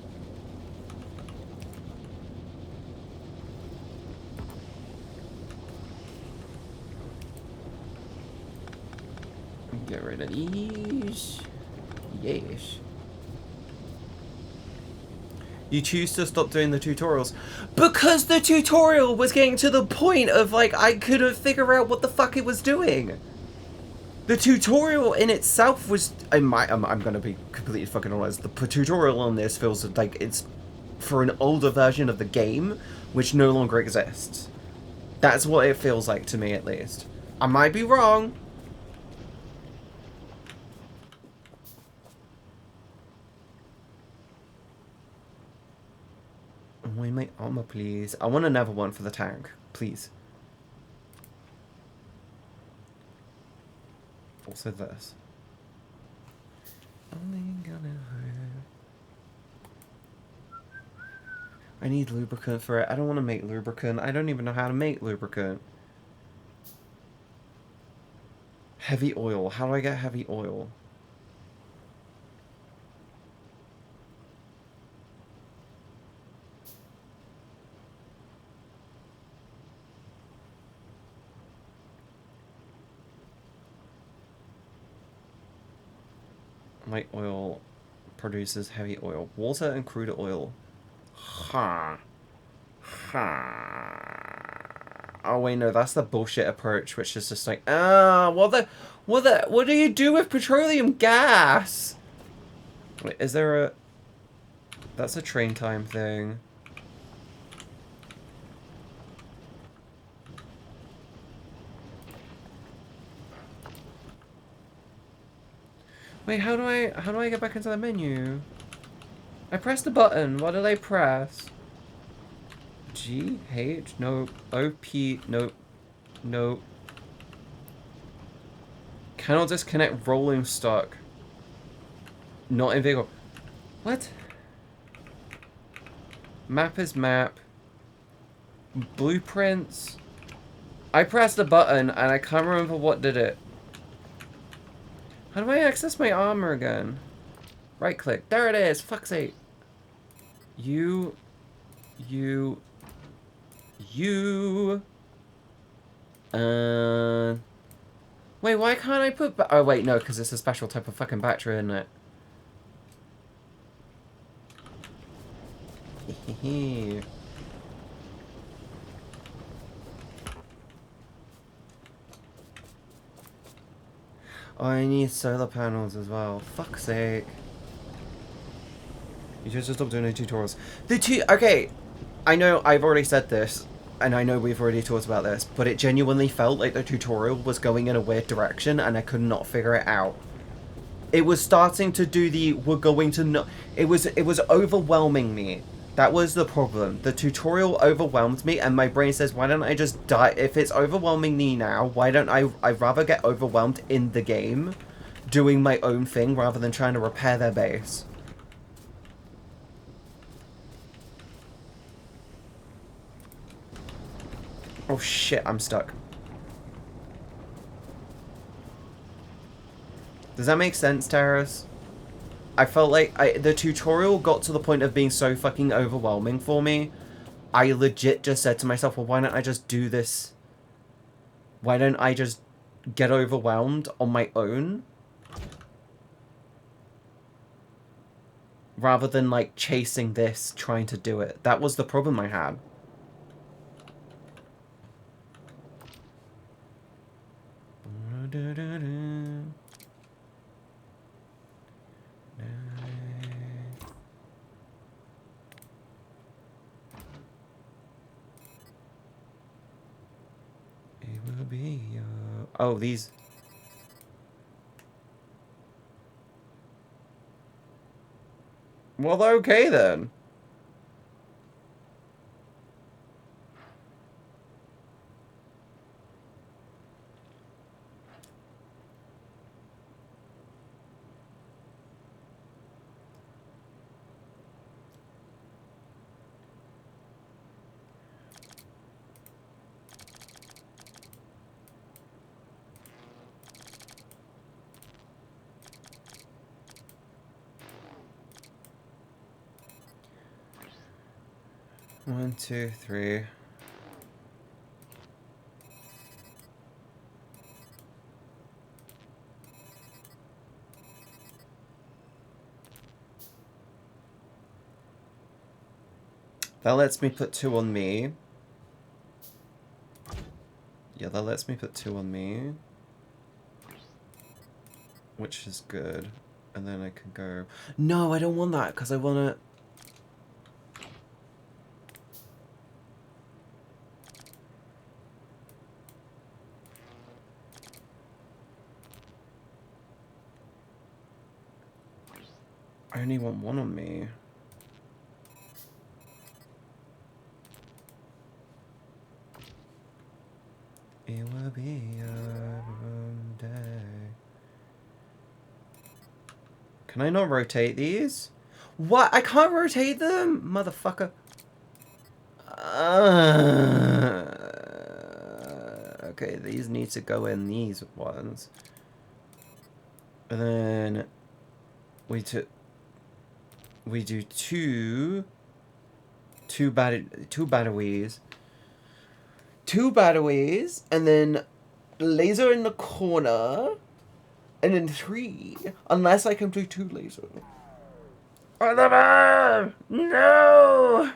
Get rid of these. Yes. You choose to stop doing the tutorials because the tutorial was getting to the point of like I couldn't figure out what the fuck it was doing. The tutorial in itself was I'm gonna be completely fucking honest. The tutorial on this feels like it's for an older version of the game which no longer exists. That's what it feels like to me, at least. I might be wrong. Why my armor, please? I want another one for the tank, please. Also this. Only gonna hurt. I need lubricant for it. I don't want to make lubricant. I don't even know how to make lubricant. Heavy oil. How do I get heavy oil? Light oil produces heavy oil. Water and crude oil. Ha. Ha. Oh wait, no, that's the bullshit approach, which is just like, what do you do with petroleum gas? Wait, is there a... That's a train time thing. Wait, how do I get back into the menu? I pressed the button. What did I press? G, H, no, O, P, no, no. Cannot disconnect rolling stock. Not in vehicle. What? Map is map. Blueprints. I pressed the button and I can't remember what did it. How do I access my armor again? Right click. There it is. Fuck's sake. You. Wait, why can't I put... Oh, wait, no, because it's a special type of fucking battery, isn't it? Oh, I need solar panels as well. Fuck's sake. You just stop doing the tutorials. Okay, I know I've already said this, and I know we've already talked about this, but it genuinely felt like the tutorial was going in a weird direction, and I could not figure it out. It was starting to do the we're going to no. It was overwhelming me. That was the problem. The tutorial overwhelmed me, and my brain says, why don't I just die? If it's overwhelming me now, why don't I'd rather get overwhelmed in the game, doing my own thing, rather than trying to repair their base. Oh shit, I'm stuck. Does that make sense, Terrace? I felt like the tutorial got to the point of being so fucking overwhelming for me. I legit just said to myself, well, why don't I just do this? Why don't I just get overwhelmed on my own? Rather than, like, chasing this, trying to do it. That was the problem I had. It will be oh, these. Well, okay then. One, two, three. That lets me put 2 on me. Yeah, that lets me put 2 on me. Which is good. And then I can go... No, I don't want that, because I want to... I only want 1 on me. It will be a day. Can I not rotate these? What? I can't rotate them? Motherfucker. Okay, these need to go in these ones. And then we do 2 batteries. 2 batteries, and then laser in the corner, and then 3, unless I can do 2 lasers. Oliver! No!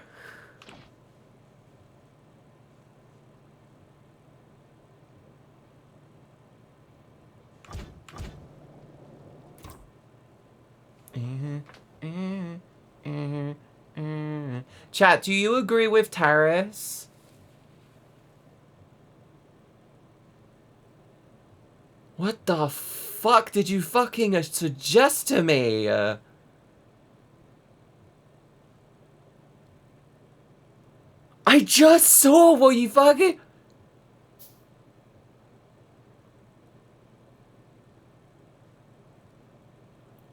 Chat, do you agree with Taris? What the fuck did you fucking suggest to me? I just saw what you fucking...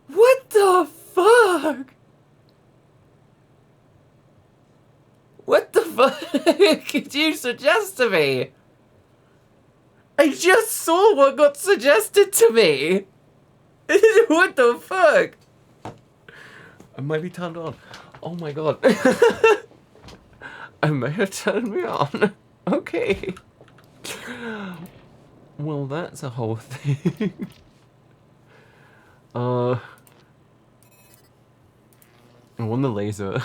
What the fuck? What the fuck did you suggest to me? I just saw what got suggested to me. What the fuck? I might be turned on. Oh my god. I may have turned me on. Okay. Well, that's a whole thing. I want the laser.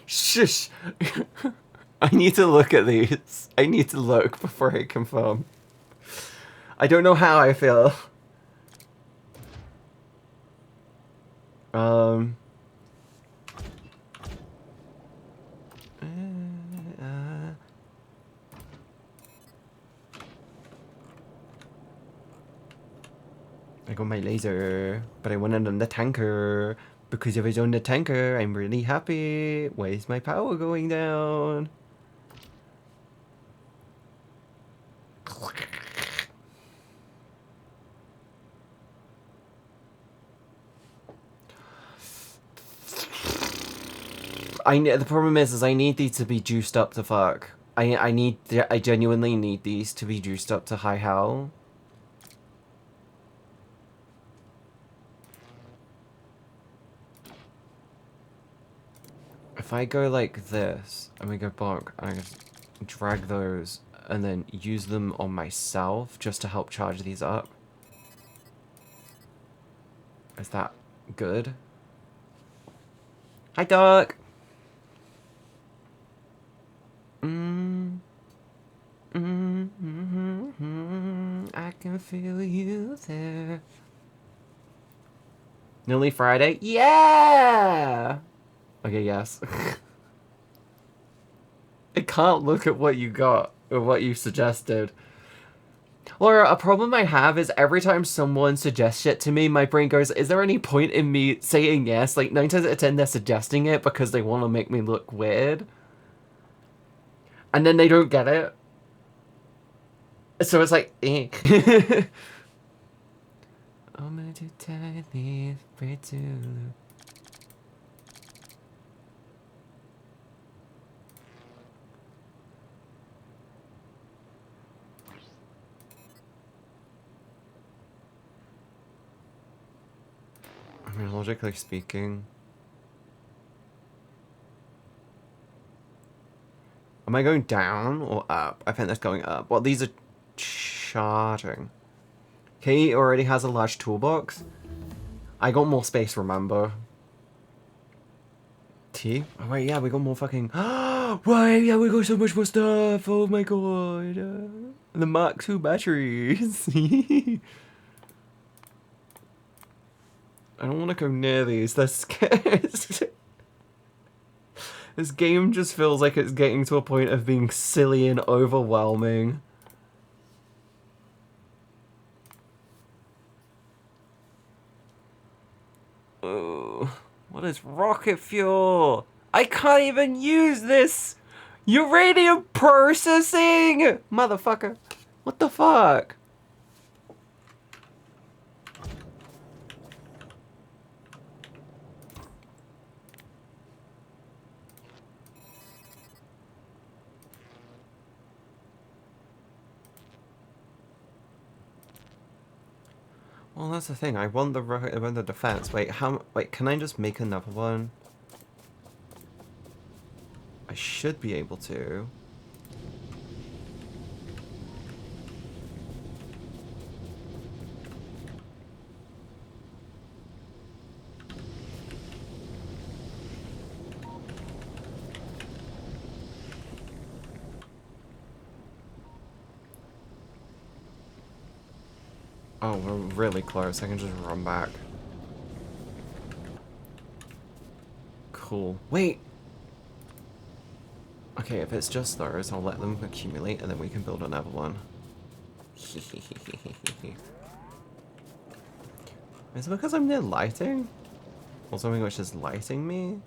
Shush! I need to look at these. I need to look before I confirm. I don't know how I feel. I got my laser, but I want it on the tanker. Because if it's on the tanker, I'm really happy. Why is my power going down? The problem is I need these to be juiced up to fuck. I genuinely need these to be juiced up to high hell. If I go like this, and we go bonk, and I just drag those, and then use them on myself just to help charge these up. Is that good? Hi, dog! I can feel you there. Nearly Friday? Yeah! Okay, yes. I can't look at what you got, or what you suggested. Laura, a problem I have is every time someone suggests shit to me, my brain goes, is there any point in me saying yes? Like, 9 times out of 10, they're suggesting it because they want to make me look weird. And then they don't get it. So it's like, eh. I'm gonna do tightly, afraid to lose. I mean, logically speaking. Am I going down or up? I think that's going up. Well, these are charging. Kate already has a large toolbox. I got more space, remember? T? Oh wait, yeah, we got more fucking... Right, yeah, we got so much more stuff. Oh my god. The Mark II batteries. I don't want to go near these. They're scared. This game just feels like it's getting to a point of being silly and overwhelming. Oh, what is rocket fuel? I can't even use this! Uranium processing! Motherfucker. What the fuck? Well, that's the thing. I want the defense. Wait, wait, can I just make another one? I should be able to. Oh, we're really close. I can just run back. Cool. Wait! Okay, if it's just those, I'll let them accumulate and then we can build another one. Is it because I'm near lighting? Or something which is lighting me?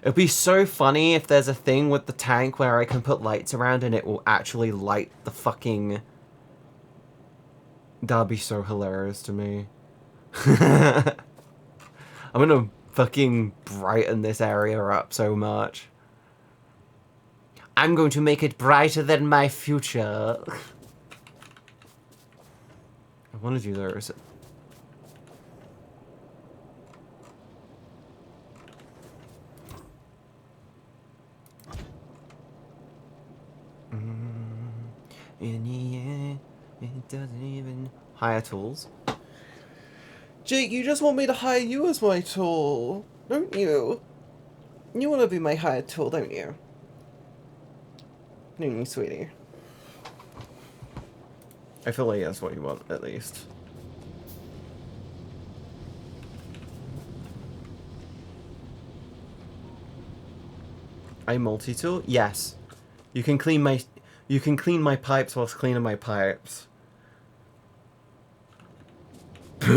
It'd be so funny if there's a thing with the tank where I can put lights around and it will actually light the fucking... That'd be so hilarious to me. I'm gonna fucking brighten this area up so much. I'm going to make it brighter than my future. I want to do those. In the It doesn't even hire tools. Jake, you just want me to hire you as my tool, don't you? You want to be my hired tool, don't you? Don't you, sweetie? I feel like that's what you want, at least. I multi-tool? Yes. You can clean my pipes whilst cleaning my pipes. I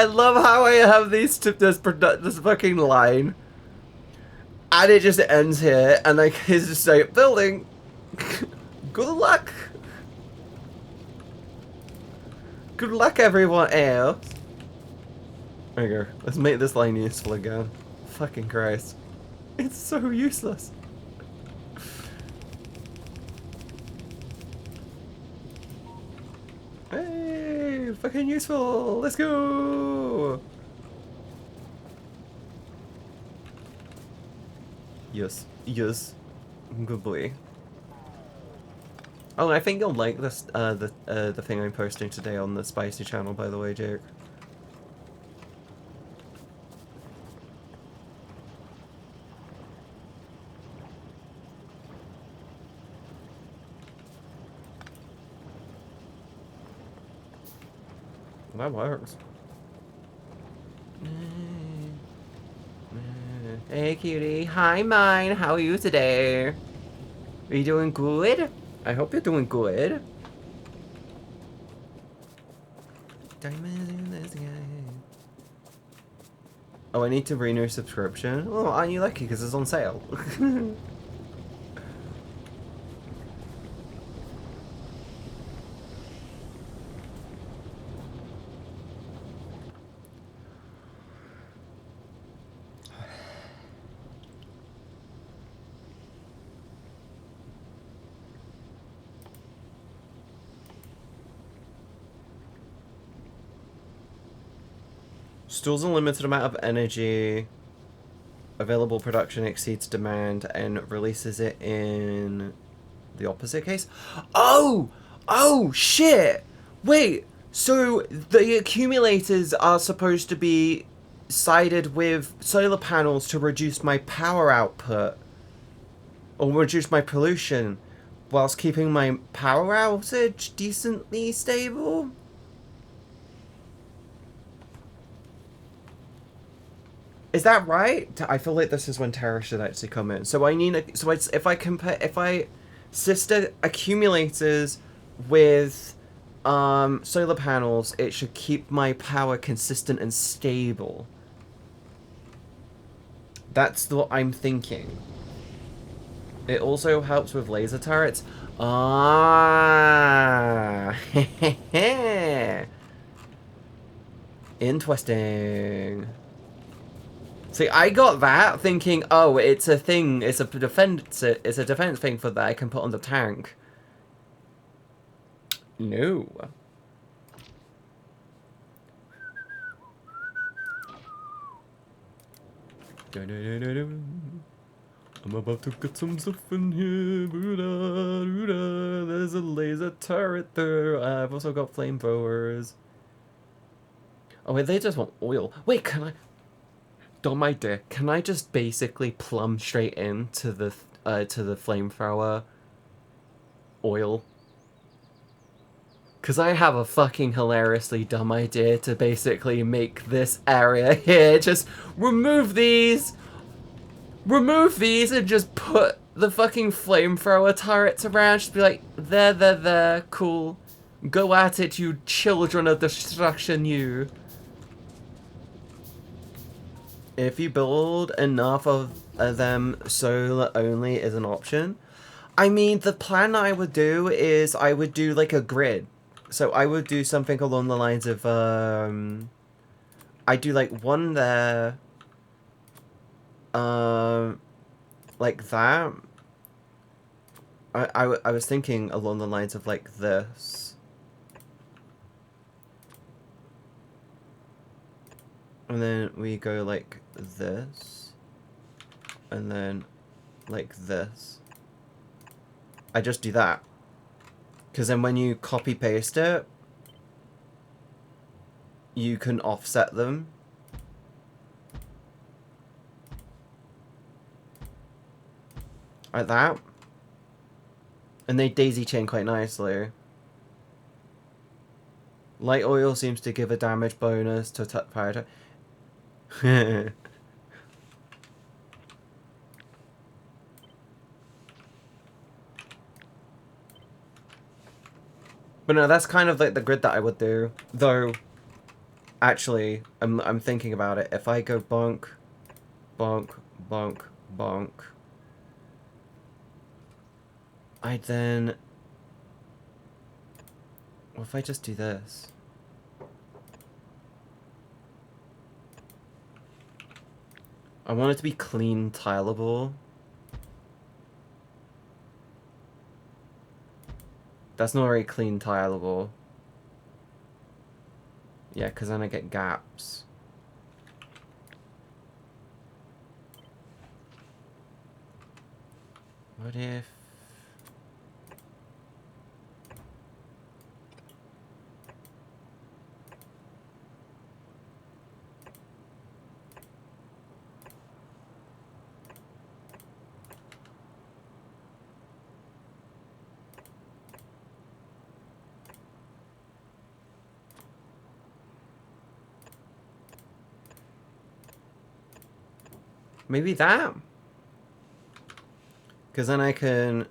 love how I have this fucking line. And it just ends here, and like, he's just like, building. Good luck. Good luck, everyone else. There you go. Let's make this line useful again. Fucking Christ. It's so useless. Hey, fucking useful. Let's go. Yes. Yes. Good boy. Oh, I think you'll like this, the thing I'm posting today on the Spicy channel, by the way, Jake. That works. Hey, cutie. Hi, mine. How are you today? Are you doing good? I hope you're doing good. Diamonds in the sky. Oh, I need to renew subscription? Oh, aren't you lucky because it's on sale? Stores a limited amount of energy. Available production exceeds demand and releases it in the opposite case. Oh! Oh, shit! Wait, so the accumulators are supposed to be sided with solar panels to reduce my power output. Or reduce my pollution, whilst keeping my power outage decently stable? Is that right? I feel like this is when Terra should actually come in. So I need a, so it's, if I sister accumulators with solar panels, it should keep my power consistent and stable. That's what I'm thinking. It also helps with laser turrets. Ah, interesting. See, I got that thinking, oh, it's a thing, it's a defense thing for that I can put on the tank. No. I'm about to get some stuff in here. There's a laser turret there. I've also got flamethrowers. Oh wait, they just want oil. Wait, can I? Don't my dick. Can I just basically plumb straight into the flamethrower oil? Cause I have a fucking hilariously dumb idea to basically make this area here. Just remove these and just put the fucking flamethrower turrets around. Just be like, there, cool. Go at it, you children of destruction, you. If you build enough of them, solar only is an option. I mean, the plan I would do is I would do like a grid. So I would do something along the lines of, I do like one there, like that. I was thinking along the lines of like this. And then we go like this. And then like this. I just do that. Because then when you copy paste it, you can offset them. Like that. And they daisy chain quite nicely. Light oil seems to give a damage bonus to fire attack. But no, that's kind of like the grid that I would do. Though, actually, I'm thinking about it. If I go bonk, bonk, bonk, bonk, I then... What if I just do this? I want it to be clean tileable. That's not very clean tileable. Yeah, because then I get gaps. What if... Maybe that? Because then I can...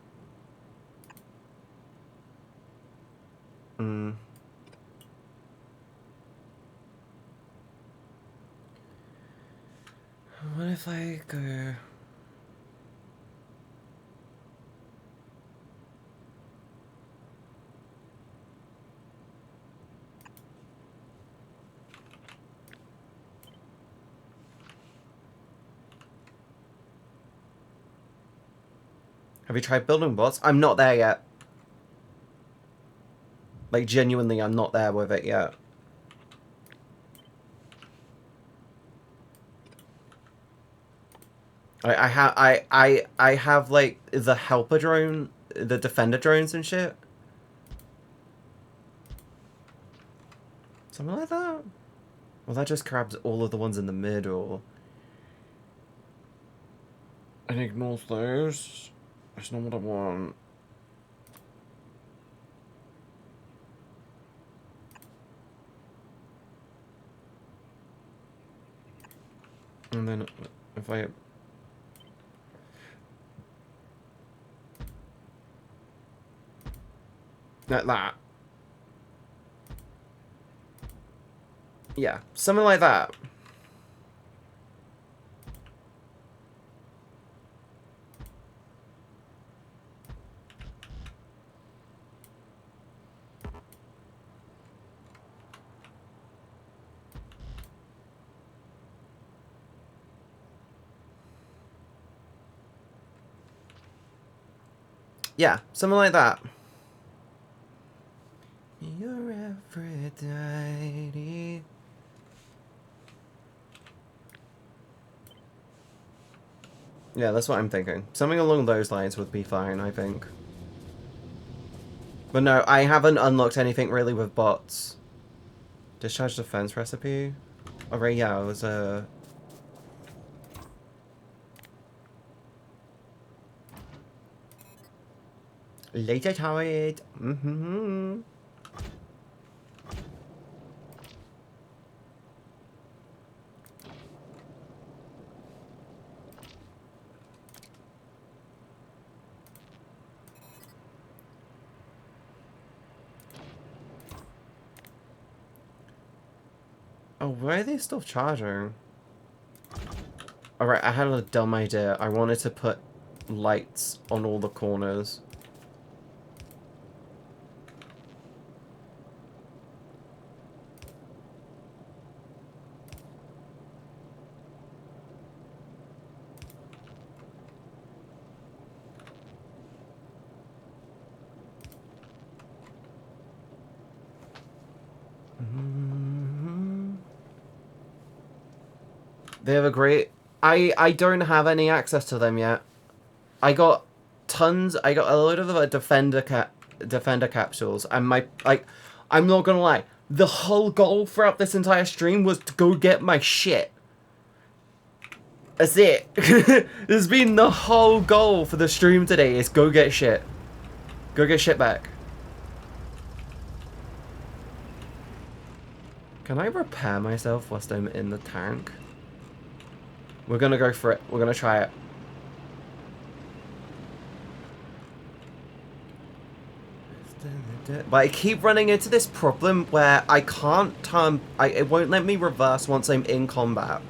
What if I go... Have you tried building bots? I'm not there yet. Like, genuinely, I'm not there with it yet. I have like the helper drone, the defender drones and shit. Something like that. Well, that just grabs all of the ones in the middle and ignores those. That's not what I want. And then if I... Like that. Yeah, something like that. Yeah, something like that. You're Aphrodite. Yeah, that's what I'm thinking. Something along those lines would be fine, I think. But no, I haven't unlocked anything really with bots. Discharge defense recipe? Alright, yeah, it was a... Later tired. Mm-hmm. Oh, why are they still charging? Alright, I had a dumb idea. I wanted to put lights on all the corners. They have a great... I don't have any access to them yet. I got tons. I got a load of defender capsules, and I'm not gonna lie. The whole goal throughout this entire stream was to go get my shit. That's it. This has been the whole goal for the stream today. Is go get shit. Go get shit back. Can I repair myself whilst I'm in the tank? We're gonna go for it. We're gonna try it. But I keep running into this problem where I can't turn... it won't let me reverse once I'm in combat.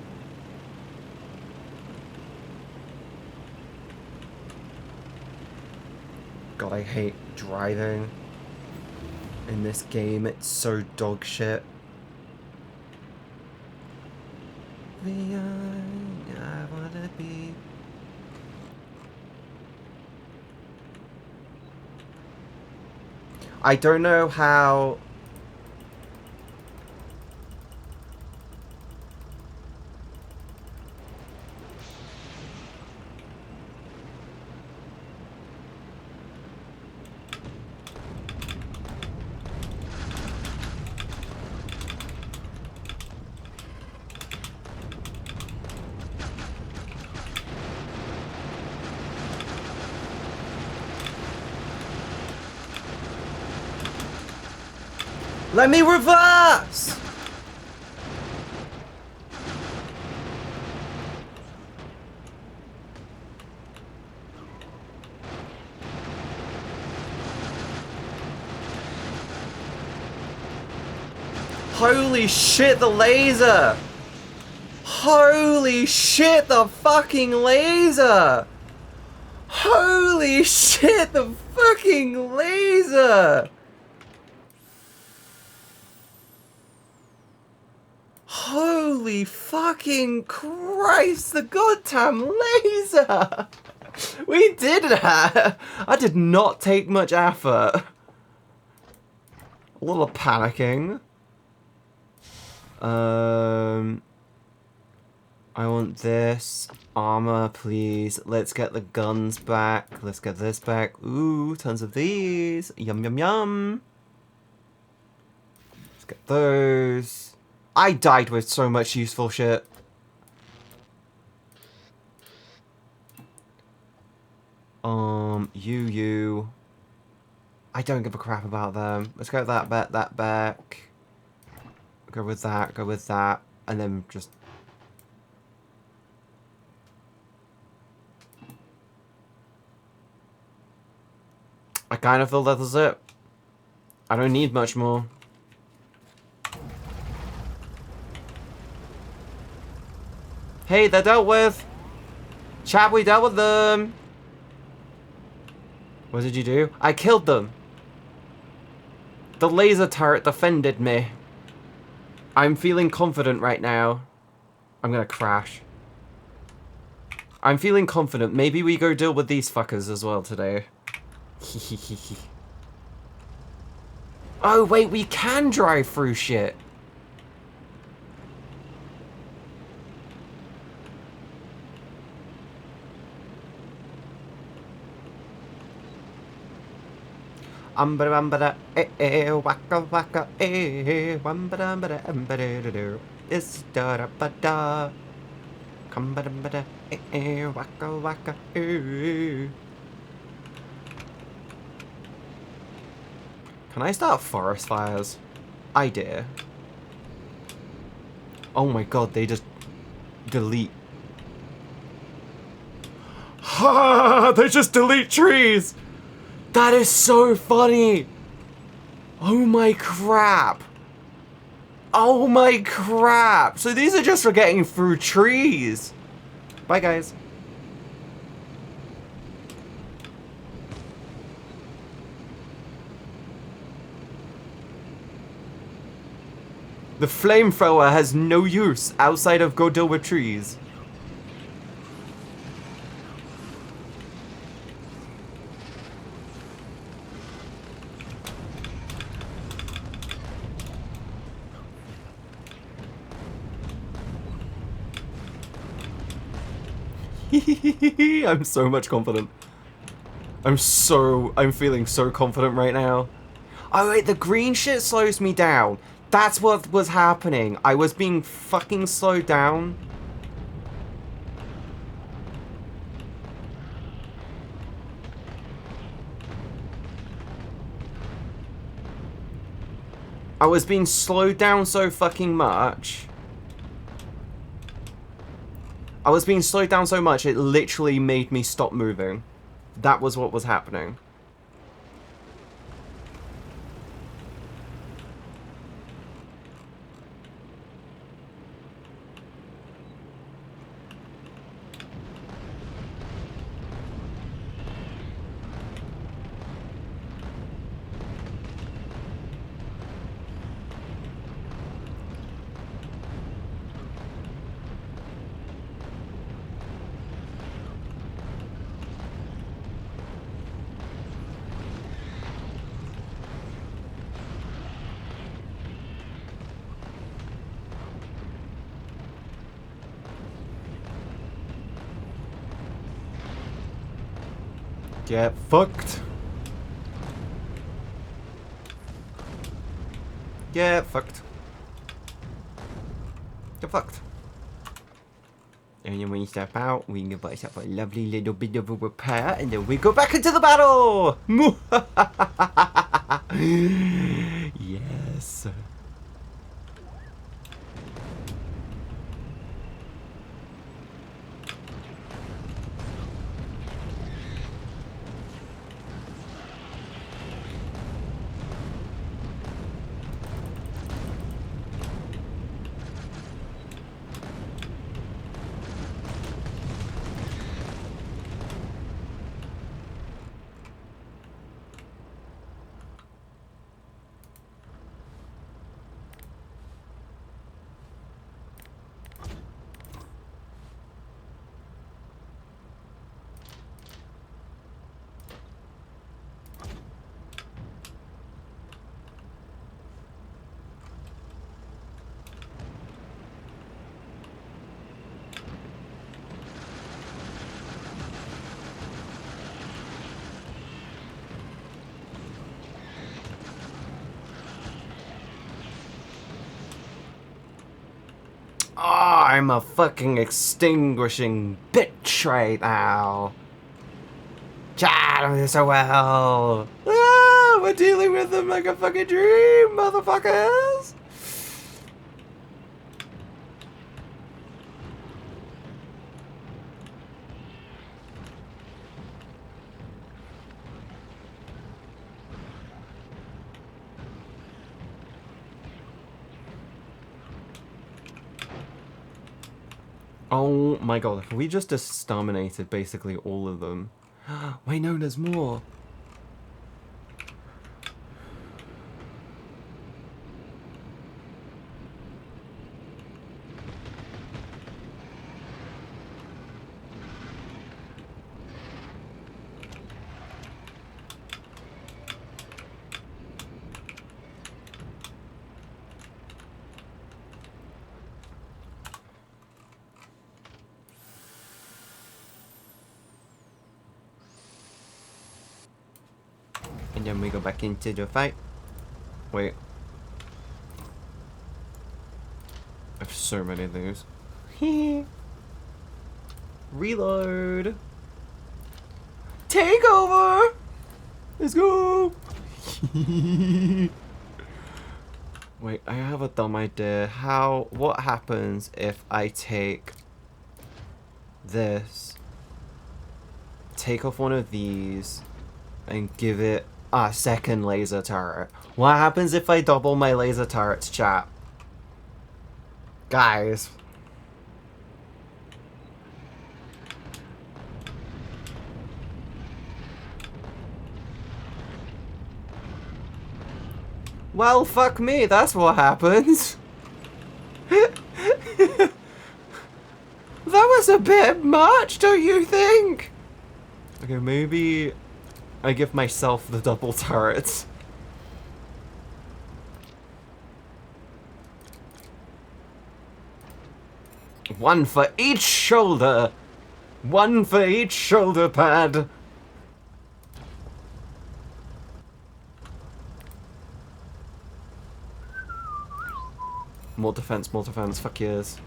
God, I hate driving in this game. It's so dog shit. I wanna be. I don't know how. Let me reverse! Holy shit, the laser! Holy shit, the fucking laser! Holy shit, the fucking laser! Holy fucking Christ, the goddamn laser! We did that! I did not take much effort. A little panicking. I want this. Armor, please. Let's get the guns back. Let's get this back. Ooh, tons of these. Yum, yum, yum. Let's get those. I died with so much useful shit. You. I don't give a crap about them. Let's go that back. Go with that, and then just... I kind of feel that is it. I don't need much more. Hey, they're dealt with. Chap, we dealt with them. What did you do? I killed them. The laser turret defended me. I'm feeling confident right now. I'm gonna crash. I'm feeling confident. Maybe we go deal with these fuckers as well today. Oh, wait, we can drive through shit. Waka waka it's da ba da. Waka waka Can I start forest fires? I dare. Oh my god, they just delete. Ha! They just delete trees! That is so funny! Oh my crap! Oh my crap! So these are just for getting through trees! Bye guys. The flamethrower has no use outside of go deal with trees. I'm so much confident. I'm feeling so confident right now. Oh wait, the green shit slows me down. That's what was happening. I was being fucking slowed down. I was being slowed down so fucking much. I was being slowed down so much, it literally made me stop moving. That was what was happening. Get fucked. Get fucked. Get fucked. And then when you step out, we can give ourselves a lovely little bit of a repair, and then we go back into the battle! Yes. Oh, I'm a fucking extinguishing bitch right now. Chad, I'm doing so well. Ah, we're dealing with them like a fucking dream, motherfuckers. Oh my god, have we just exterminated basically all of them? Wait, no, there's more. And then we go back into the fight. Wait. I have so many of those. Reload. Take over. Let's go. Wait, I have a dumb idea. What happens if I take this, take off one of these, and give it a second laser turret? What happens if I double my laser turrets, chat? Guys. Well, fuck me, that's what happens. That was a bit much, don't you think? Okay, maybe I give myself the double turrets. One for each shoulder. One for each shoulder pad. More defense, fuck yes.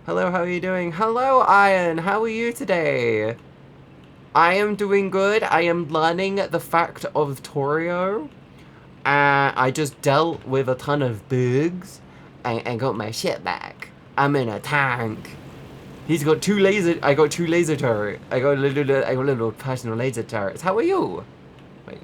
Hello, how are you doing? Hello, Iron, how are you today? I am doing good. I am learning the fact of Torio. I just dealt with a ton of bugs and got my shit back. I'm in a tank. He's got two laser. I got two laser turret. I got little personal laser turrets. How are you? Wait.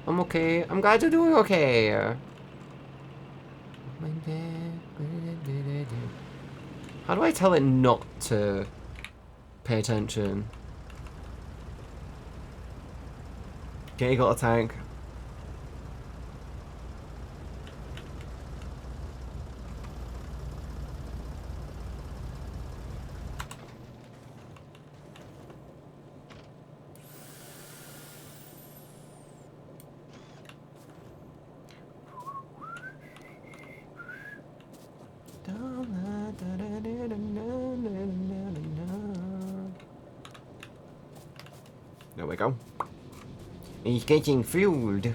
I'm okay. I'm glad you're doing okay. How do I tell it not to pay attention? Okay, you got a tank. There we go. He's getting fueled.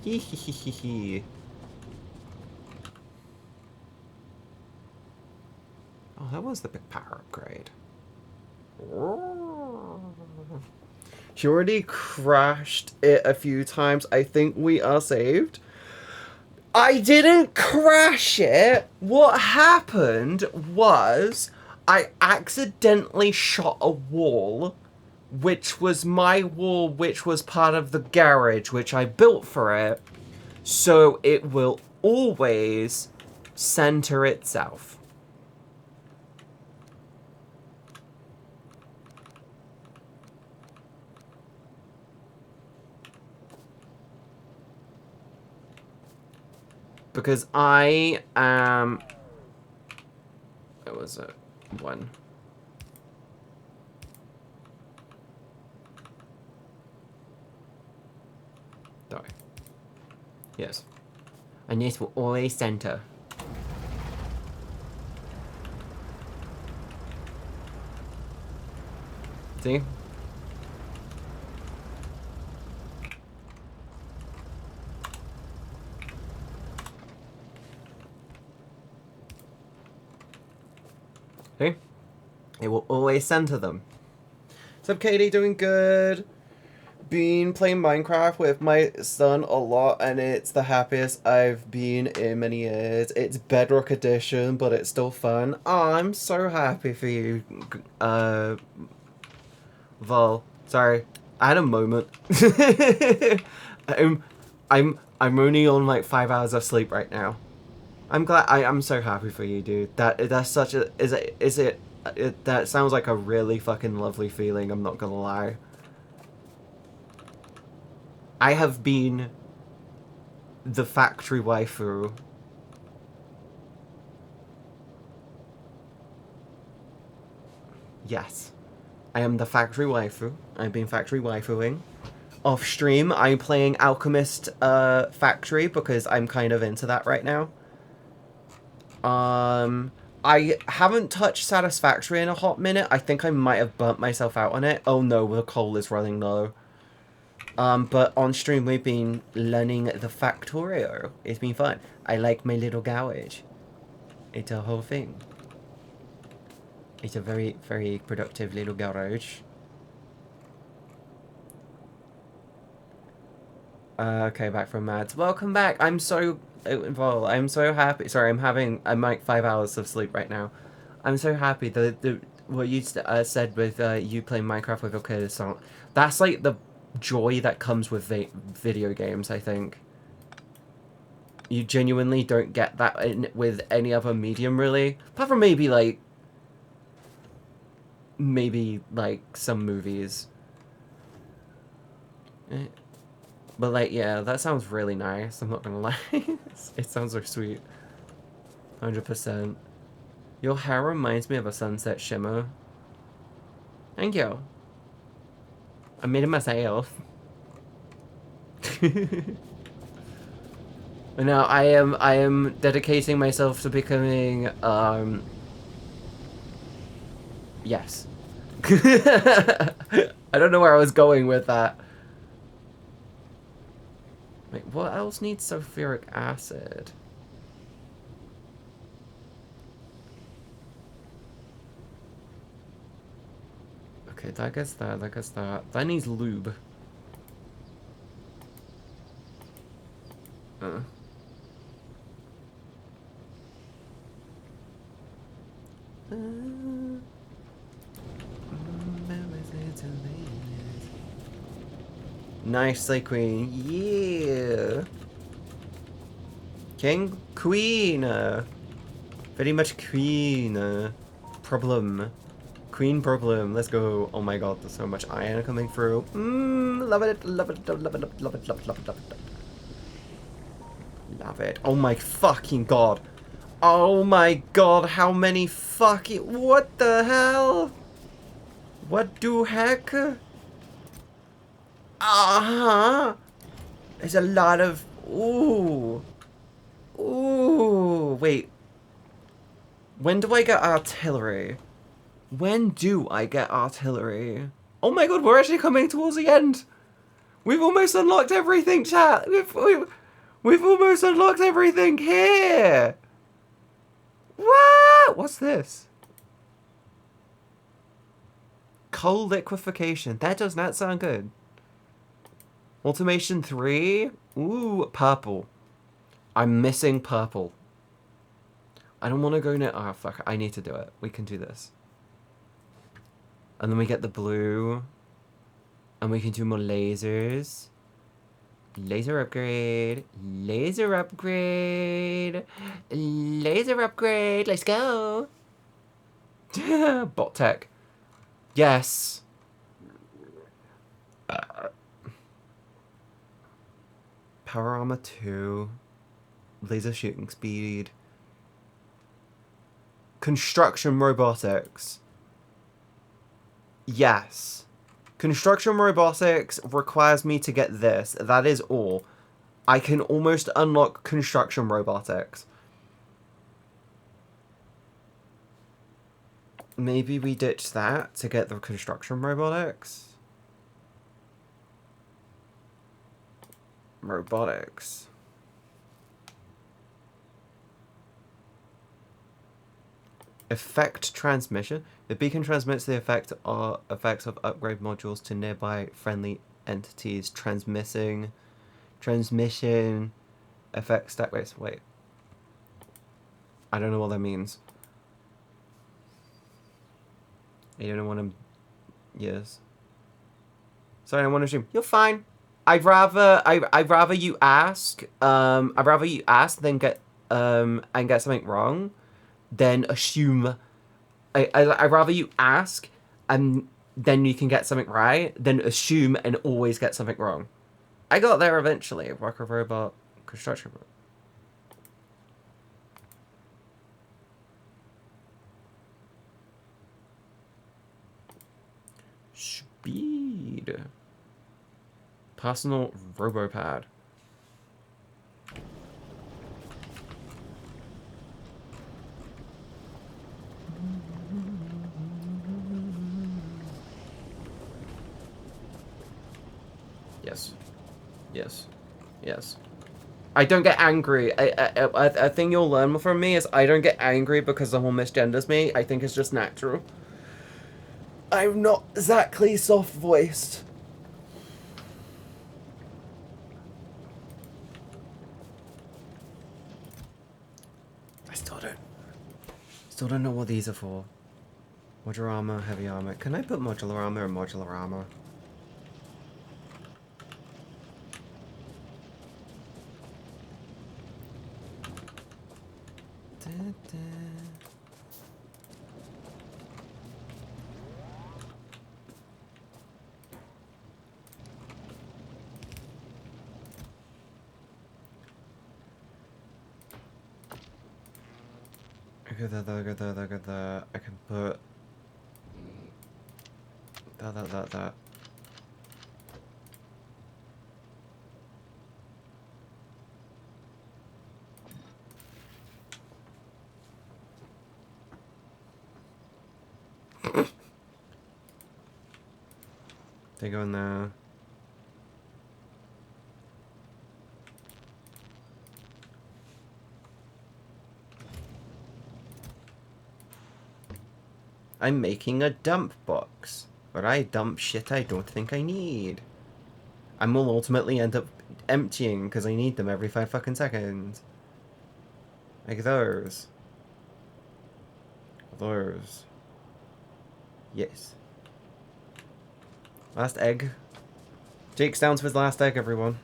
Hehehehe. Oh, that was the big power upgrade. She already crashed it a few times. I think we are saved. I didn't crash it. What happened was I accidentally shot a wall, which was my wall, which was part of the garage, which I built for it. So it will always center itself. Because I am... It was a 1. Die. Yes. And this will always center. See? See? It will always center them. What's up, Katie? Doing good. Been playing Minecraft with my son a lot, and it's the happiest I've been in many years. It's Bedrock Edition, but it's still fun. Oh, I'm so happy for you, Vol. Sorry, I had a moment. I'm only on like 5 hours of sleep right now. I'm glad. I'm so happy for you, dude. That's such a that sounds like a really fucking lovely feeling. I'm not gonna lie. I have been the factory waifu. Yes. I am the factory waifu. I've been factory waifuing. Off stream, I'm playing Alchemist Factory because I'm kind of into that right now. I haven't touched Satisfactory in a hot minute. I think I might have burnt myself out on it. Oh no, the coal is running low. But on stream we've been learning the Factorio. It's been fun. I like my little garage. It's a whole thing. It's a very, very productive little garage. Okay, back from Mads. Welcome back. I'm so involved. I'm so happy. Sorry, I'm like 5 hours of sleep right now. I'm so happy. What you said with you playing Minecraft with okay song. That's like the joy that comes with video games, I think. You genuinely don't get that with any other medium, really. Apart from maybe some movies. But like, yeah, that sounds really nice. I'm not gonna lie. It sounds so sweet. 100%. Your hair reminds me of a sunset shimmer. Thank you. I made it myself. But now I am dedicating myself to becoming yes, I don't know where I was going with that. Wait, what else needs sulfuric acid? Okay, that gets that, that gets that. That needs lube. Nicely, queen. Yeah. King? Queen. Very much queen. Problem. Queen problem. Let's go. Oh my god, there's so much iron coming through. Love it, love it, love it, love it, love it, love it, love it, love it. Love it. Oh my fucking god. Oh my god, how many fucking... What the hell? What the heck? Uh-huh. There's a lot of... Ooh. Ooh. Wait. When do I get artillery? When do I get artillery? Oh my god, we're actually coming towards the end. We've almost unlocked everything, chat. We've almost unlocked everything here. What? What's this? Coal liquefaction. That does not sound good. Automation 3. Ooh, purple. I'm missing purple. I don't want to go near... Oh, fuck. I need to do it. We can do this. And then we get the blue. And we can do more lasers. Laser upgrade. Laser upgrade. Laser upgrade. Let's go. Bot tech. Yes. Power armor 2. Laser shooting speed. Construction robotics. Yes. Construction robotics requires me to get this. That is all. I can almost unlock construction robotics. Maybe we ditch that to get the construction robotics. Robotics. Effect transmission. The beacon transmits the effects of upgrade modules to nearby friendly entities. Transmission effect stack base. Wait. I don't know what that means. I don't want to... Yes. Sorry, I want to assume. You're fine. I'd rather you ask. I'd rather you ask than get and get something wrong, than assume. I'd rather you ask and then you can get something right than assume and always get something wrong. I got there eventually. Worker robot construction. Speed. Personal robopad. Yes. Yes. Yes. I don't get angry. I think you'll learn from me is I don't get angry because someone misgenders me. I think it's just natural. I'm not exactly soft-voiced. I still don't know what these are for. Modular armor, heavy armor. Can I put modular armor in modular armor? Look at that. I can put that. They go in there. I'm making a dump box, where I dump shit I don't think I need. And will ultimately end up emptying because I need them every 5 fucking seconds. Like those. Those. Yes. Last egg. Jake's down to his last egg, everyone.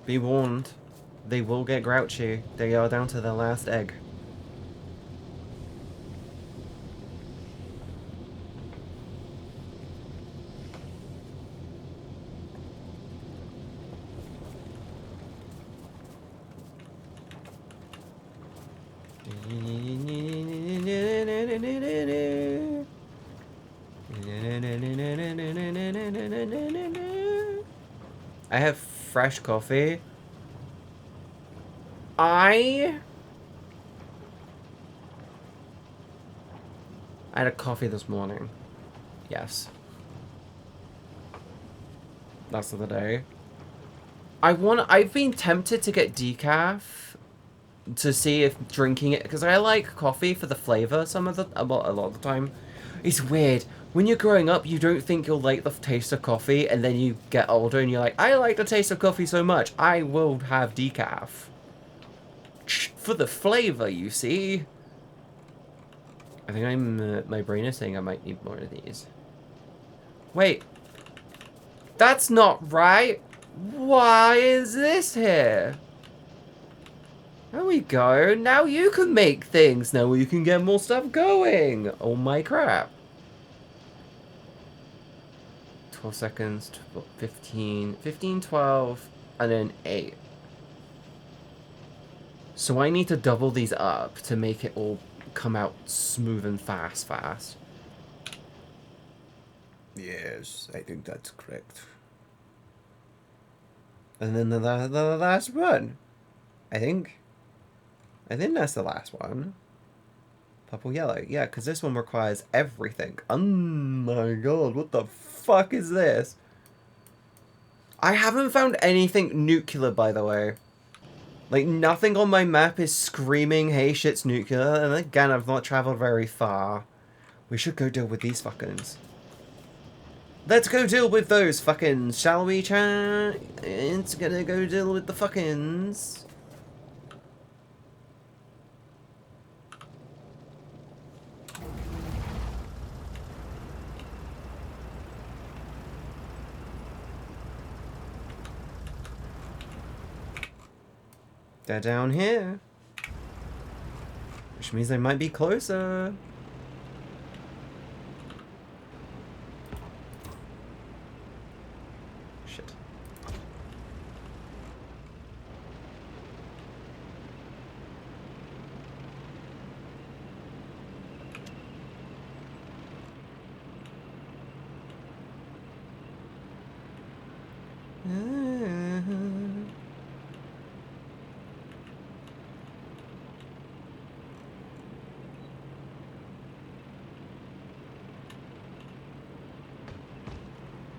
Be warned. They will get grouchy. They are down to their last egg. I have fresh coffee. I had a coffee this morning. Yes. That's the day. I've been tempted to get decaf to see if drinking it, because I like coffee for the flavor a lot of the time. It's weird. When you're growing up, you don't think you'll like the taste of coffee, and then you get older and you're like, I like the taste of coffee so much, I will have decaf. For the flavor, you see. I think my brain is saying I might need more of these. Wait. That's not right. Why is this here? There we go. Now you can make things. Now you can get more stuff going. Oh my crap. 12 seconds, 15, 12, and then 8. So I need to double these up to make it all come out smooth and fast. Yes, I think that's correct. And then the last one. I think that's the last one. Purple, yellow. Yeah, because this one requires everything. Oh my god, what the fuck is this? I haven't found anything nuclear, by the way. Like, nothing on my map is screaming, hey, shit's nuclear. And again, I've not traveled very far. We should go deal with these fuckings. Let's go deal with those fuckings, shall we, chat? It's gonna go deal with the fuckings. They're down here. Which means they might be closer. Shit.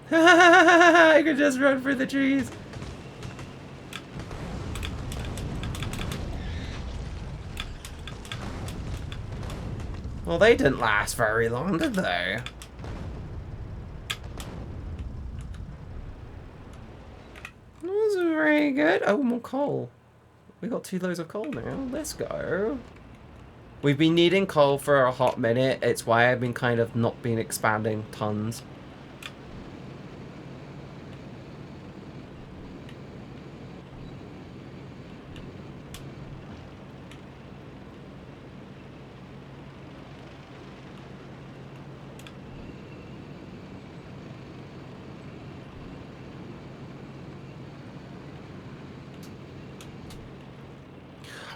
I could just run for the trees. Well, they didn't last very long, did they? That was very good. Oh, more coal. We got 2 loads of coal now. Let's go. We've been needing coal for a hot minute. It's why I've been kind of not been expanding tons.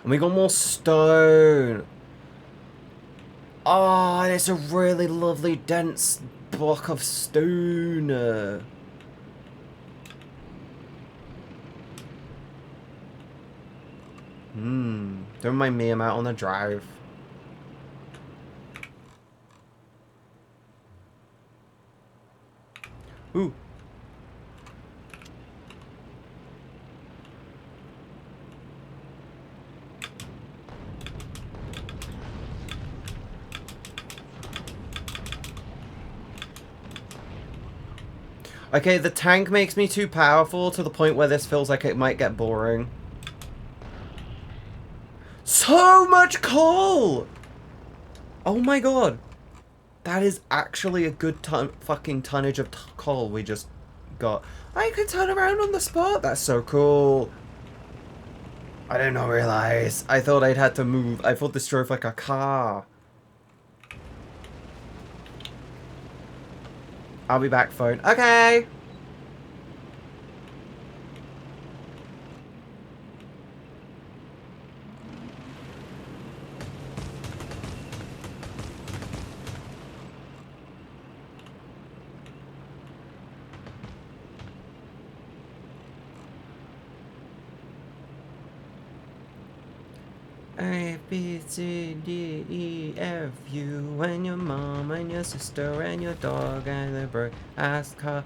And we got more stone. Oh, and it's a really lovely dense block of stone. Don't mind me, I'm out on the drive. Okay, the tank makes me too powerful to the point where this feels like it might get boring. So much coal! Oh my god. That is actually a good fucking tonnage of coal we just got. I can turn around on the spot. That's so cool. I did not realize. I thought I'd had to move. I thought this drove like a car. I'll be back, phone. Okay. A, B, C, D, E, F, U, and your mom, and your sister, and your dog, and the bird asked her,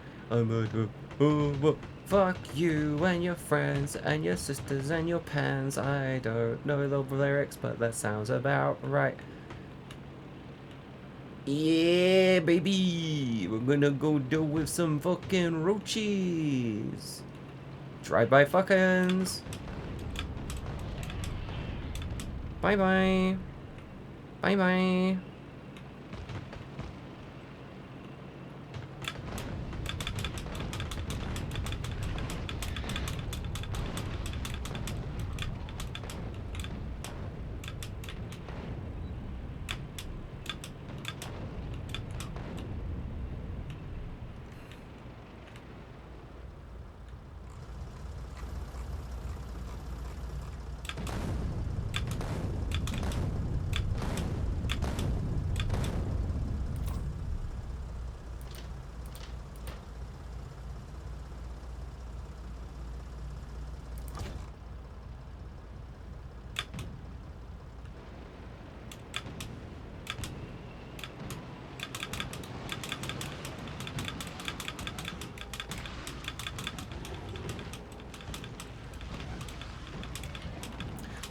fuck you, and your friends, and your sisters, and your pants. I don't know the lyrics, but that sounds about right. Yeah, baby! We're gonna go deal with some fucking roaches. Drive-by fuckins. Bye-bye. Bye-bye.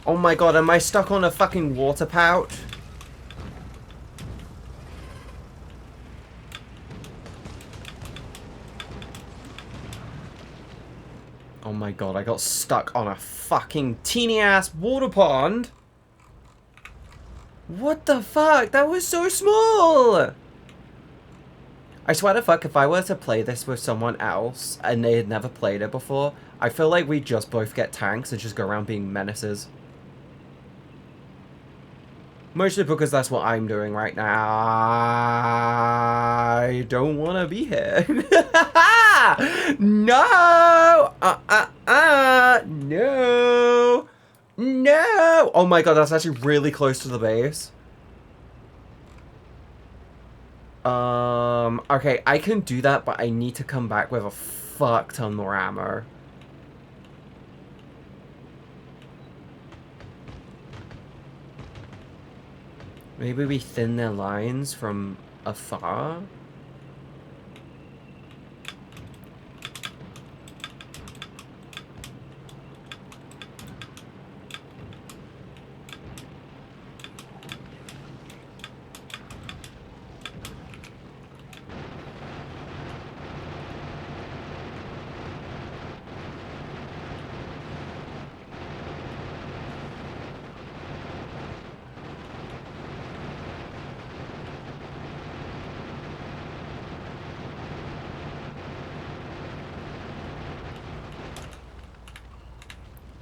Oh my god, am I stuck on a fucking water pouch? Oh my god, I got stuck on a fucking teeny ass water pond. What the fuck? That was so small! I swear to fuck, if I were to play this with someone else and they had never played it before, I feel like we just both get tanks and just go around being menaces. Mostly because that's what I'm doing right now. I don't want to be here. No! No! No! Oh my god, that's actually really close to the base. Okay, I can do that, but I need to come back with a fuck ton more ammo. Maybe we thin their lines from afar?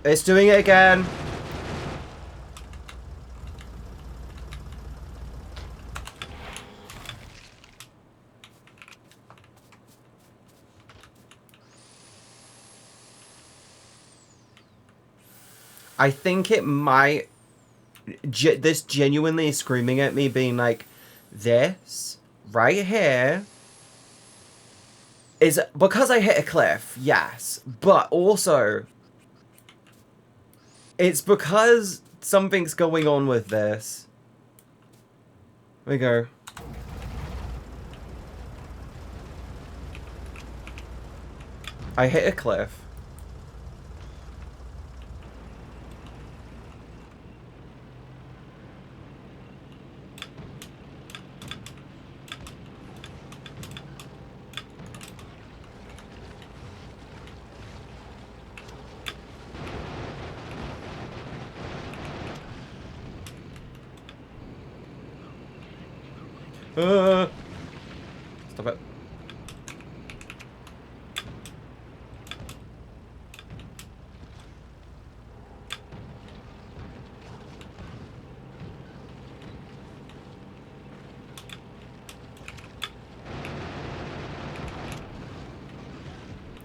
It's doing it again. I think it might... this genuinely is screaming at me, being like, this right here is because I hit a cliff, yes, but also it's because something's going on with this. There we go. I hit a cliff. Stop it.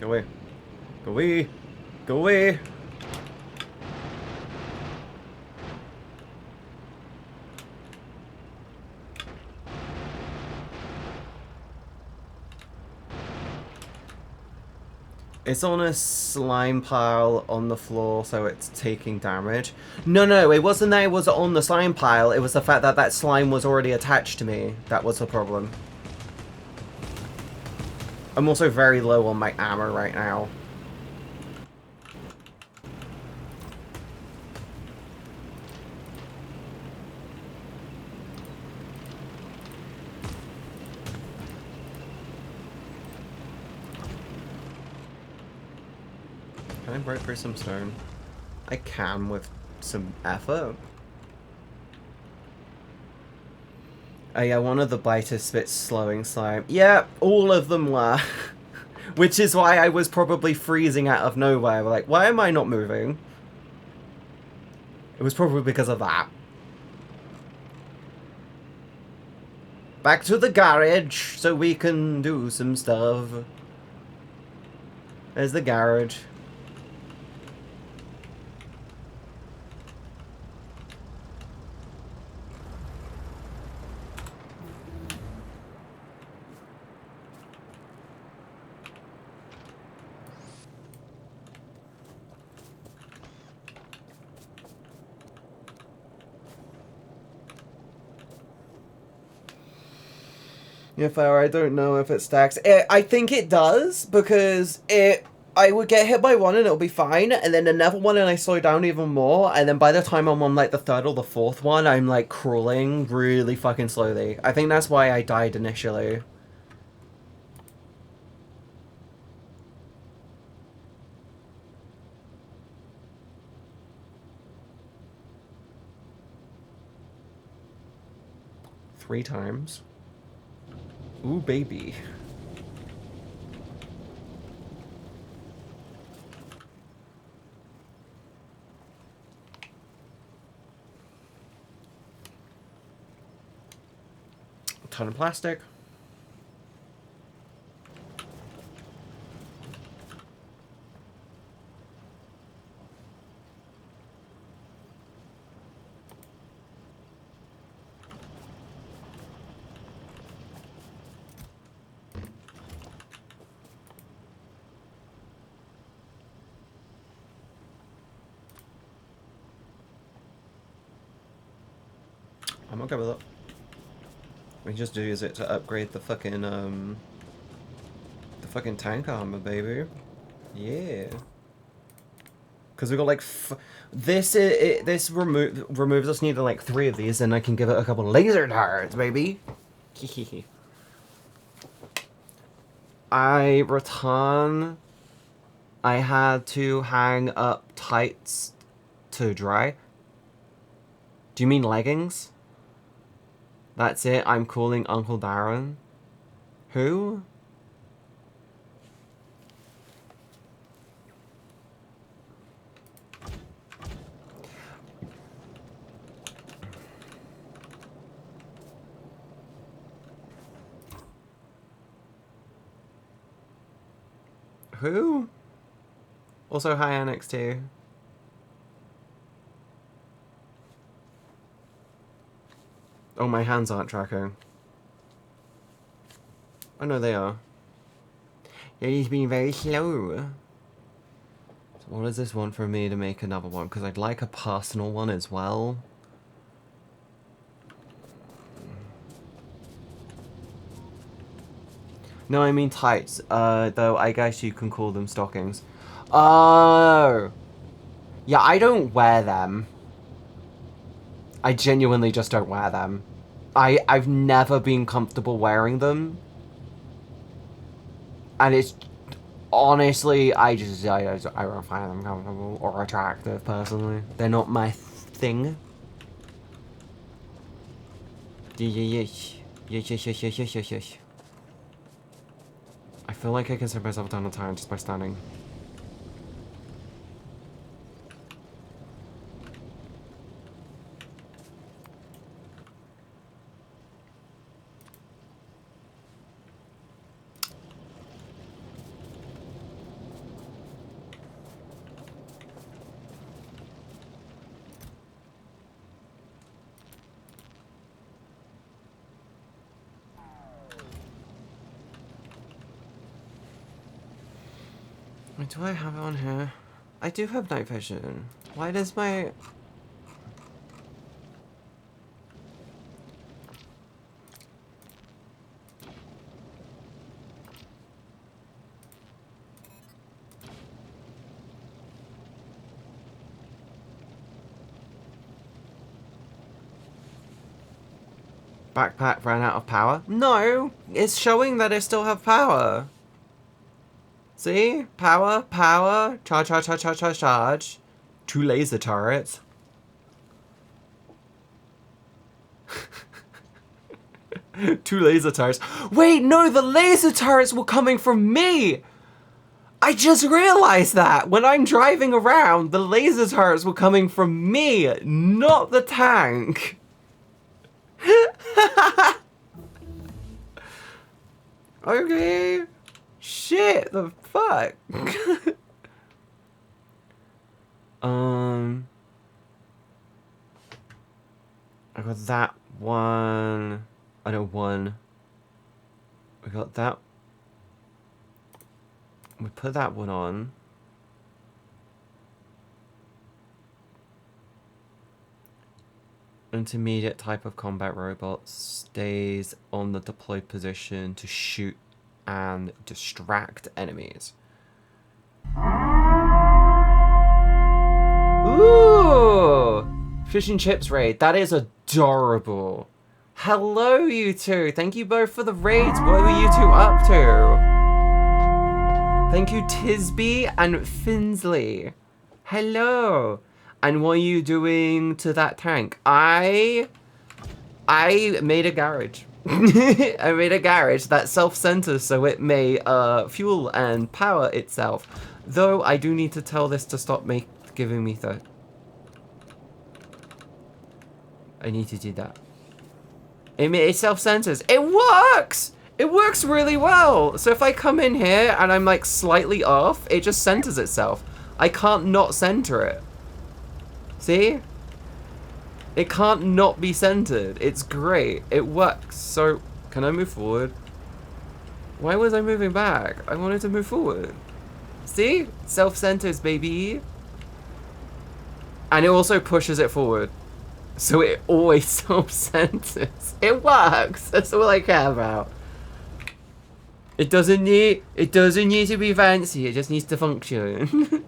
Go away. Go away. Go away. It's on a slime pile on the floor, so it's taking damage. No, it wasn't that it was on the slime pile. It was the fact that that slime was already attached to me. That was the problem. I'm also very low on my ammo right now. Can I break through some stone? I can with some effort. Oh yeah, one of the biters spits slowing slime. Yeah, all of them were. Which is why I was probably freezing out of nowhere. Like, why am I not moving? It was probably because of that. Back to the garage so we can do some stuff. There's the garage. Yeah, fair. I don't know if it stacks. I think it does, because I would get hit by one and it'll be fine, and then another one and I slow down even more, and then by the time I'm on like the third or the fourth one, I'm like crawling really fucking slowly. I think that's why I died initially. Three times. Ooh, baby. A ton of plastic. I'm okay with it. We can just use it to upgrade the fucking tank armor, baby. Yeah. Because we got like this removes us needing like 3 of these, and I can give it a couple laser darts, baby. I had to hang up tights to dry. Do you mean leggings? That's it, I'm calling Uncle Darren. Who? Who? Also, hi Annex too. Oh, my hands aren't tracking. Oh no, they are. Yeah, he's being very slow. So what does this want from me to make another one? Because I'd like a personal one as well. No, I mean tights. Though I guess you can call them stockings. Oh! Yeah, I don't wear them. I genuinely just don't wear them. I've never been comfortable wearing them. And it's... Honestly, I don't find them comfortable or attractive, personally. They're not my thing. Yeah. Yes, yes, yes, yes, yes, yes, yes. I feel like I can set myself down on time just by standing. Wait, do I have it on here? I do have night vision. Why does my... Backpack ran out of power? No! It's showing that I still have power. See? Power, power, charge, charge, charge, charge, charge, charge. 2 laser turrets. Two laser turrets. Wait, no, the laser turrets were coming from me! I just realized that! When I'm driving around, the laser turrets were coming from me, not the tank. Okay. Shit, the fuck? I got that one. I know one. We got that. We put that one on. Intermediate type of combat robot stays on the deployed position to shoot and distract enemies. Ooh! Fish and chips raid. That is adorable. Hello, you two. Thank you both for the raids. What were you two up to? Thank you, Tisby and Finsley. Hello. And what are you doing to that tank? I made a garage. I made a garage that self-centers so it may fuel and power itself. Though I do need to tell this to stop giving me the... I need to do that. It self-centers. It works! It works really well! So if I come in here and I'm like slightly off, it just centers itself. I can't not center it. See? It can't not be centered. It's great. It works. So, can I move forward? Why was I moving back? I wanted to move forward. See? Self-centers, baby. And it also pushes it forward. So it always self-centers. It works. That's all I care about. It doesn't need to be fancy. It just needs to function.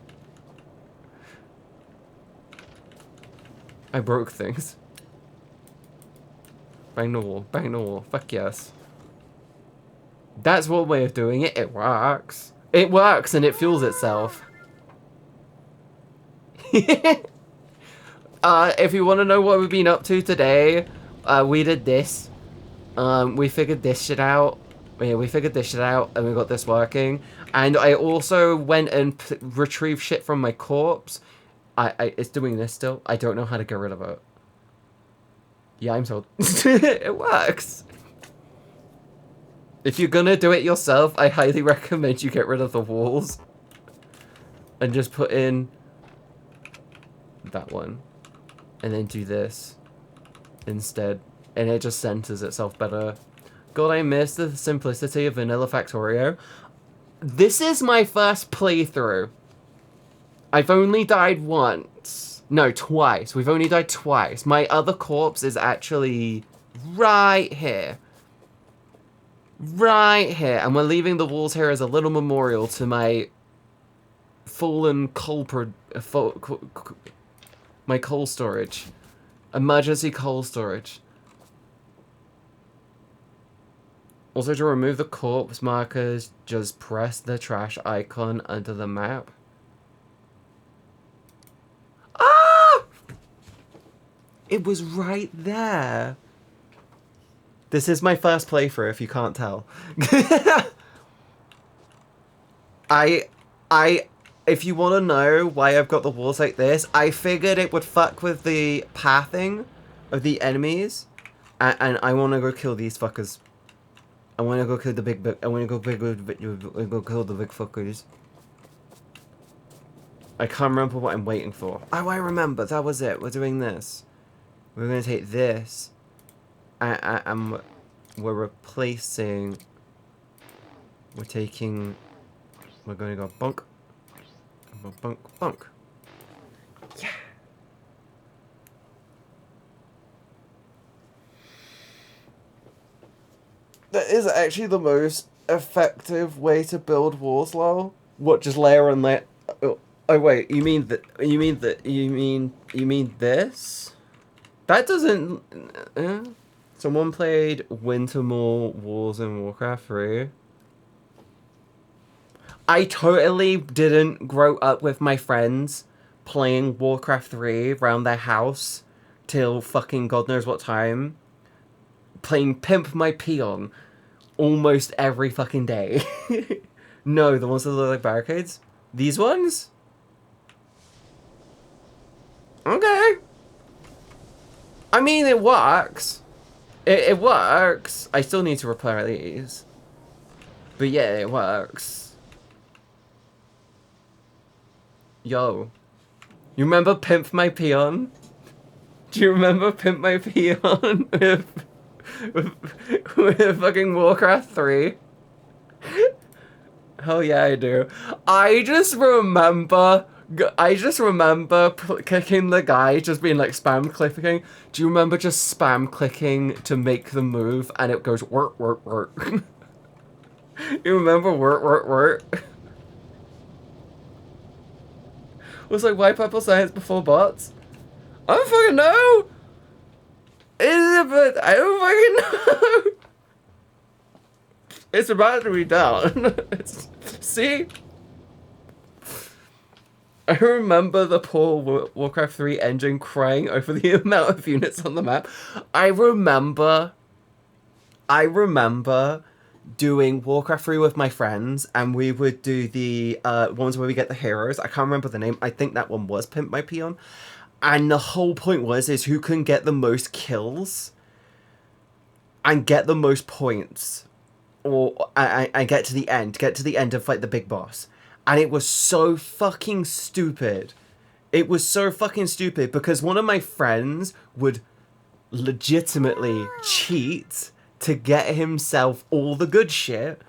I broke things. Bang the wall. Bang the wall. Fuck yes. That's one way of doing it. It works. It works and it fuels itself. If you want to know what we've been up to today, we did this. We figured this shit out. Yeah, we figured this shit out and we got this working. And I also went and retrieved shit from my corpse. It's doing this still. I don't know how to get rid of it. Yeah, I'm told. It works. If you're gonna do it yourself, I highly recommend you get rid of the walls. And just put in that one. And then do this instead. And it just centers itself better. God, I miss the simplicity of vanilla Factorio. This is my first playthrough. I've only died once. No, twice. We've only died twice. My other corpse is actually right here. Right here. And we're leaving the walls here as a little memorial to my fallen my coal storage. Emergency coal storage. Also, to remove the corpse markers, just press the trash icon under the map. Ah! It was right there. This is my first playthrough, if you can't tell. If you want to know why I've got the walls like this, I figured it would fuck with the pathing of the enemies, and I want to go kill these fuckers. I want to go kill the big. I want to go kill the big fuckers. I can't remember what I'm waiting for. Oh, I remember. That was it. We're doing this. We're gonna take this, and we're replacing. We're taking. We're gonna go bunk. Bunk, bunk. Yeah. That is actually the most effective way to build walls, lol. What, just layer and layer? Oh wait, you mean that? You mean this? That doesn't. Someone played Wintermore Walls in Warcraft 3. I totally didn't grow up with my friends playing Warcraft 3 around their house till fucking God knows what time. Playing Pimp My Peon almost every fucking day. No, the ones that look like barricades? These ones? Okay. I mean, it works. It works. I still need to repair these. But yeah, it works. Yo, you remember Pimp My Peon? Do you remember Pimp My Peon with fucking Warcraft 3? Hell yeah, I do. I just remember clicking the guy, just being like spam clicking. Do you remember just spam clicking to make the move and it goes work, work, work? You remember work, work, work? Was like, why purple science before bots? I don't fucking know! But I don't fucking know! It's about to be down. See? I remember the poor Warcraft 3 engine crying over the amount of units on the map. I remember doing Warcraft 3 with my friends, and we would do the ones where we get the heroes. I can't remember the name. I think that one was Pimp My Peon. And the whole point is who can get the most kills and get the most points, or I get to the end of like the big boss. And it was so fucking stupid. It was so fucking stupid because one of my friends would legitimately cheat to get himself all the good shit,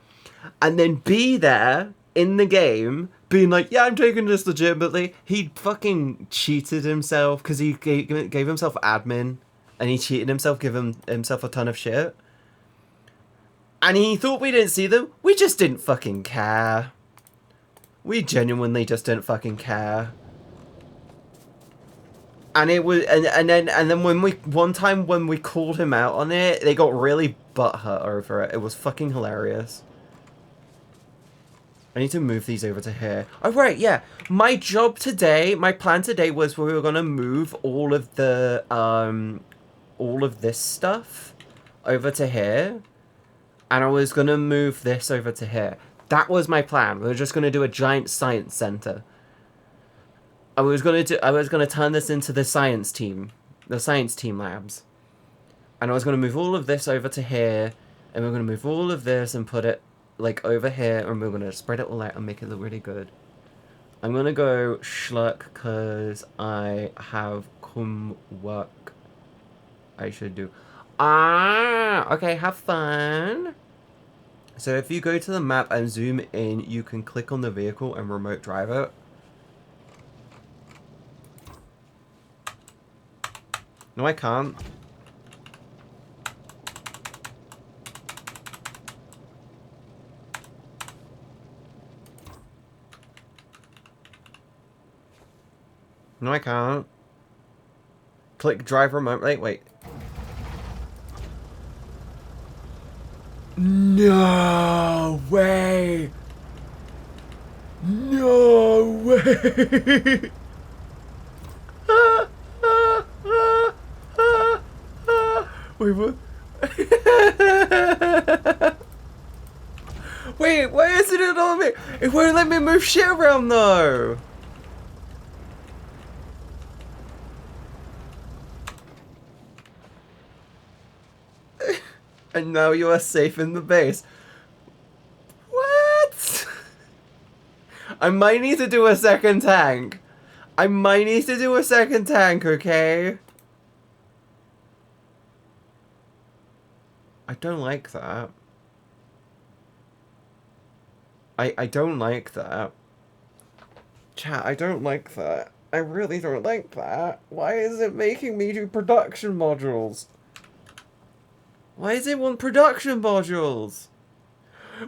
and then be there in the game being like, yeah, I'm taking this legitimately. He fucking cheated himself because he gave himself admin, and he cheated himself, giving himself a ton of shit. And he thought we didn't see them. We just didn't fucking care. We genuinely just didn't fucking care. And it was, and then when one time when we called him out on it, they got really butthurt over it. It was fucking hilarious. I need to move these over to here. Oh right, yeah. My plan today was we were gonna move all of the all of this stuff over to here, and I was gonna move this over to here. That was my plan. We were just gonna do a giant science center. I was gonna turn this into the science team labs, and I was gonna move all of this over to here, and we're gonna move all of this and put it like over here, and we're gonna spread it all out and make it look really good. I'm gonna go schluck because I have work I should do. Okay, have fun. So if you go to the map and zoom in, you can click on the vehicle and remote drive it. No, I can't. No, I can't. Click drive remote. Wait. No way! No way! Wait, what? follow me. It won't let me move shit around though. And now you are safe in the base. What? I might need to do a second tank. I might need to do a second tank, okay? I don't like that. I don't like that. Chat, I don't like that. I really don't like that. Why is it making me do production modules? Why does it want production modules?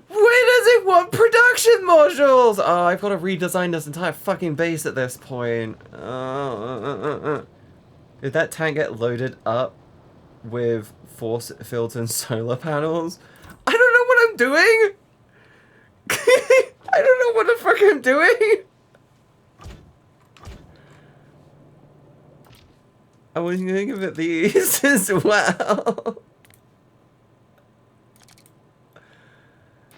Why does it want production modules? Oh, I've got to redesign this entire fucking base at this point. Did that tank get loaded up with force fields and solar panels? I don't know what I'm doing! I don't know what the fuck I'm doing! I was gonna give it these as well.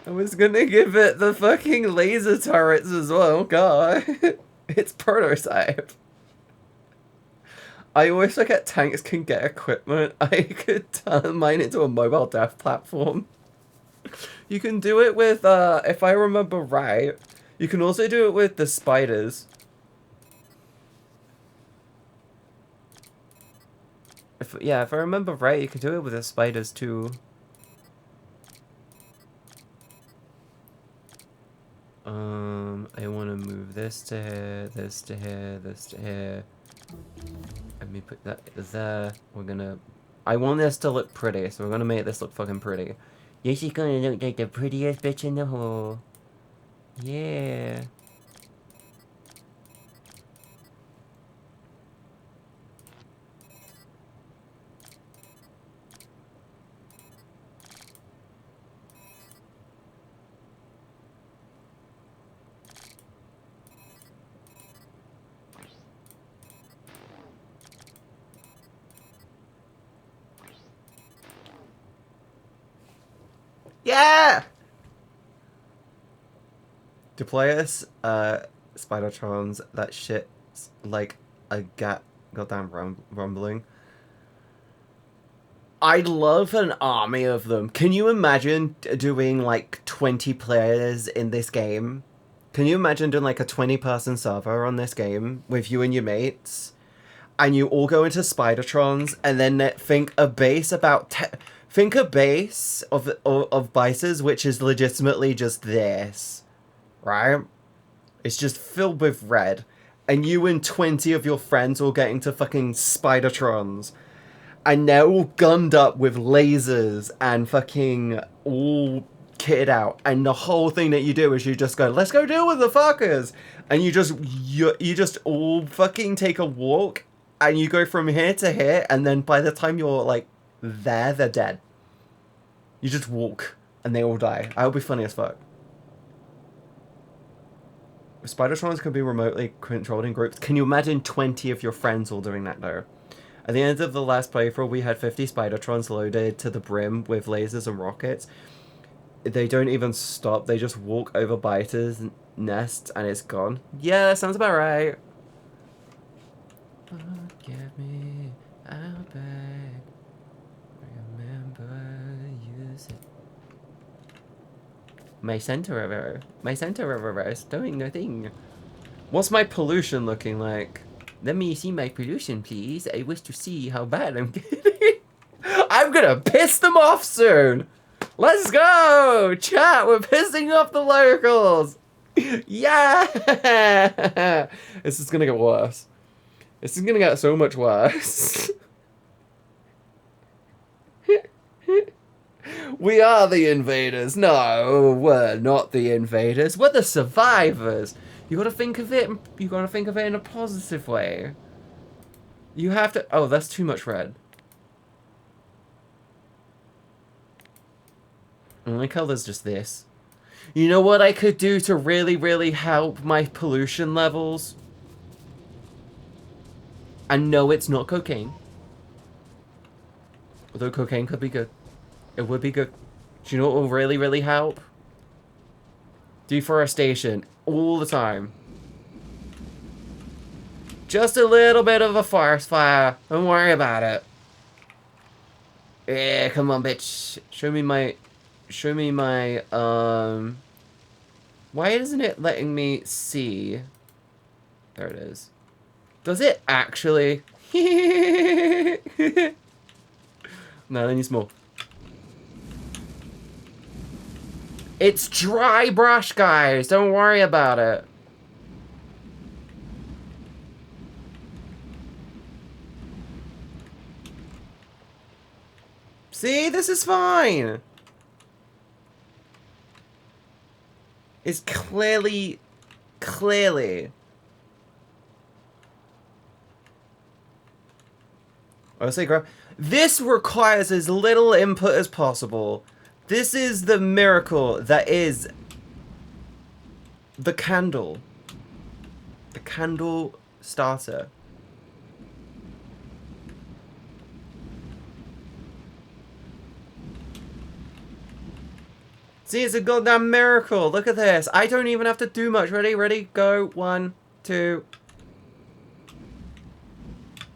I was gonna give it the fucking laser turrets as well, god. It's prototype. I always forget tanks can get equipment. I could turn mine into a mobile dev platform. You can do it with, if I remember right, you can also do it with the spiders. If I remember right, you can do it with the spiders too. I want to move this to here, this to here, this to here. Let me put that there. We're gonna... I want this to look pretty, so we're gonna make this look fucking pretty. This is gonna look like the prettiest bitch in the hole. Yeah. Yeah! Deploy us, Spidertrons, that shit's like a goddamn rumbling. I'd love an army of them. Can you imagine doing like 20 players in this game? Can you imagine doing like a 20-person server on this game with you and your mates? And you all go into Spidertrons and then think a base about... Think a base of bases which is legitimately just this. Right? It's just filled with red. And you and 20 of your friends all getting to fucking Spidertrons. And they're all gunned up with lasers and fucking all kitted out. And the whole thing that you do is you just go, let's go deal with the fuckers. And you just all fucking take a walk. And you go from here to here. And then by the time you're like there, they're dead. You just walk. And they all die. That would be funny as fuck. Spidertrons can be remotely controlled in groups. Can you imagine 20 of your friends all doing that though? At the end of the last playthrough, we had 50 Spidertrons loaded to the brim with lasers and rockets. They don't even stop. They just walk over biters' nests and it's gone. Yeah, that sounds about right. Forgive me, I'll beg. Remember, use it. My center is doing nothing. What's my pollution looking like? Let me see my pollution, please. I wish to see how bad I'm getting. I'm gonna piss them off soon. Let's go! Chat, we're pissing off the locals. Yeah! This is gonna get worse. This is gonna get so much worse. We are the invaders. No, we're not the invaders. We're the survivors. You gotta think of it. You gotta think of it in a positive way. You have to. Oh, that's too much red. I like how there's just this. You know what I could do to really, really help my pollution levels? And no, it's not cocaine. Although cocaine could be good. It would be good. Do you know what will really, really help? Deforestation. All the time. Just a little bit of a forest fire. Don't worry about it. Yeah, come on, bitch. Show me my... Why isn't it letting me see? There it is. Does it actually? No, that needs more. It's dry brush, guys. Don't worry about it. See, this is fine. It's clearly. I say grab. This requires as little input as possible. This is the miracle that is the candle. The candle starter. See, it's a goddamn miracle. Look at this. I don't even have to do much. Ready? Ready? Go. 1, 2.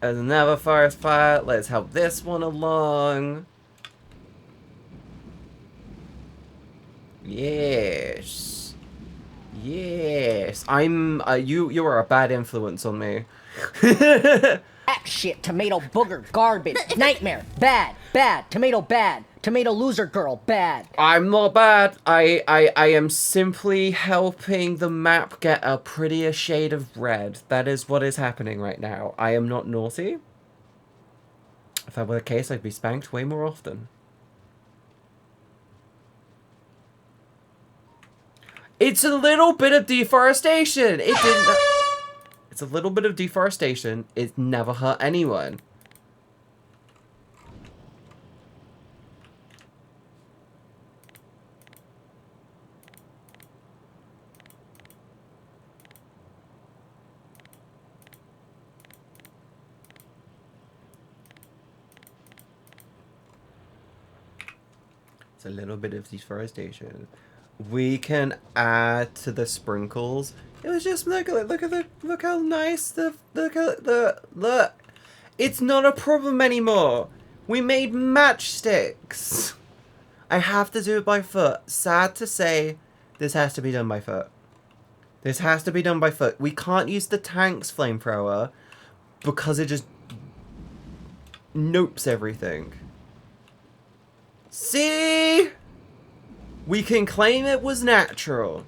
There's another forest fire. Let's help this one along. Yes. Yes. I'm... you are a bad influence on me. Shit, tomato booger, garbage, nightmare, bad, tomato bad, tomato loser girl, bad. I'm not bad. I am simply helping the map get a prettier shade of red. That is what is happening right now. I am not naughty. If that were the case, I'd be spanked way more often. It's a little bit of deforestation. It didn't... It's a little bit of deforestation. It never hurt anyone. It's a little bit of deforestation. We can add to the sprinkles. It was just look how nice look. It's not a problem anymore. We made matchsticks. I have to do it by foot. Sad to say, this has to be done by foot. This has to be done by foot. We can't use the tank's flamethrower because it just nopes everything. See? We can claim it was natural.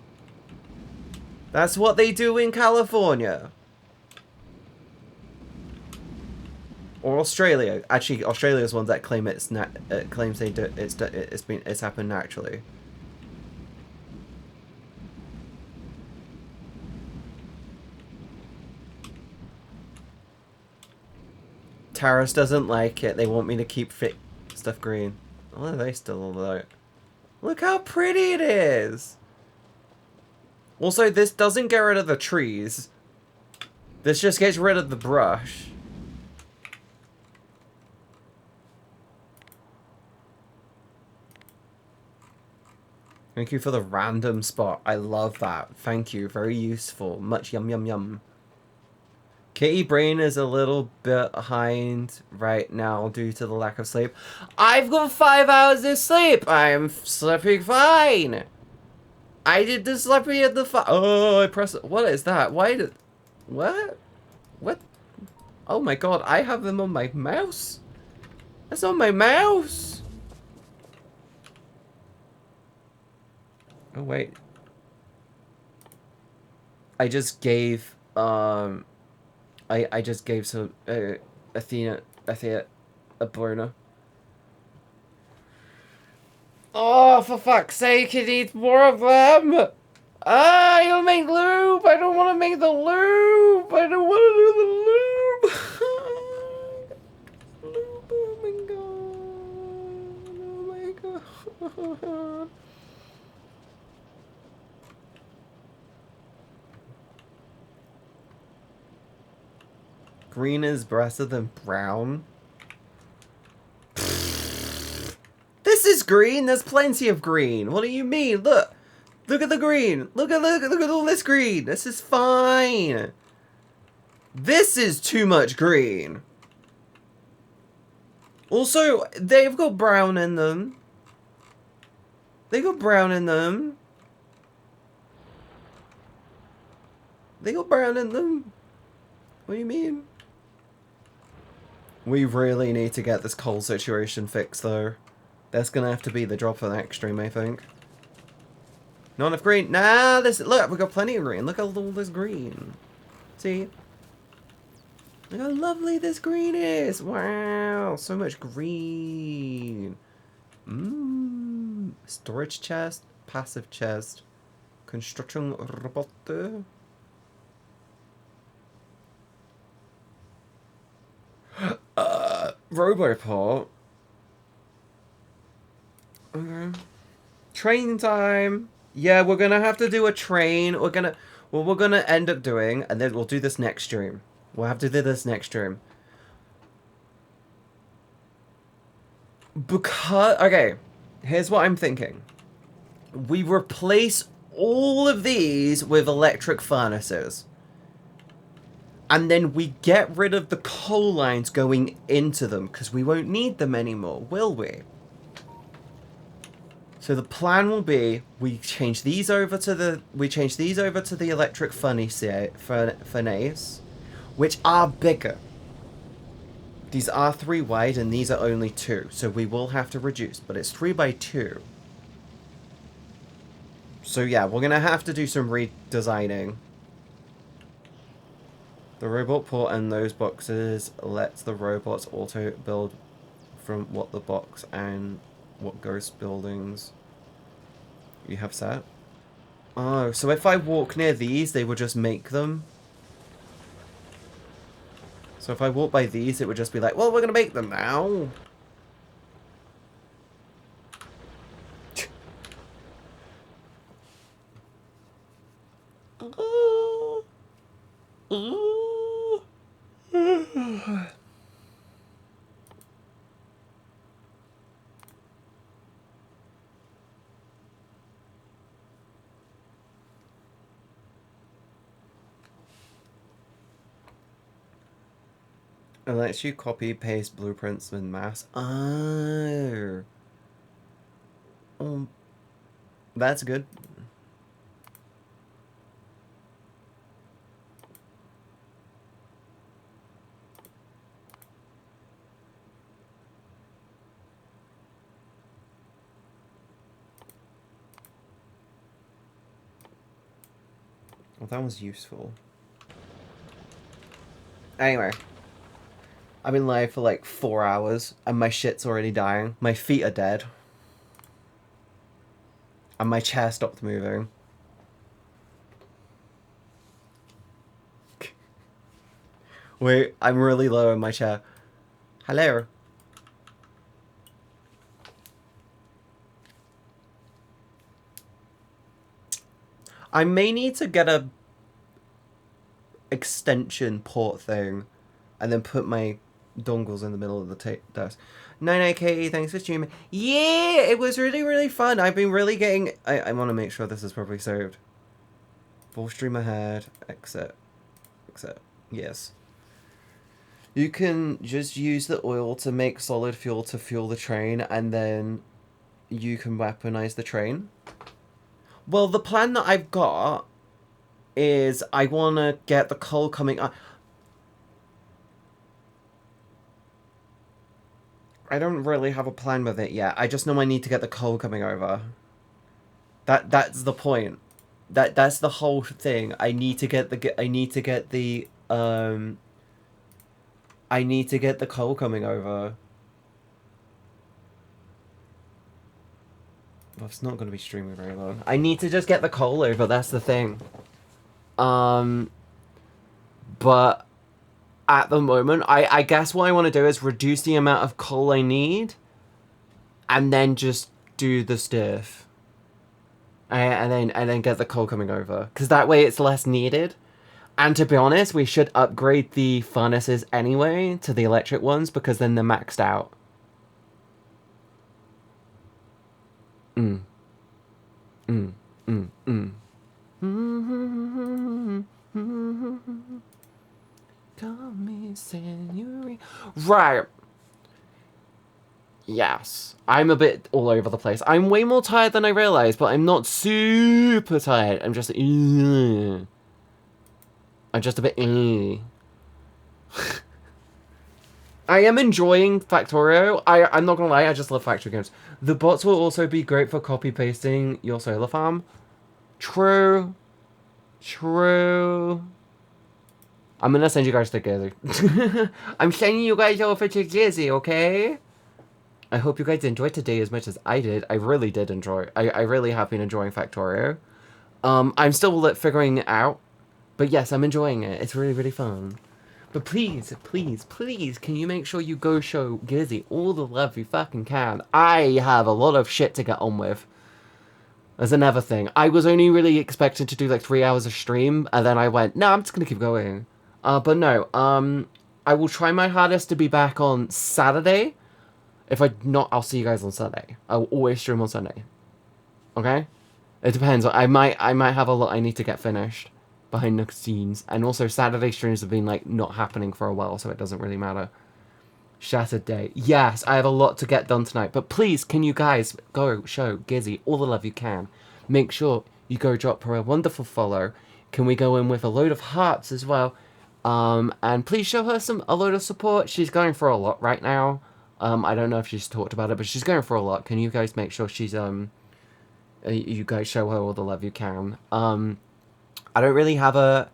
That's what they do in California. Or Australia. Actually, Australia's ones that claim it's claims they do it's happened naturally. Taris doesn't like it. They want me to keep stuff green. Oh, are they still alive? Look how pretty it is. Also, this doesn't get rid of the trees. This just gets rid of the brush. Thank you for the random spot. I love that. Thank you. Very useful. Much yum yum yum. Kitty brain is a little bit behind right now due to the lack of sleep. I've got 5 hours of sleep. I'm sleeping fine. I did the sleepy at the oh, I pressed it. What is that? Why did... What? What? Oh my god, I have them on my mouse? That's on my mouse! Oh wait. I just gave, I just gave some, Athena a burner. Oh, for fuck's sake, it needs more of them! Ah, you'll make lube! I don't want to make the lube! I don't want to do the lube! Lube, oh my god. Oh my god. Green is better than brown? This is green! There's plenty of green! What do you mean? Look! Look at the green. Look at all this green. This is fine. This is too much green. Also, they've got brown in them. They got brown in them. They got brown in them. What do you mean? We really need to get this coal situation fixed, though. That's gonna have to be the drop for the next stream, I think. Not enough green. Nah, look, we got plenty of green. Look at all this green. See? Look how lovely this green is. Wow, so much green. Storage chest, passive chest, construction robot. Roboport. Okay. Train time. Yeah, we're gonna have to do a train. What we're gonna end up doing, and then we'll do this next stream. We'll have to do this next stream. Because, okay, here's what I'm thinking. We replace all of these with electric furnaces. And then we get rid of the coal lines going into them, because we won't need them anymore, will we? So the plan will be we change these over to the electric furnace, which are bigger. These are 3 wide and these are only 2, so we will have to reduce, but it's 3 by 2. So yeah, we're gonna have to do some redesigning. The robot port and those boxes lets the robots auto build from what the box and what ghost buildings you have set. Oh, so if I walk near these, they will just make them. So if I walk by these, it would just be like, well, we're gonna make them now. It lets you copy paste blueprints in mass. Oh. That's good. Well, that was useful. Anyway. I've been live for like 4 hours, and my shit's already dying. My feet are dead. And my chair stopped moving. Wait, I'm really low in my chair. Hello? I may need to get a extension port thing, and then put my dongles in the middle of the desk. 99K, thanks for streaming. Yeah, it was really, really fun. I've been really getting... I want to make sure this is properly saved. Full stream ahead. Exit. Exit. Yes. You can just use the oil to make solid fuel to fuel the train, and then you can weaponize the train. Well, the plan that I've got is I want to get the coal coming up. I don't really have a plan with it yet. I just know I need to get the coal coming over. That's the point. That's the whole thing. I need to get the coal coming over. Well, it's not going to be streaming very long. I need to just get the coal over. That's the thing. But at the moment, I guess what I want to do is reduce the amount of coal I need, and then just do the stuff, and then get the coal coming over, because that way it's less needed. And to be honest, we should upgrade the furnaces anyway to the electric ones, because then they're maxed out. Call me senorita. Right. Yes. I'm a bit all over the place. I'm way more tired than I realized, but I'm not super tired. I'm just... I'm just a bit... I am enjoying Factorio. I'm not gonna lie, I just love Factorio games. The bots will also be great for copy-pasting your solar farm. True. True. I'm gonna send you guys to Gizzy. I'm sending you guys over to Gizzy, okay? I hope you guys enjoyed today as much as I did. I really did enjoy. I really have been enjoying Factorio. I'm still figuring it out. But yes, I'm enjoying it. It's really, really fun. But please, please, please, can you make sure you go show Gizzy all the love you fucking can? I have a lot of shit to get on with. As another thing, I was only really expecting to do like 3 hours of stream, and then I went, no, I'm just gonna keep going. But no, I will try my hardest to be back on Saturday. If I not, I'll see you guys on Sunday. I'll always stream on Sunday. Okay? It depends. I might have a lot I need to get finished behind the scenes. And also Saturday streams have been like not happening for a while, so it doesn't really matter. Shattered day. Yes, I have a lot to get done tonight. But please, can you guys go show Gizzy all the love you can. Make sure you go drop her a wonderful follow. Can we go in with a load of hearts as well? And please show her a load of support. She's going for a lot right now. I don't know if she's talked about it, but she's going for a lot. Can you guys make sure she's, you guys show her all the love you can. I don't really have a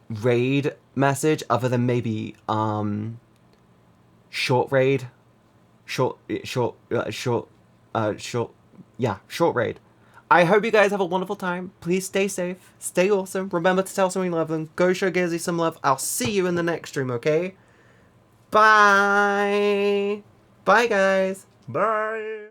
raid message other than maybe, short raid. Short raid. I hope you guys have a wonderful time. Please stay safe. Stay awesome. Remember to tell someone you love them. Go show Gizzy some love. I'll see you in the next stream, okay? Bye! Bye, guys! Bye.